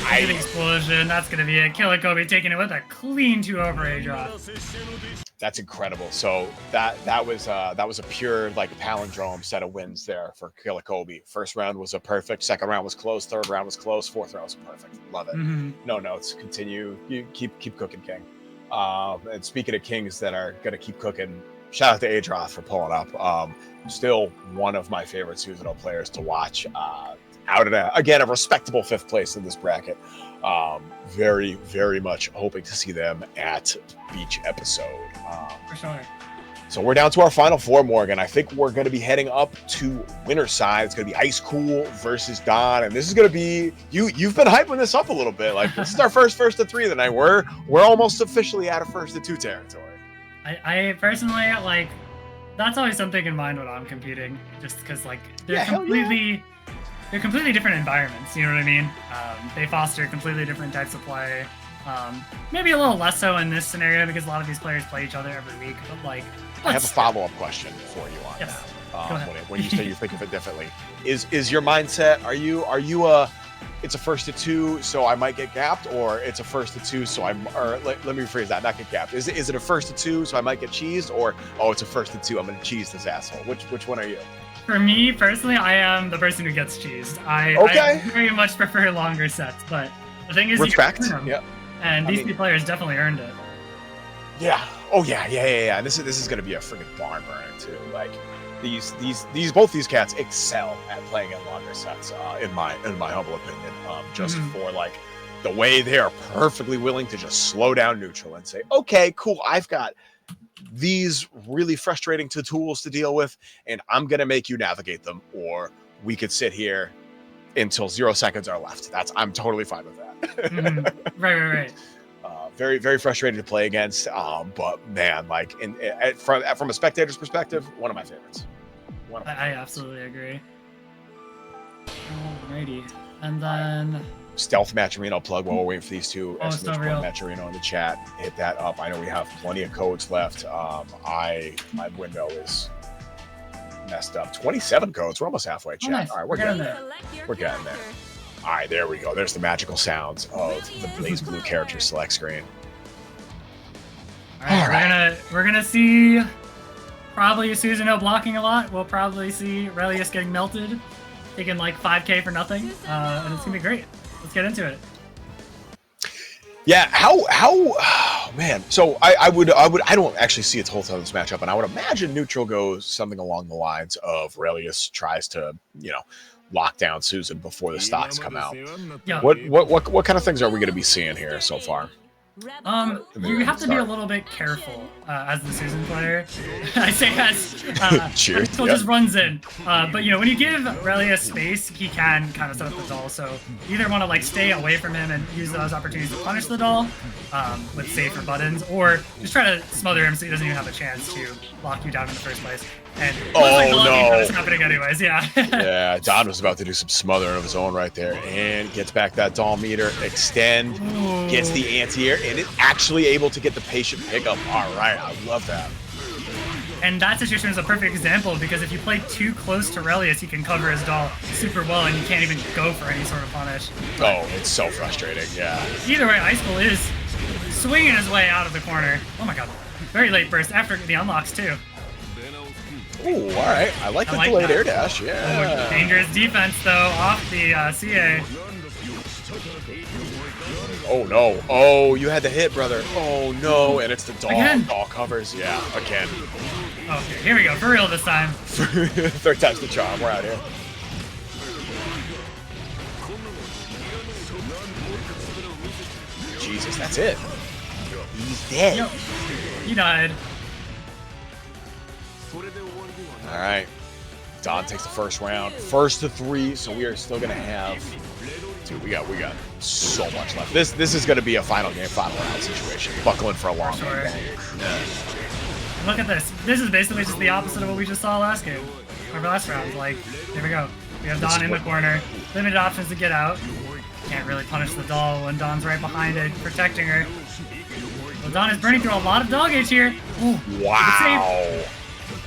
Big explosion, that's gonna be it. Killer Kobe taking it with a clean 2 over Adroth. That's incredible. So that was a pure like palindrome set of wins there for Killer Kobe. First round was a perfect, second round was close, third round was close, fourth round was perfect. Love it. No notes. Continue. You keep cooking, King. And speaking of kings that are gonna keep cooking, shout out to Adroth for pulling up. Still one of my favorite Susanoo players to watch. Out at a respectable 5th place in this bracket. Very, very much hoping to see them at Beach episode. For sure. So we're down to our final 4, Morgan. I think we're going to be heading up to winner side. It's going to be Icecool versus Don, and this is going to be you've been hyping this up a little bit. Like, this is our first to 3 of the night. We're almost officially out of first to 2 territory. I personally, like, that's always something in mind when I'm competing, just because, like, they're completely different environments, you know what I mean? They foster completely different types of play. Maybe a little less so in this scenario because a lot of these players play each other every week, but like... I have a follow-up question for you on yes. that. When you say you think of it differently. Is your mindset, are you it's a first to 2, so I might get gapped, or it's a first to 2, so let me rephrase that, not get gapped. Is it a first to 2, so I might get cheesed, or, oh, it's a first to 2, I'm going to cheese this asshole? Which one are you? For me, personally, I am the person who gets cheesed. I very much prefer longer sets, but the thing is, respect. Yeah. And these 2 players definitely earned it. Yeah. Oh yeah. And this is going to be a freaking barn burner too. Like, both these cats excel at playing in longer sets, in my humble opinion. Just for like the way they are perfectly willing to just slow down neutral and say, okay, cool, I've got these really frustrating tools to deal with, and I'm going to make you navigate them, or we could sit here until 0 seconds are left. I'm totally fine with that. Right. Very, very frustrating to play against. But man, like from a spectator's perspective, one of my favorites. I absolutely agree. Alrighty. And then Stealth Matcherino plug while we're waiting for these two. Matcherino in the chat. Hit that up. I know we have plenty of codes left. My window is messed up. 27 codes. We're almost halfway, chat. Nice. All right, we're getting there. We're getting there. Character. All right, there we go. There's the magical sounds of the BlazBlue character select screen. All right. We're gonna see probably Susanoo blocking a lot. We'll probably see Relius getting melted, taking like 5k for nothing, and it's gonna be great. Let's get into it. Yeah, oh, man. So I don't actually see a whole ton of this matchup, and I would imagine neutral goes something along the lines of Relius tries to, lock down Susan before the stocks come out. Yeah. What kind of things are we going to be seeing here so far? You have to be a little bit careful as the Susan player. I say as Cheers. Icecool just runs in. But when you give Relius space, he can kind of set up the doll. So you either want to like stay away from him and use those opportunities to punish the doll with safer buttons, or just try to smother him so he doesn't even have a chance to lock you down in the first place. And it's happening anyways. Yeah. Yeah, Don was about to do some smothering of his own right there, and gets back that doll meter, extend, gets the anti-air, and is actually able to get the patient pickup. All right, I love that. And that situation is a perfect example, because if you play too close to Relius, he can cover his doll super well, and you can't even go for any sort of punish. Oh, it's so frustrating, yeah. Either way, Icecool is swinging his way out of the corner. Oh my god. Very late burst after the unlocks, too. Ooh, all right. I like the delayed air dash, yeah. Oh, dangerous defense, though, off the CA. Oh, no. Oh, you had the hit, brother. Oh, no. And it's the doll. Again? Doll covers, yeah, again. Okay, here we go. For real this time. Third time's the charm. We're out here. Jesus, that's it. He's dead. Yep. He died. All right. Don takes the first round. First to 3, so we are still going to have... Dude, we got so much left. This is going to be a final game, final round situation. Buckling for a long game. Yeah. Look at this. This is basically just the opposite of what we just saw last game. Or last round. Like, here we go. We have Don in the corner. Limited options to get out. Can't really punish the doll when Don's right behind it, protecting her. Well, Don is burning through a lot of dog age here. Ooh, wow.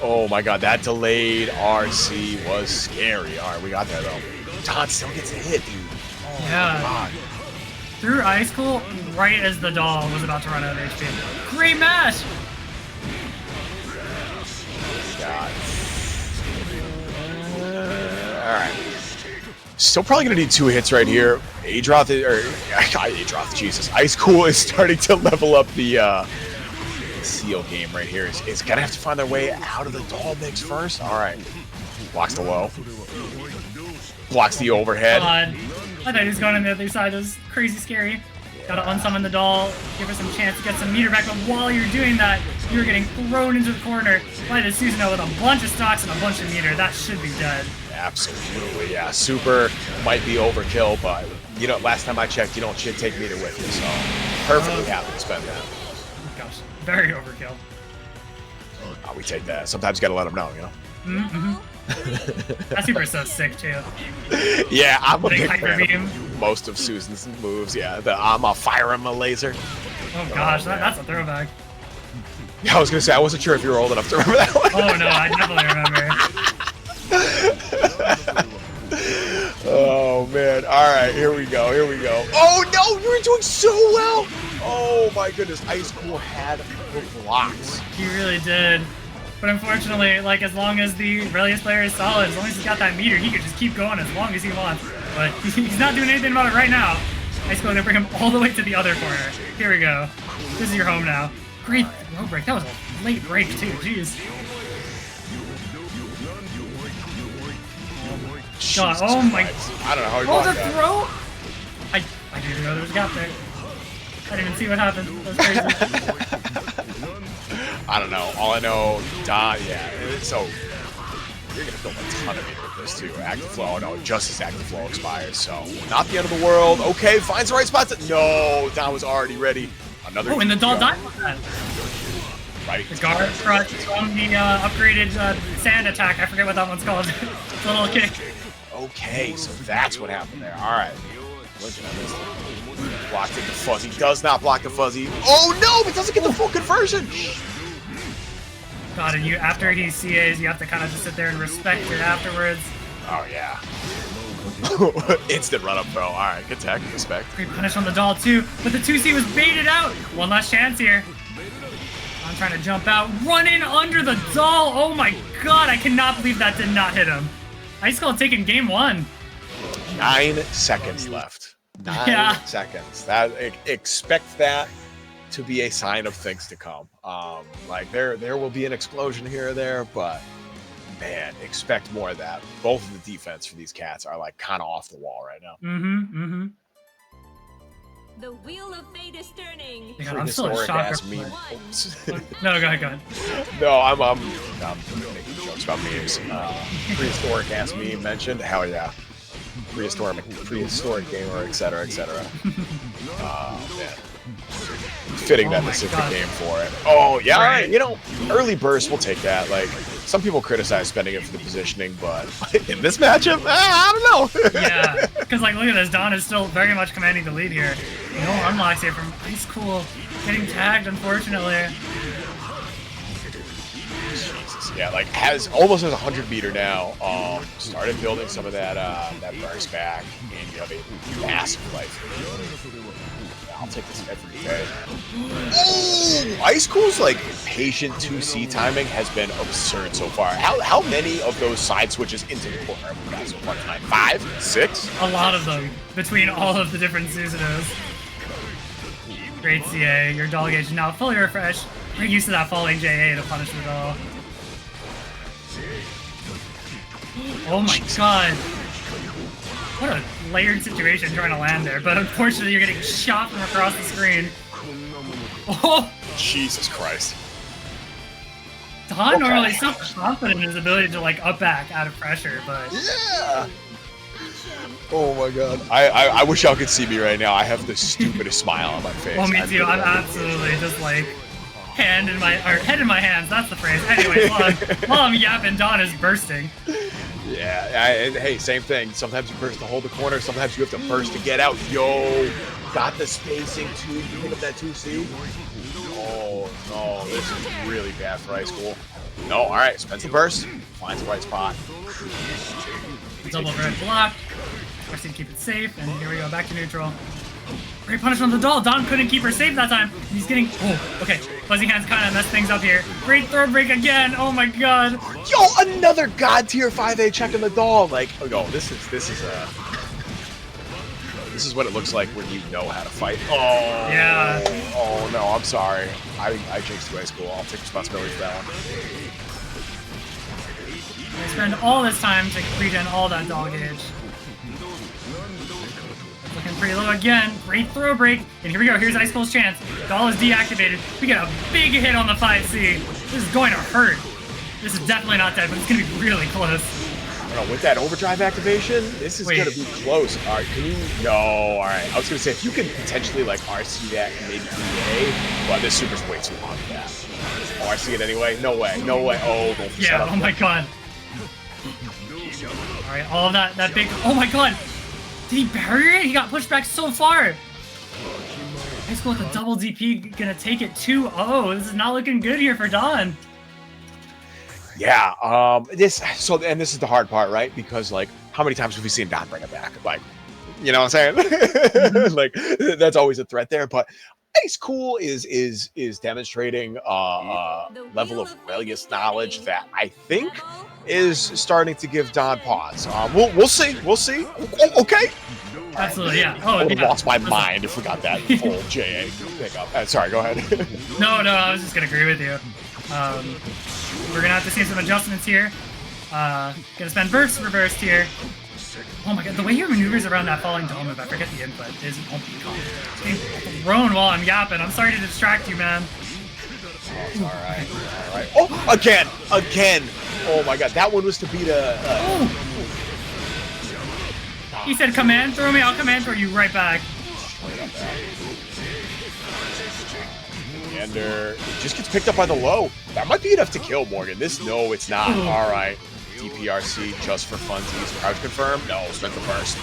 Oh my god, that delayed RC was scary. All right, we got that though. Don still gets a hit, dude. Oh yeah. God. Through Icecool right as the doll was about to run out of HP. Great match! God. Alright. Still probably gonna need 2 hits right here. Adroth, Jesus. Icecool is starting to level up the seal game right here. Is gonna have to find their way out of the doll mix first. Alright. Blocks the low. Blocks the overhead. God. I thought he was going on the other side. It was crazy scary. Gotta unsummon the doll, give her some chance to get some meter back, but while you're doing that, you're getting thrown into the corner by the Susanoo with a bunch of stocks and a bunch of meter. That should be dead. Absolutely, yeah. Super might be overkill, but last time I checked, you don't take meter with you, so perfectly happy to spend that. Gosh, very overkill. We take that. Sometimes you gotta let them know, Mm-hmm. That super is so sick too. Yeah, I'm a big hyper fan beam. of most of Susan's moves. Yeah, I'm a fire him a laser. Oh gosh, that's a throwback. Yeah, I was gonna say I wasn't sure if you were old enough to remember that one. Oh no, I definitely remember. Oh man! All right, here we go. Oh no, you were doing so well. Oh my goodness, Icecool had the blocks. He really did. But unfortunately, like, as long as the Relius player is solid, as long as he's got that meter, he could just keep going as long as he wants. But he's not doing anything about it right now. Icecool gonna bring him all the way to the other corner. Here we go. This is your home now. Great throw break. That was a late break too. Jeez. God, oh my! I don't know how he blocked that. Throw! I didn't even know there was a gap there. I didn't even see what happened. That was crazy. I don't know. All I know, Don, yeah. So you're gonna build a ton of meter with this too. Active flow, oh no, just as active flow expires, so not the end of the world. Okay, finds the right spot. No, Don was already ready. Another. Oh, and the doll died with that. Right. The guard crush from the upgraded sand attack. I forget what that one's called. It's a little kick. Okay, so that's what happened there. All right. Blocked it. The fuzzy does not block the fuzzy. Oh no! It doesn't get the full conversion. God, and you after he CAs, you have to kind of just sit there and respect it afterwards. Oh yeah. Instant run up throw. All right, good tech. Respect. Great punish on the doll too, but the 2C was baited out. One last chance here. I'm trying to jump out, run in under the doll. Oh my God, I cannot believe that did not hit him. Icecool taking game 1. 9 seconds left. 9 seconds. That expect that to be a sign of things to come. Like there will be an explosion here or there, but man, expect more of that. Both of the defense for these cats are like kind of off the wall right now. The wheel of fate is turning. Yeah, I'm still in shock. No, go ahead. No, I'm making jokes about memes. Prehistoric ass meme mentioned. Hell yeah. Prehistoric gamer, etc., etc. Man. Fitting that this is the game for it. Oh yeah, all right. You know, early burst, we'll take that. Like some people criticize spending it for the positioning, but in this matchup, I don't know. Yeah, because like look at this, Don is still very much commanding the lead here. No unlocks here from Icecool, getting tagged unfortunately. Jesus, yeah, like almost has 100 meter now. Started building some of that burst back, and you have a massive life. I'll take this every day. Oh, Icecool's like patient 2C timing has been absurd so far. How many of those side switches into the corner have we got so far tonight? 5, 6? A lot of them between all of the different Susanos. Great CA. Your doll gauge is now fully refreshed. We're used to that falling JA to punish the doll. Oh my God. What a layered situation trying to land there, but unfortunately you're getting shot from across the screen. Oh! Jesus Christ. Don normally is so confident in his ability to like up back out of pressure, but... Yeah! Oh my God. I wish y'all could see me right now. I have the stupidest smile on my face. Well, me too. I'm absolutely just like head in my hands. That's the phrase. Anyway, while I'm yapping, Don is bursting. Yeah, and hey, same thing. Sometimes you burst to hold the corner. Sometimes you have to burst to get out. Yo, got the spacing too. You pick up that 2C. Oh no, this is really bad for Icecool. No, all right, spends the burst, finds the right spot. Double red block. Forcing to keep it safe, and here we go, back to neutral. Great punish on the doll. Don couldn't keep her safe that time. He's getting... Oh, okay. Fuzzy hands kind of messed things up here. Great throw break again. Oh my God. Yo, another God tier 5A check on the doll. Like, oh, this is what it looks like when you know how to fight. Oh, yeah. Oh no, I'm sorry. I jinxed the Icecool. I'll take responsibility for that one. I spend all this time to regen all that doll gauge. Looking pretty low again. Great throw break. And here we go. Here's Icecool's chance. Doll is deactivated. We get a big hit on the 5C. This is going to hurt. This is definitely not dead, but it's going to be really close. I don't know, with that overdrive activation, this is going to be close. All right, can you... No, all right. I was going to say, if you can potentially, like, RC that and maybe EA, well, this super's way too long for that. Oh, RC it anyway? No way. No way. Oh, go for yeah, oh my God. All right, all of that big... Oh my God. Did he bury it? He got pushed back so far. Icecool with a double DP, gonna take it 2-0. This is not looking good here for Don. Yeah, this is the hard part, right? Because like, how many times have we seen Don bring it back? Like, you know what I'm saying? Like, that's always a threat there. But Icecool is demonstrating a level of rebellious knowledge that I think is starting to give Don pause. We'll see. We'll see. Okay. Absolutely, yeah. Oh, I would have yeah. lost my mind if we got that full JA pickup. Sorry, go ahead. No, I was just gonna agree with you. We're gonna have to see some adjustments here. Gonna spend burst reversed here. Oh my God, the way your maneuvers around that falling dome, if I forget the input, is oh my God. It's being thrown while I'm yapping. I'm sorry to distract you, man. All right. Oh, again. Oh my God, that one was to beat a. He said, "Command throw me. I'll command throw you right back." Leander just gets picked up by the low. That might be enough to kill Morgan. No, it's not. All right. DPRC just for funsies. Crouch confirm. No, spent the burst.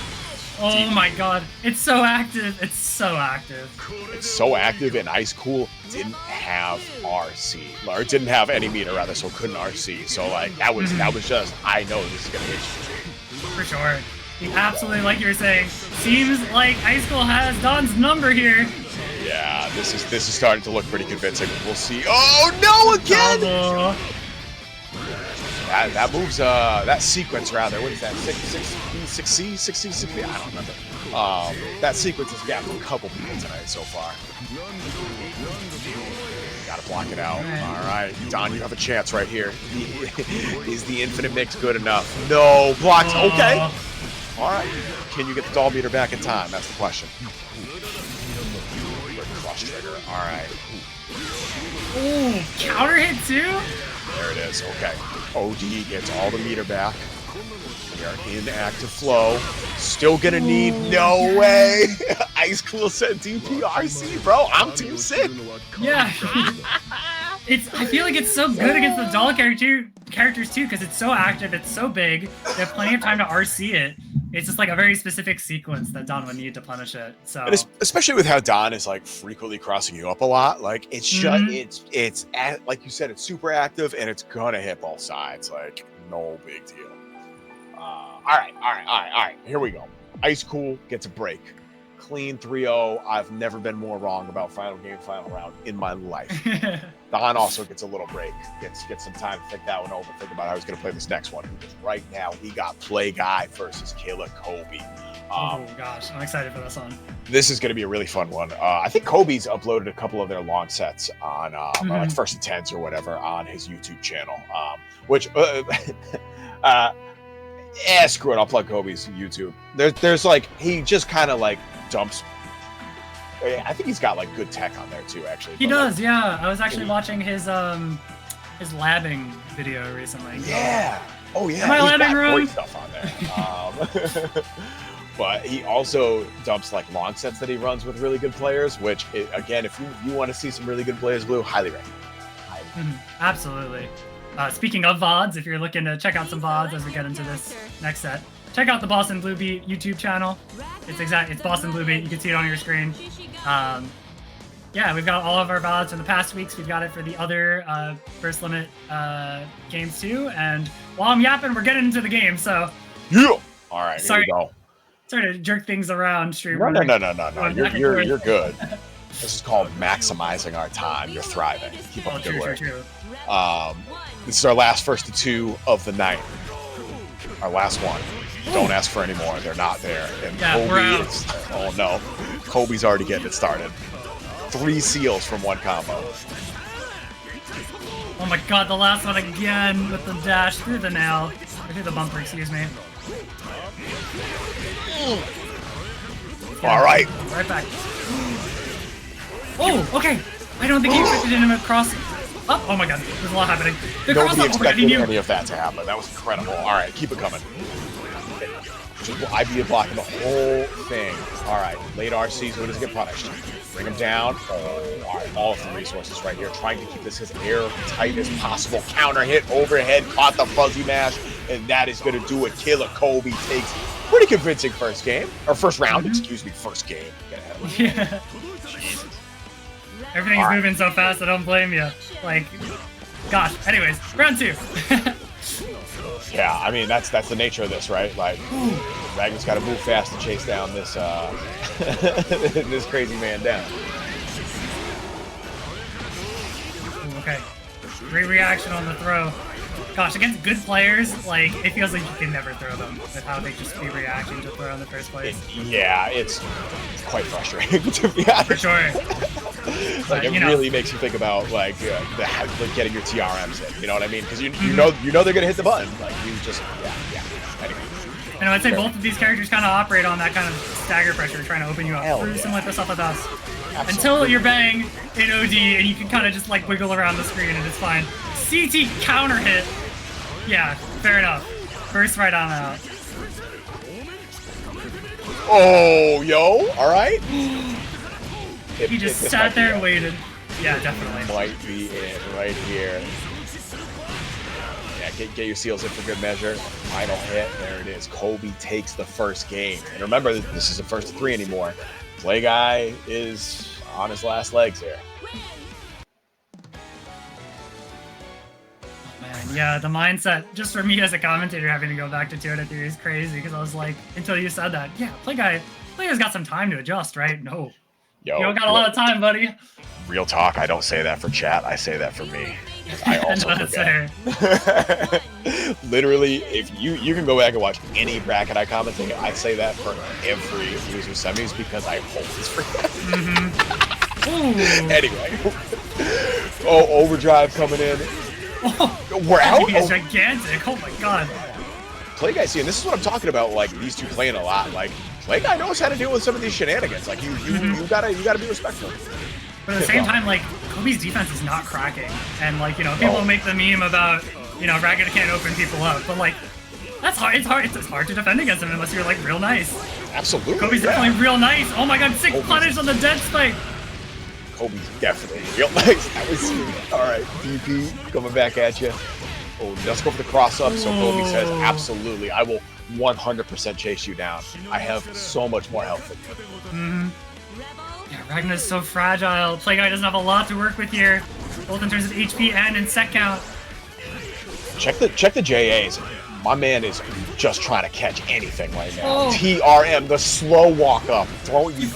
Oh my God, it's so active. It's so active, and Icecool didn't have RC, or it didn't have any meter rather, so it couldn't RC. So like that was just, I know this is gonna hit you. For sure. Absolutely, like you were saying, seems like Icecool has Don's number here. Yeah, this is starting to look pretty convincing. We'll see. Oh no, again! That moves, that sequence rather, what is that, 6C? I don't remember. That sequence has gotten a couple people tonight so far. Gotta block it out. All right, Don, you have a chance right here. Is the infinite mix good enough? No, blocks, okay. All right, can you get the doll meter back in time? That's the question. Cross trigger, all right. Ooh, counter hit too? There it is, okay. OD gets all the meter back. We are in active flow. Still gonna need, no way! Icecool said DPRC, bro. I'm too sick. Yeah. I feel like it's so good against the doll characters too, because it's so active, it's so big. They have plenty of time to RC it. It's just like a very specific sequence that Don would need to punish it. So, and especially with how Don is like frequently crossing you up a lot, like it's just it's like you said, it's super active and it's gonna hit both sides. Like no big deal. All right. Here we go. Icecool gets a break. Clean 3-0. I've never been more wrong about final game, final round in my life. Don also gets a little break. Gets some time to think that one over. Think about how he's going to play this next one. Because right now, we got Play Guy versus Killer Kobe. Oh, gosh. I'm excited for this one. This is going to be a really fun one. I think Kobe's uploaded a couple of their long sets on like First and Tens or whatever on his YouTube channel. Which, screw it. I'll plug Kobe's YouTube. There's like, he just kind of like dumps. I think he's got like good tech on there too, actually. He does, yeah. I was actually watching his labbing video recently. Yeah. Oh yeah. Am I labbing wrong? Great stuff on there. But he also dumps like long sets that he runs with really good players. Which again, if you want to see some really good players, Blue, highly recommend. Absolutely. Speaking of VODs, if you're looking to check out some VODs as we get into this next set, check out the Boston Blue Beat YouTube channel. It's Boston Blue Beat. You can see it on your screen. Yeah, we've got all of our VODs from the past weeks. We've got it for the other Burst Limit games too. And while I'm yapping, we're getting into the game. So yeah. All right. Here we go. Sorry to jerk things around, stream. No. You're good. This is called maximizing our time. You're thriving. Keep up the good work. True. This is our last first of two of the night. Our last one. Don't ask for any more. They're not there. And yeah, Kobe is, oh no. Kobe's already getting it started. 3 seals from one combo. Oh my god, the last one again with the dash through the nail. Or through the bumper, excuse me. All right. Right back. Oh, okay. I don't think he expected him across. Oh my god, there's a lot happening. The Nobody expected any of that to happen. That was incredible. All right, keep it coming. IB blocking the whole thing. All right, late RCs, who does get punished? Bring him down. Oh, all right, all of the resources right here, trying to keep this as airtight as possible. Counter hit overhead, caught the fuzzy mash, and that is going to do it. Killer Kobe takes pretty convincing first game, or first round, excuse me, first game. Get ahead of it. Yeah. Everything's moving so fast, I don't blame you. Like, gosh. Anyways, round 2. Yeah, I mean that's the nature of this, right? Like, Ragnar's got to move fast to chase down this this crazy man down. Ooh, okay, great reaction on the throw. Gosh, against good players, like it feels like you can never throw them with how they just be reacting to throw in the first place. Yeah, it's quite frustrating to be honest. For sure. Like it really makes you think about like getting your TRMs in. You know what I mean? Because you know they're gonna hit the button. Like you just Anyway. And I'd say both of these characters kind of operate on that kind of stagger pressure, trying to open you up through similar to stuff with us. until you're bang in OD and you can kind of just like wiggle around the screen and it's fine. CT counter hit. Yeah, fair enough. Burst right on out. Oh, yo, all right. He just sat there and waited. Yeah, definitely. Might be it right here. Yeah, get your seals in for good measure. Final hit, there it is. Kobe takes the first game. And remember, this isn't first to 3 anymore. Play Guy is on his last legs here. Man, yeah, the mindset, just for me as a commentator having to go back to 2 out of 3 is crazy, because I was like, until you said that, yeah, Play Guy's got some time to adjust, right? No. Yo, you don't got a lot of time, buddy. Real talk, I don't say that for chat, I say that for me. I also forget. Literally, if you can go back and watch any bracket I commentate, I say that for every loser semis because I always forget. Anyway. Oh, overdrive coming in. We're out? He's gigantic. Oh my god. Play Guy, see, and this is what I'm talking about, like, these two playing a lot. Like, Play Guy knows how to deal with some of these shenanigans. Like, you gotta be respectful. But at the same time, like, Kobe's defense is not cracking. And, like, you know, people make the meme about, you know, Ragged can't open people up. But, like, that's hard. It's hard to defend against him unless you're, like, real nice. Absolutely. Kobe's definitely real nice. Oh my god, 6 punish on the dead spike. Kobe's definitely real nice. That was all right. DP coming back at you. Oh, let's go for the cross up. So Kobe says, absolutely, I will 100% chase you down. I have so much more health than you. Yeah, Ragnar's so fragile. Play Guy doesn't have a lot to work with here, both in terms of HP and in set count. Check the JAs. My man is just trying to catch anything right now. TRM, the slow walk up. Throw you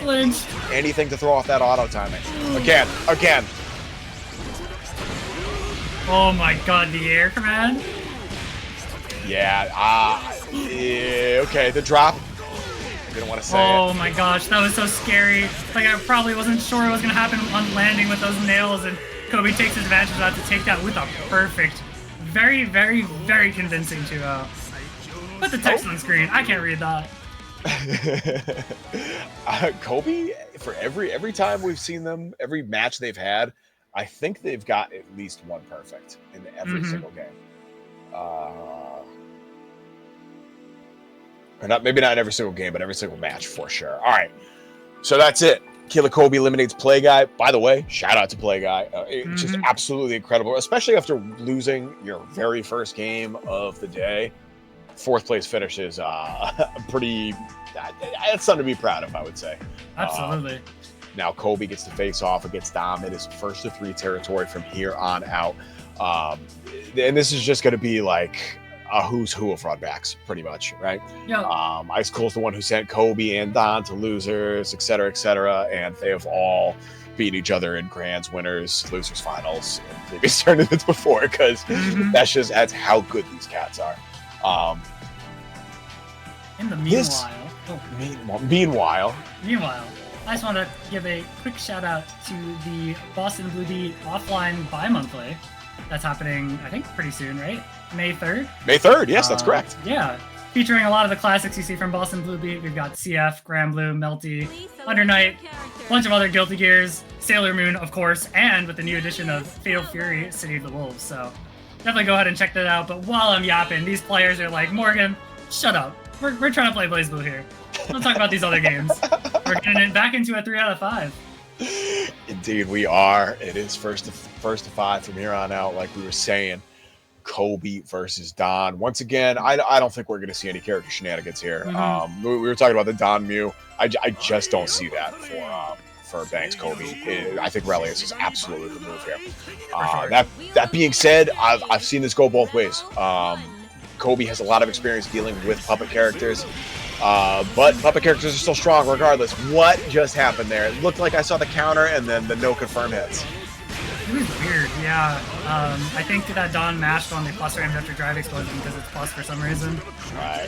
anything to throw off that auto timing. Again. Oh my god, the air command. Yeah, okay, the drop. Didn't want to say Oh my gosh, that was so scary. Like, I probably wasn't sure what was going to happen on landing with those nails, and Kobe takes advantage of that to take that with a perfect, very, very, very convincing 2-0. Put the text on screen. I can't read that. Kobe, for every time we've seen them, every match they've had, I think they've got at least one perfect in every single game. Or not, maybe not in every single game, but every single match for sure. All right, so that's it. Killer Kobe eliminates Play Guy. By the way, shout out to Play Guy. It's just absolutely incredible, especially after losing your very first game of the day. 4th place finish is pretty. It's something to be proud of, I would say. Absolutely. Now Kobe gets to face off against Dom. It is first to 3 territory from here on out, and this is just going to be like a who's who of runbacks, pretty much, right? Yeah. Icecool's the one who sent Kobe and Don to losers, et cetera, and they have all beat each other in grands, winners, losers, finals, and previous tournaments before, because that's how good these cats are. In the meanwhile, I just want to give a quick shout out to the Boston Blue Beat offline bi-monthly that's happening, I think, pretty soon, right? May 3rd? May 3rd, yes, that's correct. Yeah, featuring a lot of the classics you see from Boston Blue Beat. We've got CF, Grand Blue, Melty, Under Night, a bunch of other Guilty Gears, Sailor Moon, of course, and with the new edition of Fatal Fury, City of the Wolves. So definitely go ahead and check that out. But while I'm yapping, these players are like, Morgan, shut up. We're trying to play BlazBlue here. Don't talk about these other games. We're getting it back into a 3 out of 5. Indeed, we are. It is first to 5 from here on out, like we were saying. Kobe versus Don. Once again, I don't think we're going to see any character shenanigans here. We were talking about the Don Mew. I just don't see that for Banks Kobe. I think Relius is absolutely the move here. That being said, I've seen this go both ways. Kobe has a lot of experience dealing with puppet characters, but puppet characters are still strong regardless. What just happened there? It looked like I saw the counter and then the no confirm hits. It was weird, yeah. I think that Don mashed on the plus range after drive explosion because it's plus for some reason. Right.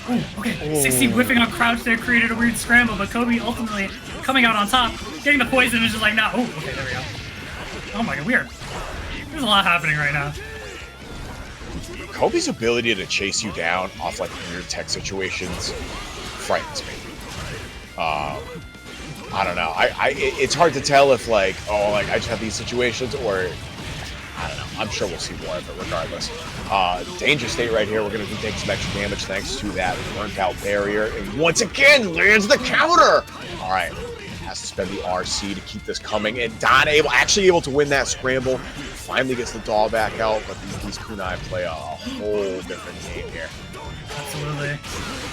Oh, okay. 60 whiffing on crouch there created a weird scramble, but Kobe ultimately coming out on top, getting the poison and just like, nah. Oh, okay, there we go. Oh my god, weird. There's a lot happening right now. Kobe's ability to chase you down off like weird tech situations frightens me. I don't know. It's hard to tell if like, oh, like I just have these situations, or I don't know. I'm sure we'll see more of it regardless. Danger state right here. We're going to be taking some extra damage thanks to that burnt out barrier. And once again, lands the counter. All right. Has to spend the RC to keep this coming. And Don actually able to win that scramble. Finally gets the doll back out. But these kunai play a whole different game here. Absolutely.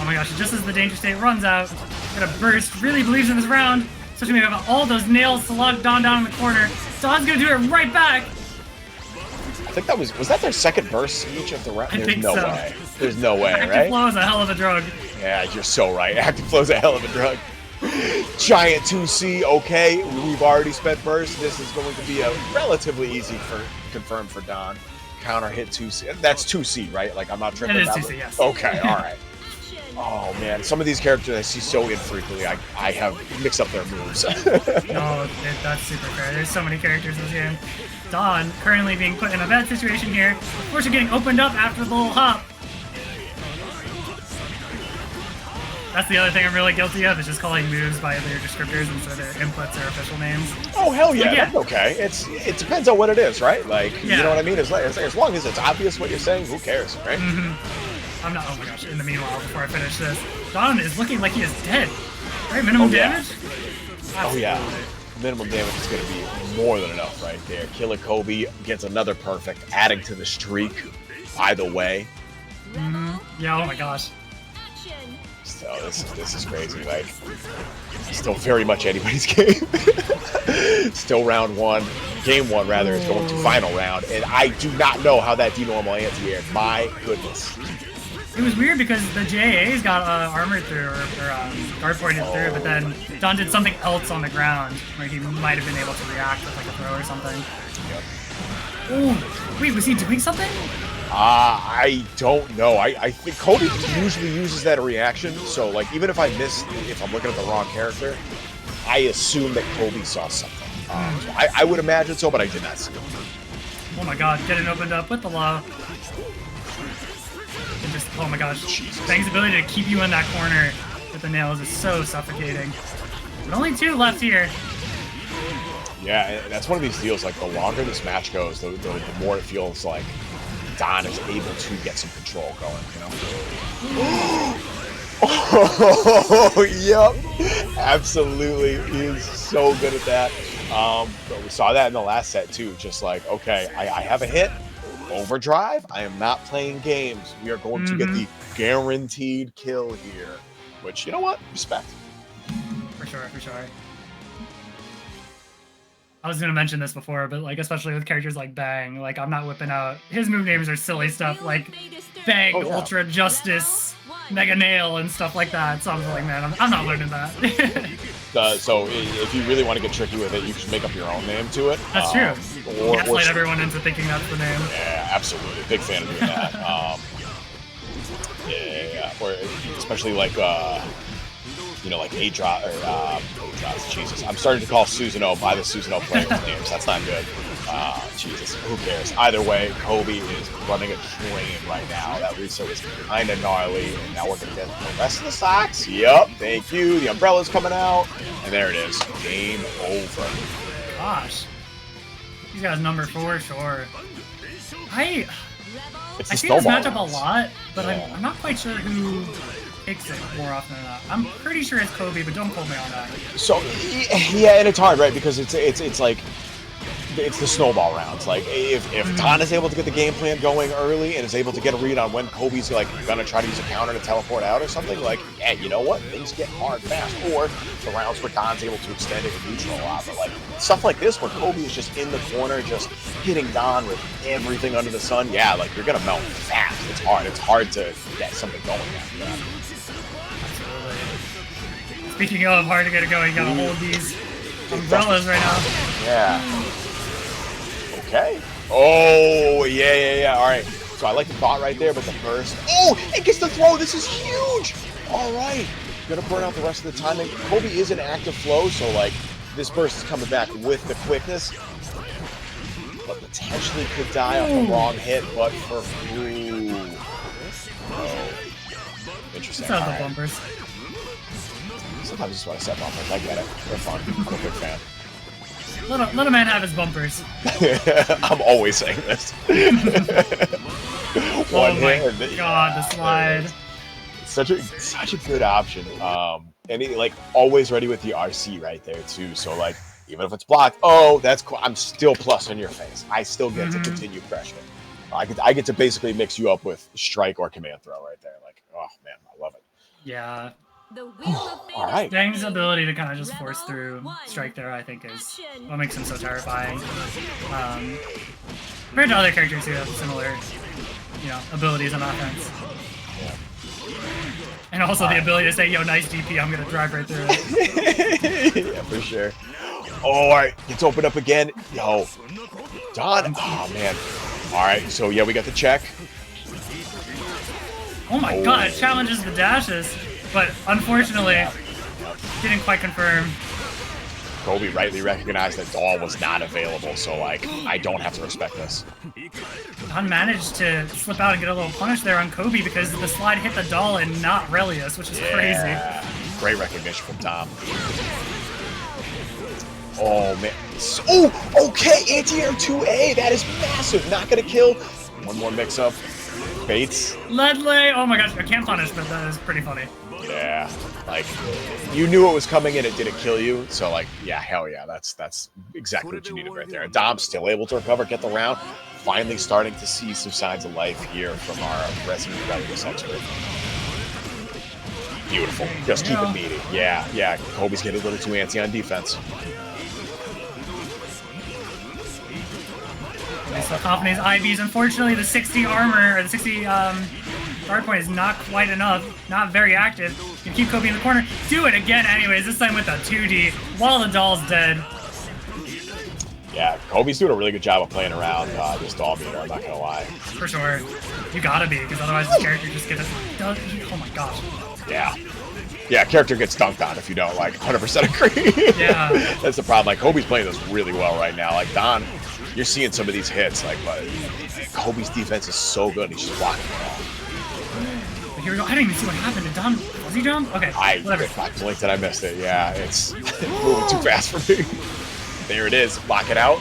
Oh my gosh, just as the danger state runs out, gonna burst, really believes in this round. Especially when we have all those nails to lock Don down in the corner. Don's gonna do it right back. I think that was that their second burst each of the round? I think no so. way. There's no way, Active right? flow is a hell of a drug. Yeah, you're so right. Active flow's a hell of a drug. Giant 2C, okay. We've already spent burst. This is going to be a relatively easy confirm for Don. Counter hit 2C. That's 2C, right? Like, I'm not tripping. It is 2C, yes. Okay, all right. Oh, man. Some of these characters I see so infrequently, I have mixed up their moves. No, that's super fair. There's so many characters in this game. Don currently being put in a bad situation here. Of course, you're getting opened up after the little hop. That's the other thing I'm really guilty of, is just calling moves by their descriptors instead of their inputs or official names. Oh, hell yeah, Like, yeah. that's okay. It depends on what it is, right? Like, Yeah. you know what I mean? As long as it's obvious what you're saying, who cares, right? I'm not, oh my gosh, in the meanwhile, before I finish this, Don is looking like he is dead. Right, minimum damage? Oh, yeah. Minimum damage is going to be more than enough right there. Killer Kobe gets another perfect, adding to the streak, by the way. Yeah, oh my gosh. Action. So this is crazy. Like, still very much anybody's game. Still round one. Game one, rather, is going to final round. And I do not know how that denormal anti-air. My goodness. It was weird because the JAs got armored through, or guard pointed through, but then Don did something else on the ground where he might have been able to react with like a throw or something. Oh, wait, was he doing something? I don't know. I think Kobe usually uses that reaction. So, like, even if I'm looking at the wrong character, I assume that Kobe saw something. So I would imagine so, but I did not see it. Oh my god, getting opened up with the law. And just, oh my gosh, Fang's ability to keep you in that corner with the nails is so suffocating. But only 2 left here. Yeah, that's one of these deals. Like, the longer this match goes, the more it feels like Don is able to get some control going, you know? Oh, yep. Absolutely. He is so good at that. But we saw that in the last set, too. Just like, okay, I have a hit. Overdrive. I am not playing games. We are going to get the guaranteed kill here. Which, you know what? Respect. For sure, for sure. I was gonna mention this before, but like especially with characters like Bang, like I'm not whipping out his move names are silly stuff like Bang, Ultra Justice, Mega Nail, and stuff like that. So I'm like, man, I'm not learning that. So if you really want to get tricky with it, you can make up your own name to it. That's true. Gaslight everyone into thinking that's the name. Yeah, absolutely. Big fan of doing that. Yeah. Or especially like like Adroth or Adroth. Jesus, I'm starting to call Susanoo by the Susanoo players' names. That's not good. Jesus, who cares? Either way, Kobe is running a train right now. That reset was kind of gnarly, and now we're gonna get the rest of the stocks. Yep, thank you. The umbrella's coming out, and there it is. Game over. Gosh, he's got his number 4, sure. I see this matchup a lot, but yeah. I'm not quite sure who takes it more often than not. I'm pretty sure it's Kobe, but don't quote me on that. So yeah, and it's hard, right? Because it's like it's the snowball rounds. Like if Don is able to get the game plan going early and is able to get a read on when Kobe's like gonna try to use a counter to teleport out or something, like yeah, you know what? Things get hard fast. Or the rounds where Don's able to extend it and neutral a lot. But like stuff like this where Kobe is just in the corner, just hitting Don with everything under the sun. Yeah, like you're gonna melt fast. It's hard. It's hard to get something going after that. Speaking of hard to get it going, you gotta hold these umbrellas right now. Yeah. Okay. Oh, yeah. All right. So I like the thought right there, but the burst. Oh, it gets the throw. This is huge. All right. Gonna burn out the rest of the time. And Kobe is an active flow, so like this burst is coming back with the quickness. But potentially could die off the wrong hit, but for Interesting. It's out the bumpers. Sometimes I just want to set bumpers. I get it. They're fun. I'm a big fan. Let a man have his bumpers. I'm always saying this. Oh my god, the slide. Such a good option. And he, like, always ready with the RC right there too. So like, even if it's blocked, oh, that's cool. I'm still plus on your face. I still get to continue pressure. I get to basically mix you up with strike or command throw right there. Like, oh man, I love it. Yeah. All right. Dang's ability to kind of just force through strike there, I think, is what makes him so terrifying. Compared to other characters who have similar, abilities on offense. Yeah. And also the ability to say, yo, nice DP, I'm going to drive right through it. Yeah, for sure. Oh, all right. It's opened up again. Yo. Don. Oh, man. All right. So, yeah, we got the check. Oh, my God. It challenges the dashes. But, unfortunately, didn't quite confirm. Kobe rightly recognized that Dahl was not available. So, like, I don't have to respect this. Don managed to slip out and get a little punish there on Kobe because the slide hit the Dahl and not Relius, which is crazy. Great recognition from Tom. Oh, man. Oh, okay. Anti-air 2A. That is massive. Not going to kill. One more mix-up. Bates. Ledley. Oh, my gosh. I can't punish, but that is pretty funny. Yeah. Like, you knew it was coming and it didn't kill you. So, like, yeah, hell yeah. That's exactly what you needed right there. And Dom's still able to recover, get the round. Finally starting to see some signs of life here from our resident Relius expert. Beautiful. Just keep it beating. Yeah. Kobe's getting a little too antsy on defense. So Company's IVs, unfortunately, the 60 armor, or the 60 guard point is not quite enough. Not very active. You can keep Kobe in the corner. Do it again anyways, this time with a 2D, while the Dahl's dead. Yeah, Kobe's doing a really good job of playing around this Dahl meter, I'm not going to lie. For sure. You gotta be, because otherwise this character just gets oh my gosh. Yeah, character gets dunked on if you don't, like, 100% agree. Yeah. That's the problem. Like, Kobe's playing this really well right now. Like, Don, you're seeing some of these hits, like, but Kobe's defense is so good. He's just blocking it all. Here we go. I didn't even see what happened. Did Don, was he jump? Okay, whatever. I blinked and I missed it. Yeah, it's moving too fast for me. There it is. Block it out.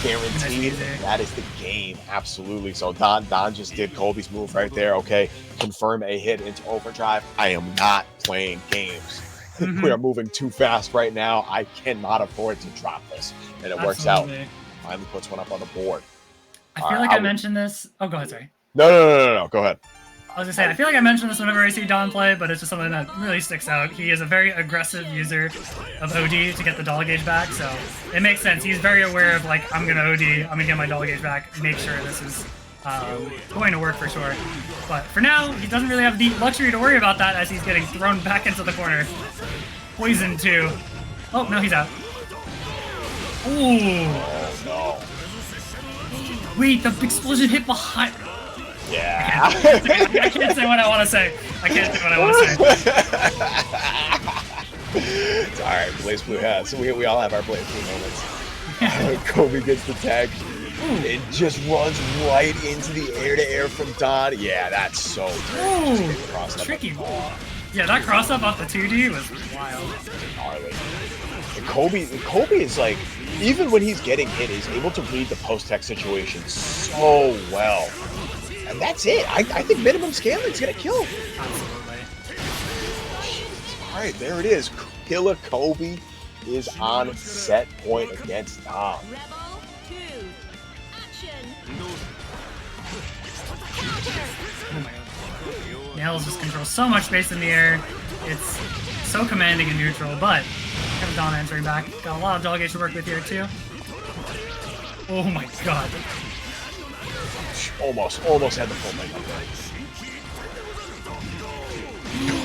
Guaranteed. That is the game. Absolutely. So Don just did Kobe's move right there. Okay. Confirm a hit into overdrive. I am not playing games. We are moving too fast right now. I cannot afford to drop this. And it works out. Finally puts one up on the board. I feel like I mentioned this. Oh, go ahead. Sorry. No. Go ahead. I was gonna say, I feel like I mention this whenever I see Don play, but it's just something that really sticks out. He is a very aggressive user of OD to get the dollar gauge back, so it makes sense. He's very aware of, like, I'm gonna OD, I'm gonna get my dollar gauge back, make sure this is going to work for sure. But for now, he doesn't really have the luxury to worry about that as he's getting thrown back into the corner. Poison too. Oh, no, he's out. Ooh. Oh, no. Wait, the explosion hit behind. Yeah. I can't say what I want to say. It's all right. BlazBlue has. So we all have our BlazBlue moments. Kobe gets the tag. It just runs right into the air-to-air from Don. Yeah, that's so tricky. Yeah, that cross-up off the 2D was wild. Gnarly. And Kobe is like, even when he's getting hit, he's able to read the post-tech situation so well. And that's it. I think minimum scaling is going to kill him. Absolutely. All right, there it is. Killer Kobe is on set point against Dom. Rebel 2. Action. Oh my god. Nails just controls so much space in the air. It's so commanding and neutral, but have Don answering back. Got a lot of dog gauge to work with here too. Oh my god. Almost had the full thing up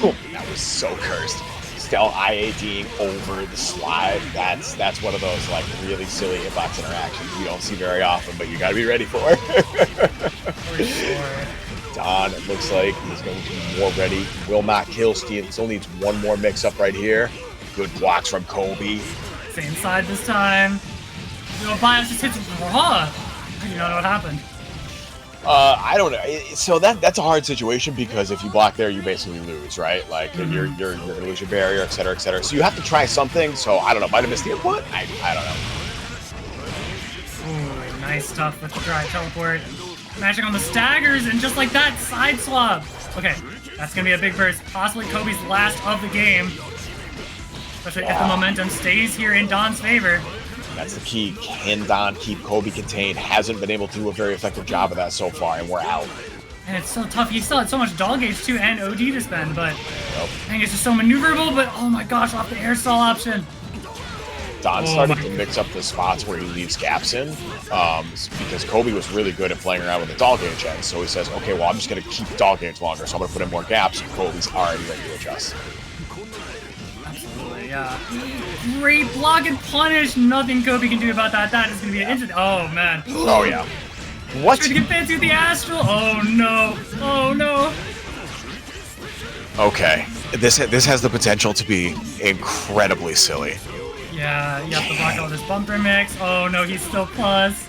there. That was so cursed. Stell IADing over the slide. That's one of those, like, really silly hitbox interactions you don't see very often, but you gotta be ready for it. For sure. Don, it looks like he's going to be more ready. Will not kill. Steve still needs one more mix-up right here. Good blocks from Kobe. Same side this time. Bias just hits raw. I do not know what happened. I don't know. So that's a hard situation because if you block there, you basically lose, right? Like you're gonna lose your barrier, et cetera, et cetera. So you have to try something. So I don't know. Might have missed the input. I don't know. Ooh, nice stuff with the dry teleport. Matching on the staggers and just like that, side swap. Okay, that's gonna be a big burst. Possibly Kobe's last of the game. Especially if the momentum stays here in Don's favor. That's the key. Can Don keep Kobe contained? Hasn't been able to do a very effective job of that so far, and we're out. And it's so tough. He still had so much dog gauge too and OD to spend, but I think it's just so maneuverable. But oh my gosh, off the air stall option. Don started to mix up the spots where he leaves gaps in because Kobe was really good at playing around with the dog gauge end. So he says, okay, well, I'm just going to keep dog gauge longer, so I'm going to put in more gaps, and Kobe's already ready to adjust. Absolutely, yeah. Great block and punish. Nothing Kobe can do about that. That is going to be an instant. Oh, man. Oh, yeah. What? Trying to get fancy with the Astral. Oh, no. Oh, no. Okay. This has the potential to be incredibly silly. Yeah, you have to block all this bumper mix. Oh, no, he's still plus.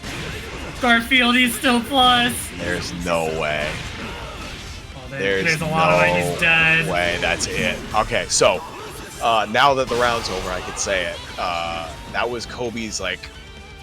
Garfield, he's still plus. There's no way. Oh, there's a lot of it. He's dead. Way. That's it. Okay, so now that the round's over, I could say it. That was Kobe's, like,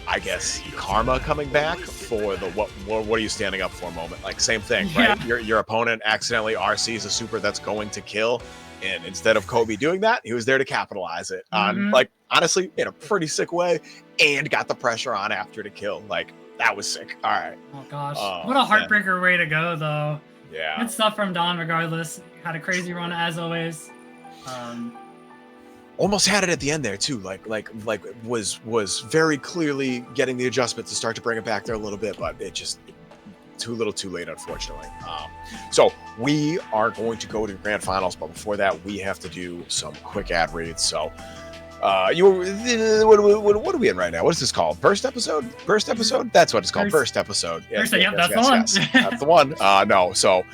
I guess, karma coming back for the what are you standing up for moment. Like, same thing, right? Yeah. Your opponent accidentally RCs a super that's going to kill. And instead of Kobe doing that, he was there to capitalize it on, like, honestly, in a pretty sick way, and got the pressure on after to kill. Like, that was sick. All right. Oh, gosh. What a heartbreaker way to go, though. Yeah. Good stuff from Don, regardless. Had a crazy run, as always. Almost had it at the end there, too. Like was very clearly getting the adjustment to start to bring it back there a little bit, but it just... too little too late, unfortunately. So we are going to go to the grand finals, but before that we have to do some quick ad reads. So what are we in right now? What is this called? Burst episode? That's what it's called. Burst episode. Yes, that's the one. That's the one. No, so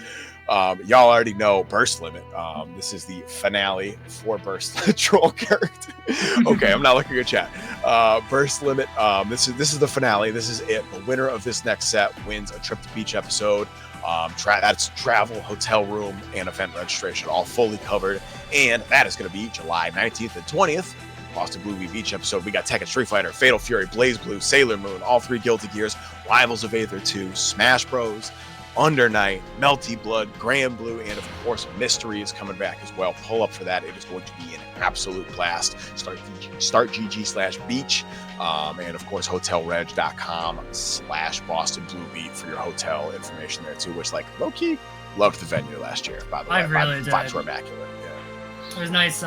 y'all already know Burst Limit. This is the finale for Burst Troll character. Okay, I'm not looking at chat. Burst Limit. This is the finale. This is it. The winner of this next set wins a trip to beach episode. That's travel, hotel room, and event registration, all fully covered. And that is going to be July 19th and 20th. Boston Blue Beach episode. We got Tekken Street Fighter, Fatal Fury, BlazBlue, Sailor Moon, all three Guilty Gears, Rivals of Aether 2, Smash Bros, Under Night, Melty Blood, Grand Blue, and of course Mystery is coming back as well. Pull up for that. It is going to be an absolute blast. Start GG/beach, and of course hotelreg.com/Boston Blue Beat for your hotel information there too, which, like, low-key loved the venue last year, by the way. I really did. Vibes were immaculate. Yeah. It was nice.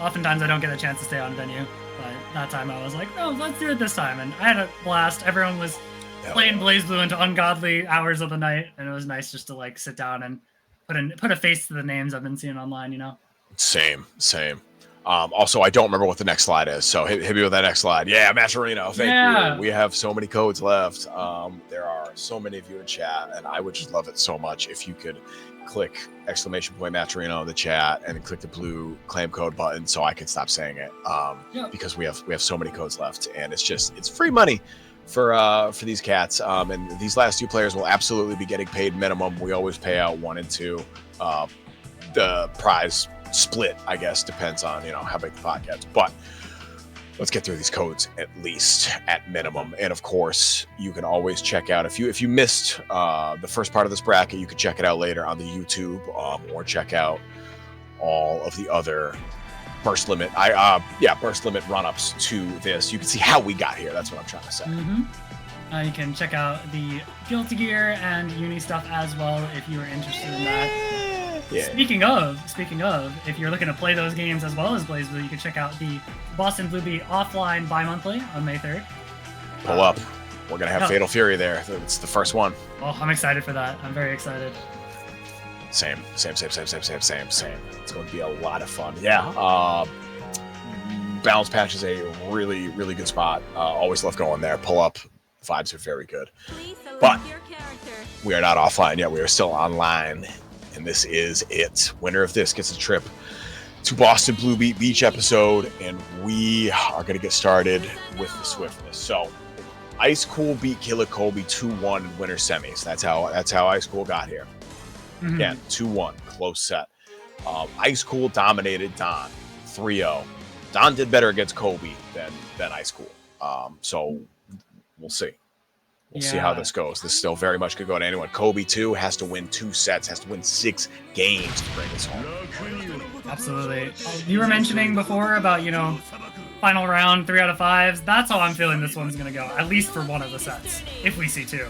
Oftentimes I don't get a chance to stay on venue, but that time I was like, no, let's do it this time. And I had a blast. Everyone was playing BlazBlue into ungodly hours of the night, and it was nice just to, like, sit down and put a face to the names I've been seeing online, you know? Same. Also, I don't remember what the next slide is, so hit me with that next slide. Yeah, Matcherino, thank you. We have so many codes left. There are so many of you in chat, and I would just love it so much if you could click !Matcherino in the chat and click the blue claim code button so I can stop saying it. Because we have so many codes left, and it's free money for these cats. And these last two players will absolutely be getting paid minimum. We always pay out 1 and 2. The prize split, I guess, depends on, how big the pot gets. But let's get through these codes at least at minimum. And of course, you can always check out if you missed the first part of this bracket, you can check it out later on the YouTube, or check out all of the other Burst Limit. Burst Limit run-ups to this. You can see how we got here. That's what I'm trying to say. You can check out the Guilty Gear and Uni stuff as well if you are interested in that. Yeah. Speaking of, if you're looking to play those games as well as BlazBlue, you can check out the Boston Blue Beat offline bi-monthly on May 3rd. Pull up. We're going to have Fatal Fury there. It's the first one. Oh, I'm excited for that. I'm very excited. Same. It's going to be a lot of fun. Yeah. Balance Patch is a really, really good spot. Always love going there. Pull up. Vibes are very good. But we are not offline yet. We are still online. And this is it. Winner of this gets a trip to Boston Blue Beach episode, and we are going to get started with the swiftness. So Icecool beat Killer Kobe 2-1 in winter semis. That's how Icecool got here. Again, 2-1, close set. Icecool dominated Don 3-0. Don did better against Kobe than Icecool. So we'll see. We'll see how this goes. This still very much could go to anyone. Kobe, too, has to win 2 sets, has to win 6 games to bring us home. Absolutely. You were mentioning before about, final round, 3 out of 5s. That's how I'm feeling this one's going to go, at least for one of the sets, if we see 2.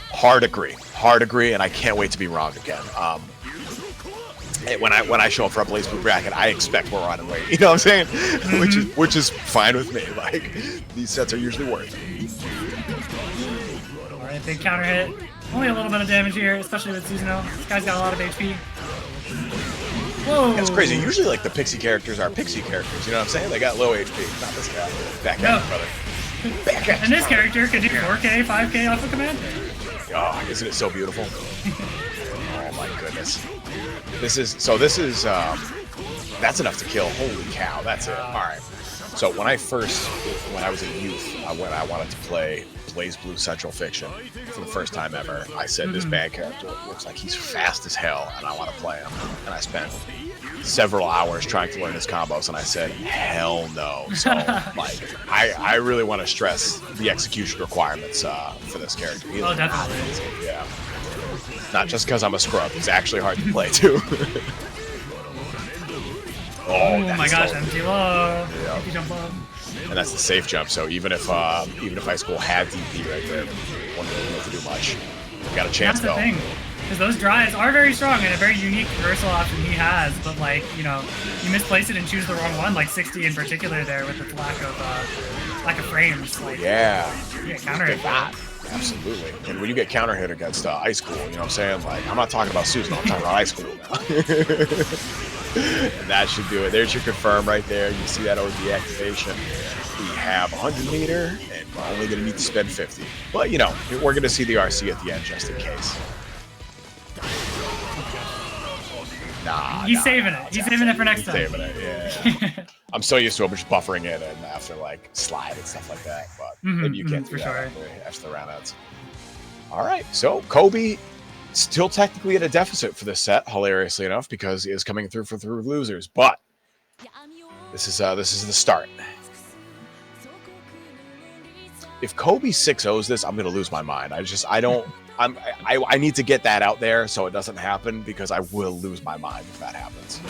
Hard agree, and I can't wait to be wrong again. When I show up for a BlazBlue bracket, I expect we're on and wait. You know what I'm saying? Which is fine with me. Like, these sets are usually worth it. All right, big counter hit. Only a little bit of damage here, especially with Susanoo. This guy's got a lot of HP. Whoa! That's crazy. Usually, like, the Pixie characters are Pixie characters. You know what I'm saying? They got low HP. Not this guy. Back at you, brother. Back at you. And this character can do 4K, 5K off of command. Oh, isn't it so beautiful? Oh my goodness. This is that's enough to kill. Holy cow, that's it. All right. So when I was a youth, when I wanted to play BlazBlue Central Fiction for the first time ever, I said this bad character looks like he's fast as hell and I want to play him. And I spent several hours trying to learn his combos and I said, hell no. So like I really want to stress the execution requirements for this character. Oh, definitely. Yeah. Not just because I'm a scrub. He's actually hard to play too. Oh my gosh, empty low. Empty jump low. And that's the safe jump. So even if Icecool had DP right there, wouldn't really have to do much. Got a chance though. That's the thing. Because those drives are very strong and a very unique reversal option he has, but like, you misplace it and choose the wrong one, like 60 in particular there with its lack of frames. Like, counter hit that. Absolutely. And when you get counter hit against Icecool, you know what I'm saying? Like, I'm not talking about Susan, I'm talking about Icecool now. And that should do it. There's your confirm right there. You see that OD activation. We have 100 meter, and we're only going to need to spend 50. But, we're going to see the RC at the end just in case. He's saving it. He's saving it for next time. Saving it, yeah. I'm so used to him just buffering it and after like slide and stuff like that, but maybe you can't do that after the round outs. All right, so Kobe still technically at a deficit for this set, hilariously enough, because he is coming through for 3 losers. But this is the start. If Kobe 6-0s this, I'm gonna lose my mind. I need to get that out there so it doesn't happen because I will lose my mind if that happens.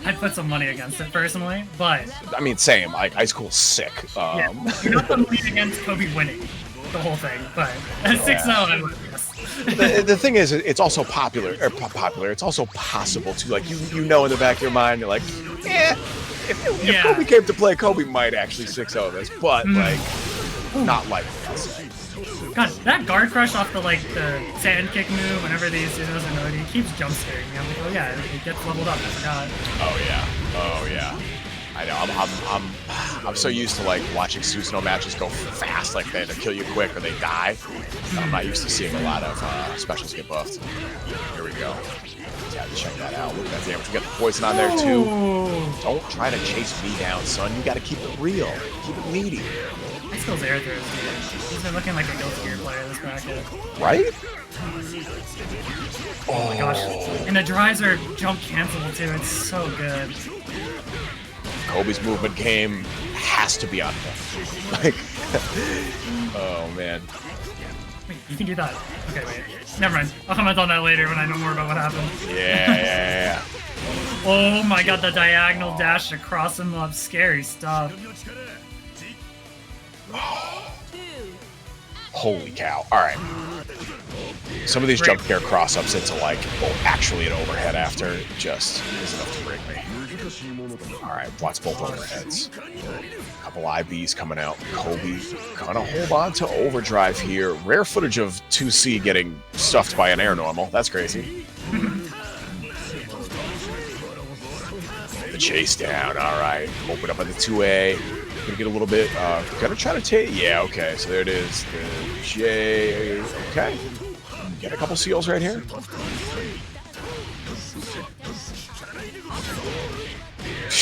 I'd put some money against it personally, but I mean, same. Like Icecool's sick. Yeah, you're not the money against Kobe winning the whole thing, but at 6-0, I would guess. The thing is, it's also popular. It's also possible to like in the back of your mind, you're like, if Kobe came to play, Kobe might actually 6-0 this, but like not likely. I'll say. God, that guard crush off the sand kick move whenever these Susanoo's are loaded, he keeps jump scaring me. I'm like, oh yeah, it gets leveled up. I forgot. Oh yeah. I know. I'm so used to like watching Susanoo matches go fast, like they either kill you quick or they die. I'm not used to seeing a lot of specials get buffed. Here we go. Yeah, check that out. Look at that damage. We got the poison on there too. Don't try to chase me down, son. You got to keep it real. Keep it meaty. Icecool's air throws, dude. He's been looking like a Guilty Gear player this bracket. Right? Oh my gosh. And the drives are jump cancelable too. It's so good. Kobe's movement game has to be on him. Like, oh man. Wait, you can do that. Okay, wait. Never mind. I'll comment on that later when I know more about what happened. Yeah. Oh my god, the diagonal dash across him up. Scary stuff. Holy cow. Alright. Some of these jump scare cross-ups into like, actually an overhead after just is enough to break me. Alright, blocks both overheads. A couple IBs coming out. Kobe gonna hold on to overdrive here. Rare footage of 2C getting stuffed by an air normal. That's crazy. The chase down. Alright. Open up on the 2A. Gonna get a little bit, gonna try to take, yeah, okay, so there it is, the J, okay, get a couple seals right here.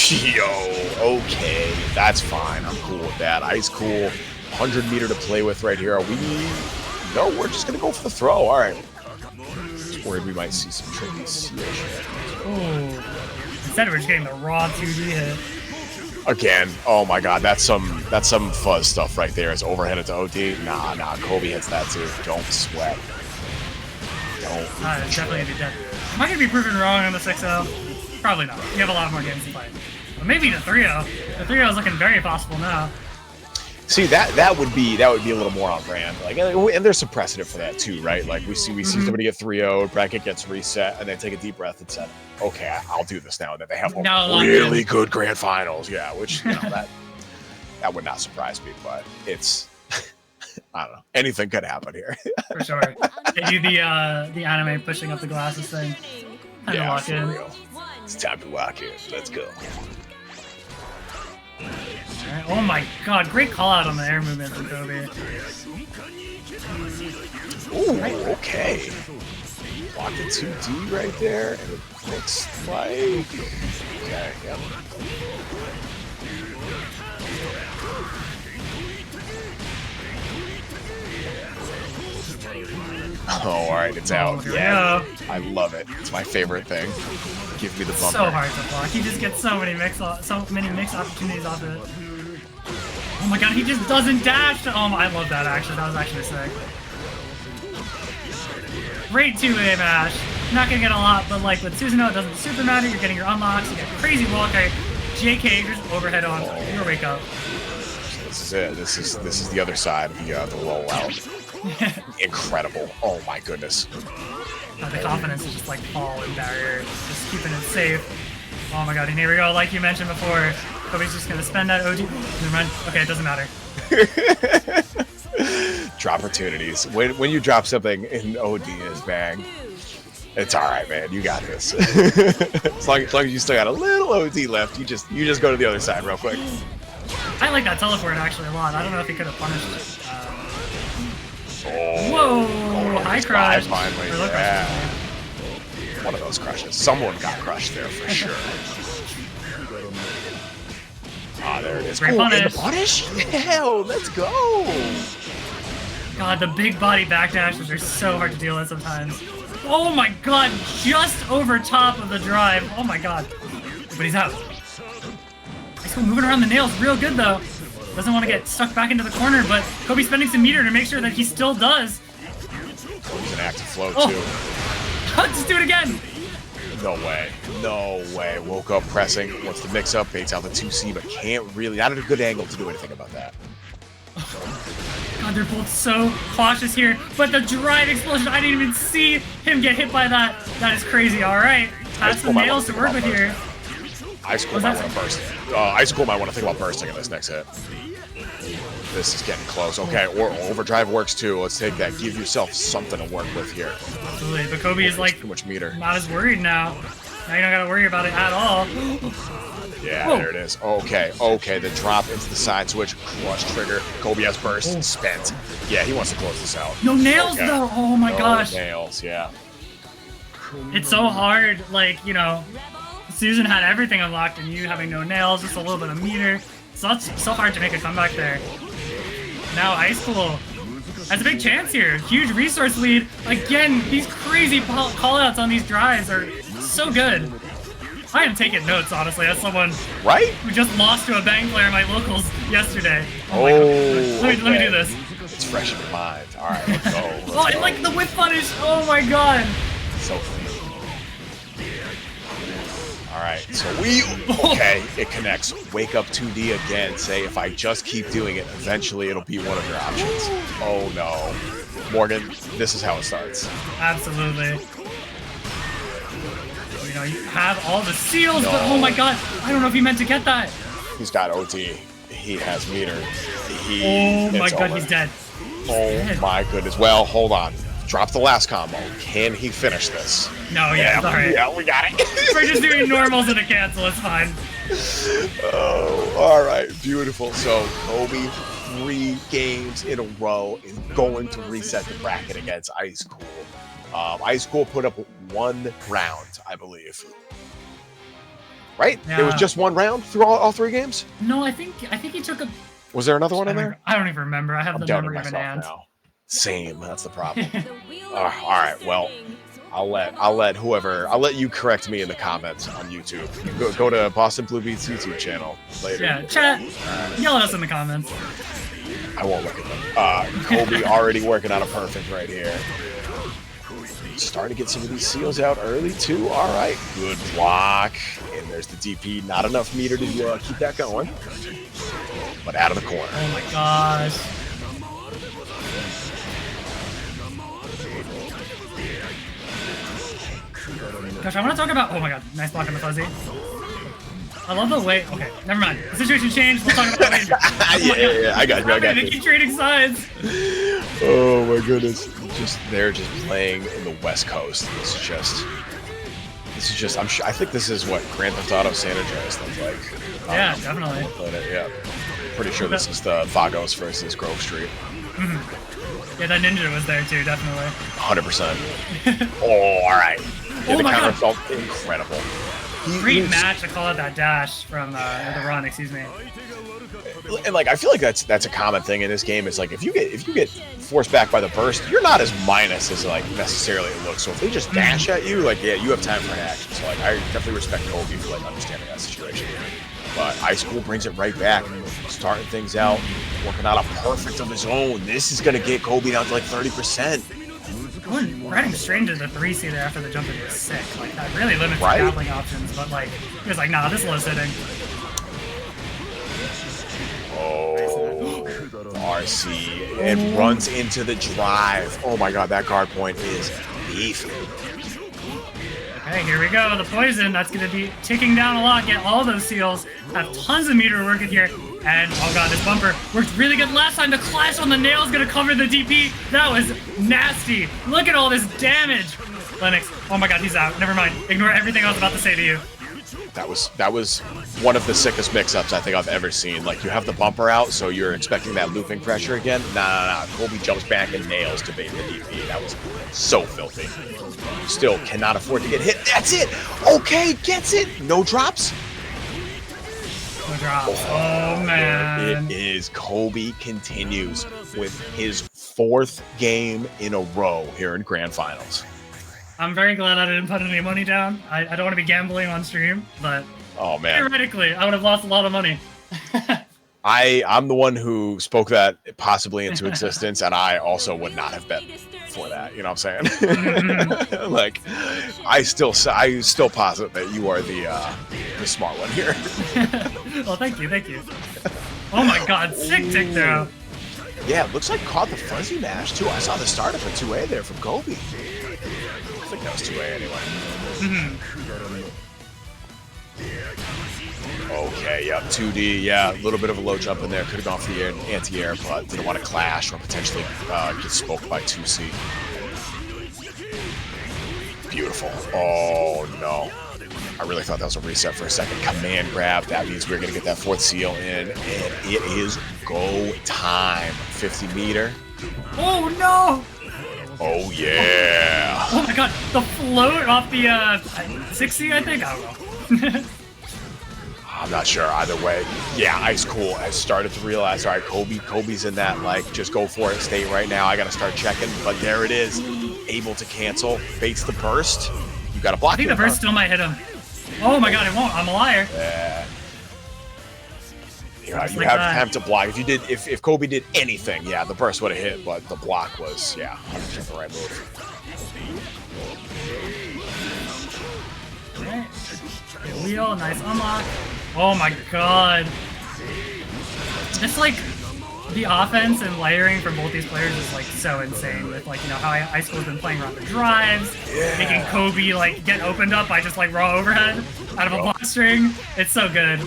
Yo, okay, that's fine. I'm cool with that. Icecool, 100 meter to play with right here. Are we? No, we're just gonna go for the throw. All right. Just worried we might see some tricky CA shit. Oh, instead we're just getting the raw 2D hit. Again, oh my god, that's some fuzz stuff right there. It's overheaded to OD. Nah, Kobe hits that too. Don't sweat. Don't. It's definitely gonna be dead. Am I gonna be proven wrong on the 6-0? Probably not. You have a lot more games to play. But maybe the 3-0. The 3-0 is looking very possible now. See, that would be a little more on brand. Like, and there's some precedent for that too, right? Like we see somebody get 3-0, bracket gets reset, and then take a deep breath and say, okay, I'll do this now. And then they have really good grand finals, yeah. Which that would not surprise me, but it's I don't know. Anything could happen here. For sure. They do the anime pushing up the glasses thing. Time to lock in. Real. It's time to lock in. Let's go. Right. Oh my god, great call out on the air movement from Kobe. Ooh, okay. Locked in 2D right there, and it looks like... Okay, yep. Oh, alright, it's out. Yeah, I love it. It's my favorite thing. Give me the bumper. So hard to block. He just gets so many mix opportunities off it. Oh my god, he just doesn't dash! Oh, I love that actually. That was actually sick. Great 2A mash. Not gonna get a lot, but like with Susanoo, it doesn't super matter. You're getting your unlocks. You get crazy wall kite. JK, just overhead on your wake up. This is it. This is the other side of the rollout. Incredible. Oh my goodness. The confidence is just like fall in barrier, just keeping it safe. Oh my god, and here we go, like you mentioned before. Kobe's just gonna spend that OG. Never mind. Okay, it doesn't matter. Drop opportunities. When you drop something in OD is bang, it's alright, man. You got this. as long as you still got a little OD left, you just go to the other side real quick. I like that teleport actually a lot. I don't know if he could have punished it. Whoa! High crush. Finally, yeah. One of those crushes. Someone got crushed there for sure. Ah, there it is. Great punish. The punish? Hell, let's go! God, the big body backdashes are so hard to deal with sometimes. Oh my god, just over top of the drive. Oh my god. But he's out. Icecool moving around the nails real good though. Doesn't want to get stuck back into the corner, but Kobe's spending some meter to make sure that he still does. Kobe's an active flow too. Just do it again. No way. No way. Woke up pressing, wants to mix up, baits out the 2C, but can't really, not at a good angle to do anything about that. God, they're both so cautious here, but the drive explosion, I didn't even see him get hit by that. That is crazy. All right. Has some nails to work with here. Icecool might want to burst. Icecool might want to think about bursting in this next hit. This is getting close. Okay, or overdrive works too. Let's take that. Give yourself something to work with here. Absolutely, but Kobe is like too much meter. Not as worried now. Now you don't gotta worry about it at all. Yeah, there it is. Okay, the drop into the side switch, crush trigger. Kobe has burst, spent. Yeah, he wants to close this out. No nails though. Oh my gosh. Nails, yeah. It's so hard. Like Susan had everything unlocked, and you having no nails, just a little bit of meter. So that's so hard to make a comeback there. Now Icecool has a big chance here. Huge resource lead. Again, these crazy callouts on these drives are so good. I am taking notes, honestly, as someone who just lost to a bang player in my locals yesterday. Oh my god. Let me do this. It's fresh in your mind. All right, let's go. Oh, and like the whip punish. Oh my god. So clean. Alright, so it connects. Wake up 2D again. Say, if I just keep doing it, eventually it'll be one of your options. Oh no. Morgan, this is how it starts. Absolutely. You have all the seals, but oh my god, I don't know if he meant to get that. He's got OT. He has meter. Oh my god, he's dead. My goodness. Well, hold on. Drop the last combo. Can he finish this? No, yeah, sorry. Yeah, we got it. We're just doing normals and a cancel, it's fine. Oh, all right, beautiful. So Kobe, 3 games in a row, is going to reset the bracket against Icecool. Icecool put up 1 round, I believe. right? Yeah. It was just one round through all 3 games? No, I think he took a. Was there another one in there? I don't even remember. I have the doubting memory of an myself ant. now. Same, that's the problem. The wheel of All fate right, is well, turning. I'll let you correct me in the comments on YouTube. Go to Boston Blue Beats YouTube channel later. Yeah, chat. Yell at us in the comments. I won't look at them. Kobe already working on a perfect right here. Starting to get some of these seals out early too. All right, good block. And there's the DP. Not enough meter to keep that going. But out of the corner. Oh my gosh. Gosh, I want to talk about. Oh my god, nice block on the fuzzy. I love the way. Okay, never mind. The situation changed. We'll talk about it later. yeah, I got you. They keep trading sides. Oh my goodness. They're just playing in the West Coast. This is just. I think this is what Grand Theft Auto San Andreas looks like. Yeah, definitely. Yeah. Pretty sure this is the Vagos versus Grove Street. Yeah, that ninja was there too, definitely. 100%. Oh, all right. Yeah, Oh the my counter God. felt incredible. Great match. I call it that dash from the run. Excuse me. And like, I feel like that's a common thing in this game. Is like if you get forced back by the burst, you're not as minus as like necessarily it looks. So if they just dash at you, like you have time for an action. So like, I definitely respect Kobe for like understanding that situation. But Icecool brings it right back, starting things out, working out a perfect of his own. This is gonna get Kobe down to like 30%. Riding straight into the 3C there after the jump in was sick. Like that really limits Right? the grappling options. But like he was like, nah, this is low sitting. Oh, RC. It runs into the drive. Oh my god, that guard point is beefy. Okay, here we go. The poison, that's going to be ticking down a lot. Get all those seals. Have tons of meter working here. And, oh god, this bumper worked really good last time. The clash on the nail is going to cover the DP. That was nasty. Look at all this damage. Lennox, oh my god, he's out. Never mind. Ignore everything I was about to say to you. That was one of the sickest mix-ups I think I've ever seen. Like, you have the bumper out, so you're expecting that looping pressure again. Nah. Kobe jumps back and nails to bait the DP. That was so filthy. Still cannot afford to get hit. That's it! Okay, gets it! No drops? No drops. Oh, man. It is. Kobe continues with his 4th game in a row here in Grand Finals. I'm very glad I didn't put any money down. I don't want to be gambling on stream, but Oh, man. theoretically, I would have lost a lot of money. I'm the one who spoke that possibly into existence, and I also would not have bet for that. You know what I'm saying? Like, I still posit that you are the smart one here. Well, thank you. Oh my god, sick tick throw. Yeah, it looks like caught the fuzzy mash too. I saw the start of a 2A there from Kobe. I think that was 2A anyway. Okay, yep, 2D, yeah, a little bit of a low jump in there. Could have gone for the anti-air, but didn't want to clash or potentially get smoked by 2C. Beautiful. Oh, no. I really thought that was a reset for a second. Command grab. That means we're going to get that 4th seal in, and it is go time. 50 meter. Oh no! Oh, yeah. Oh my god, the float off the 60, I think? I don't know. I'm not sure either way. Yeah, Icecool. I started to realize, all right, Kobe's in that, like, just go for it state right now. I got to start checking, but there it is. Able to cancel. Baits the burst. You got to block it. I think the burst still might hit him. Oh my god, it won't. I'm a liar. Yeah. You Like have that. time to block. If Kobe did anything, yeah, the burst would have hit, but the block was, yeah, 100% the right move. Alright. Wheel, nice unlock. Oh my god. Just like the offense and layering from both these players is like so insane with like, you know, how Icecool's been playing around the drives, making Kobe like get opened up by just like raw overhead out of a block string. It's so good.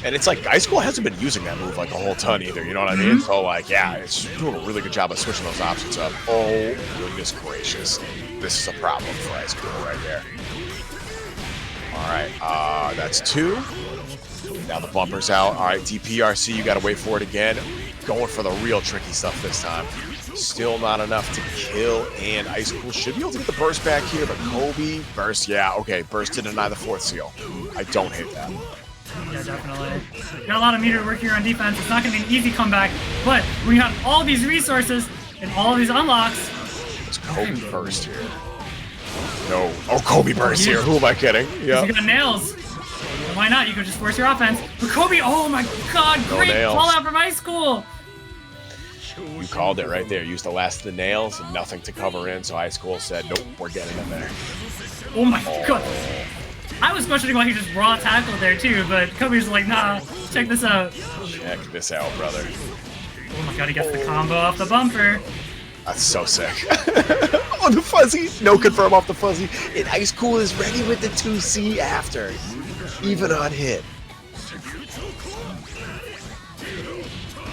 And it's like, Icecool hasn't been using that move like a whole ton either, you know what I mean? So like, yeah, it's doing a really good job of switching those options up. Oh, goodness gracious. This is a problem for Icecool right there. All right, that's 2. Now the bumper's out. All right, DPRC, you got to wait for it again. Going for the real tricky stuff this time. Still not enough to kill, and Icecool should be able to get the burst back here, but Kobe, burst, yeah, okay, burst to deny the 4th seal. I don't hate that. Yeah, definitely. Got a lot of meter work here on defense. It's not going to be an easy comeback, but when you have all these resources and all of these unlocks... It's Kobe burst here. No. Oh, Kobe burst here. Who am I kidding? Yeah. You got nails. Why not? You could just force your offense. But Kobe, oh my god, great call out from Icecool. You called it right there. Used the last of the nails and nothing to cover in, so Icecool said, nope, we're getting in there. Oh my god. I was questioning why he just raw tackled there too, but Kobe's like, nah, check this out. Check this out, brother. Oh my god, he gets the combo off the bumper. That's so sick. Oh, the fuzzy. No confirm off the fuzzy. And Icecool is ready with the 2C after. Even on hit.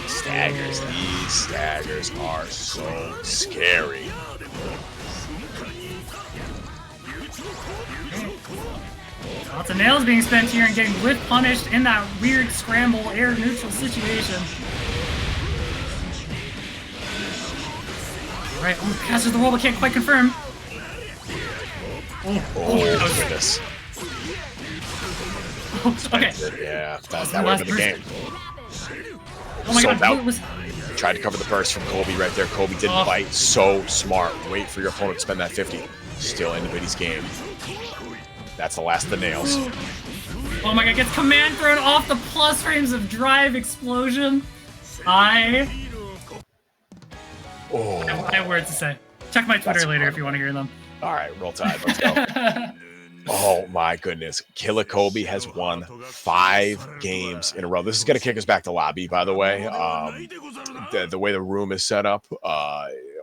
Staggers. These staggers are so scary. Lots of nails being spent here and getting whip punished in that weird scramble air neutral situation. Alright, catches the roll but can't quite confirm. Oh goodness. Okay. Yeah, that would have been the game. Oh my god, tried to cover the burst from Kobe right there. Kobe didn't bite. So smart. Wait for your opponent to spend that 50. Still anybody's game. That's the last of the nails. Oh my god, gets command thrown off the plus frames of drive explosion. I have words to say. Check my Twitter later if you want to hear them. Alright, roll tide. Let's go. Oh my goodness. Killer Kobe has won 5 games in a row. This is going to kick us back to lobby, by the way. The way the room is set up,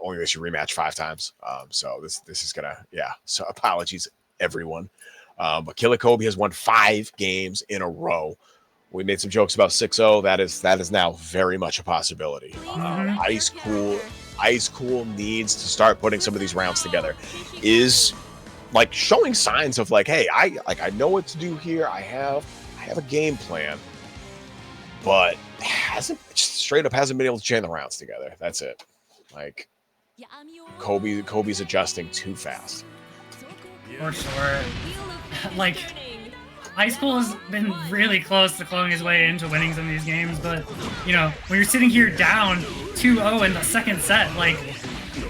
only lets you rematch 5 times. So this is going to, yeah. So apologies, everyone. But Killer Kobe has won 5 games in a row. We made some jokes about 6-0. That is now very much a possibility. Icecool needs to start putting some of these rounds together. Is like showing signs of like, hey, I know what to do here. I have a game plan, but straight up hasn't been able to chain the rounds together. That's it. Like Kobe's adjusting too fast. For sure. Like Icecool has been really close to clawing his way into winning some of these games, but you know, when you're sitting here down 2-0 in the second set, like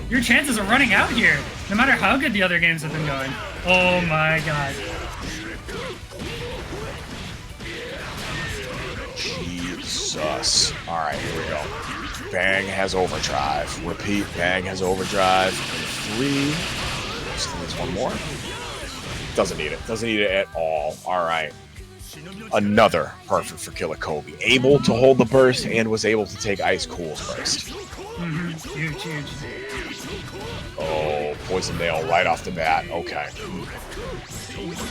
your chances are running out here, no matter how good the other games have been going. Oh my god. Jesus. Alright, here we go. Bang has overdrive. Repeat, Bang has overdrive. 3. Still needs one more. Doesn't need it. Doesn't need it at all. Alright. Another perfect for Killer Kobe. Able to hold the burst and was able to take Icecool's burst. Huge. Oh, poison nail right off the bat. Okay.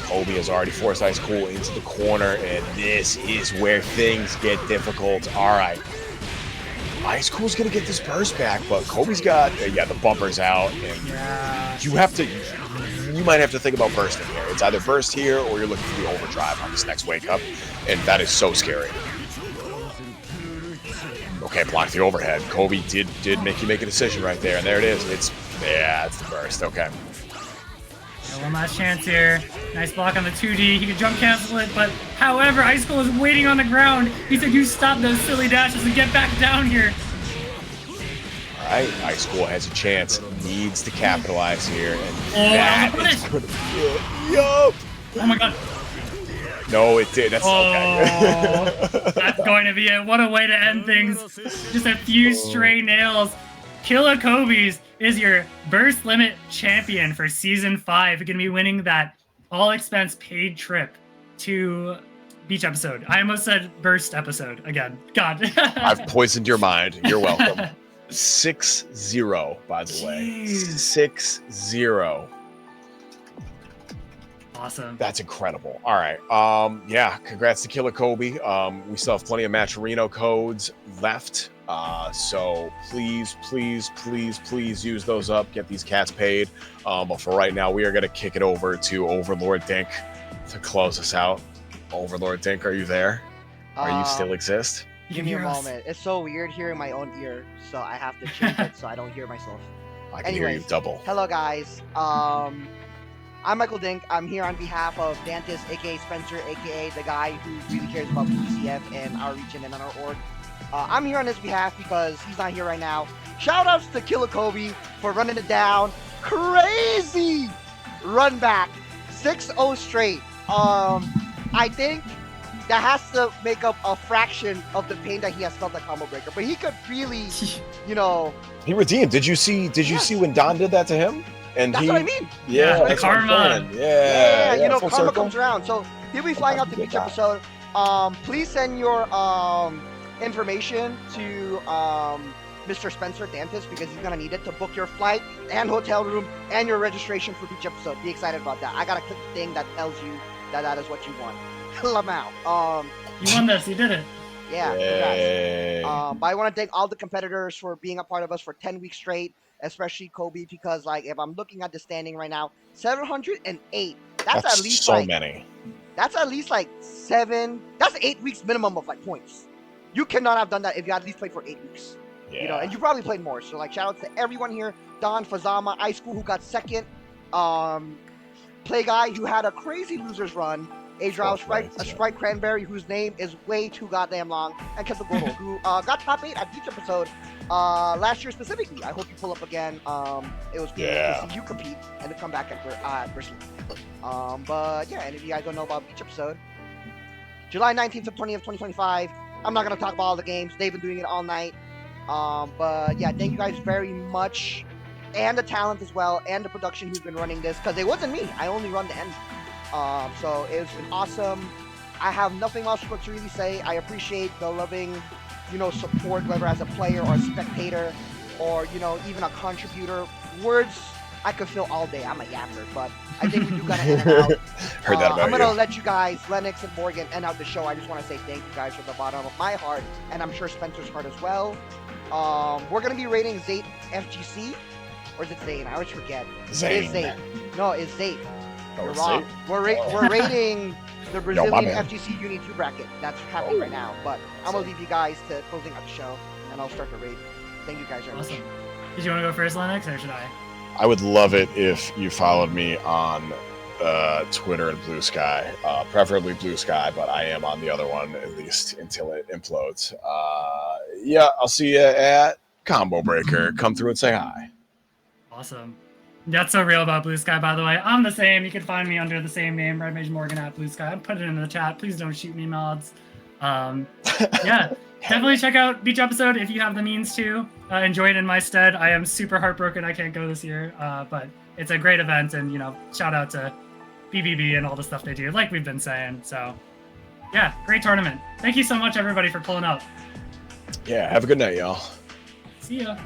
Kobe has already forced Icecool into the corner, and this is where things get difficult. All right. Icecool's going to get this burst back, but Kobe's got, the bumper's out, and you might have to think about bursting here. It's either burst here or you're looking for the overdrive on this next wake up, and that is so scary. Okay, block the overhead. Kobe did make you make a decision right there, and there it is. It's the burst. Okay. One last chance here. Nice block on the 2D. He can jump cancel it, but however, Icecool is waiting on the ground. He said, you stop those silly dashes and get back down here. All right, Icecool has a chance. Needs to capitalize here, and that is going to be it. Yup. Oh my god. No, it did. That's okay. That's going to be it. What a way to end things. Just a few stray nails. Killer Kobe's is your Burst Limit champion for Season 5. You're going to be winning that all-expense paid trip to Beach episode. I almost said Burst episode again. God. I've poisoned your mind. You're welcome. 6-0, by the way. 6-0. Awesome. That's incredible. All right. Congrats to Killer Kobe. We still have plenty of Matcherino codes left. So please use those up. Get these cats paid. But for right now, we are going to kick it over to Overlord Dink to close us out. Overlord Dink, are you there? Are you still exist? Give me a moment. It's so weird hearing my own ear, so I have to change it so I don't hear myself. I can hear you double. Hello guys. I'm Michael Dink. I'm here on behalf of Dantis, aka Spencer, aka the guy who really cares about BBCF and our region and on our org. I'm here on his behalf because he's not here right now. Shout outs to Killer Kobe for running it down. Crazy run back. 6-0 straight. I think that has to make up a fraction of the pain that he has felt at Combo Breaker. But he could really, you know. He redeemed. Did you see when Don did that to him? And that's what I mean. Yeah, the that's what I'm karma. saying. Yeah, you know, full karma circle. comes around. So he'll be flying out to each episode. Please send your information to Mr. Spencer Dantis because he's gonna need it to book your flight and hotel room and your registration for each episode. Be excited about that. I gotta click the thing that tells you that that is what you want. Lamau. You won this. You did it. Yeah. Yay. But I want to thank all the competitors for being a part of us for 10 weeks straight, especially Kobe, because like if I'm looking at the standing right now, 708. That's at least so like many. That's at least like 7. That's 8 weeks minimum of like points. You cannot have done that if you at least played for 8 weeks. Yeah. You know, and you probably played more. So like shout out to everyone here. Don, Fuzzama, Icecool who got second. Play Guy who had a crazy losers run. Adroth, Spritecranberry, whose name is way too goddamn long, and Quetzalgoatl, who got top 8 at each episode last year specifically. I hope you pull up again. It was cool to see you compete and to come back at Burst Limit. But yeah, and if you guys don't know about each episode, July 19th to 20th, 2025. I'm not gonna talk about all the games. They've been doing it all night. But yeah, thank you guys very much, and the talent as well, and the production who's been running this, because it wasn't me. I only run the end. So it's been awesome. I have nothing else but to really say. I appreciate the loving, you know, support, whether as a player or a spectator, or you know, even a contributor. Words I could fill all day. I'm a yapper, but I think we do gotta end it out. Heard that about I'm gonna you. let you guys, Lennox and Morgan, end out the show. I just want to say thank you guys from the bottom of my heart, and I'm sure Spencer's heart as well. We're gonna be rating Zate FGC, or is it Zane? I always forget. Zane. It is Zate. No, it's Zate. Oh, You're it's wrong. Zate? We're rating the Brazilian bad. FGC Uni 2 bracket. That's happening right now. But I'm gonna leave you guys to closing out the show, and I'll start the raid. Thank you guys very much. Awesome. Did you want to go first, Lennox, or should I? I would love it if you followed me on Twitter and Blue Sky, preferably Blue Sky, but I am on the other one at least until it implodes. Yeah, I'll see you at Combo Breaker. Come through and say hi. Awesome. That's so real about Blue Sky, by the way. I'm the same. You can find me under the same name, Red Mage Morgan at Blue Sky. I'm putting it in the chat. Please don't shoot me, mods. Yeah, definitely check out Beach Episode if you have the means to. Enjoy it in my stead. I am super heartbroken I can't go this year, but it's a great event, and you know, shout out to BBB and all the stuff they do, like we've been saying. So, yeah, great tournament. Thank you so much, everybody, for pulling up. Yeah, have a good night, y'all. See ya.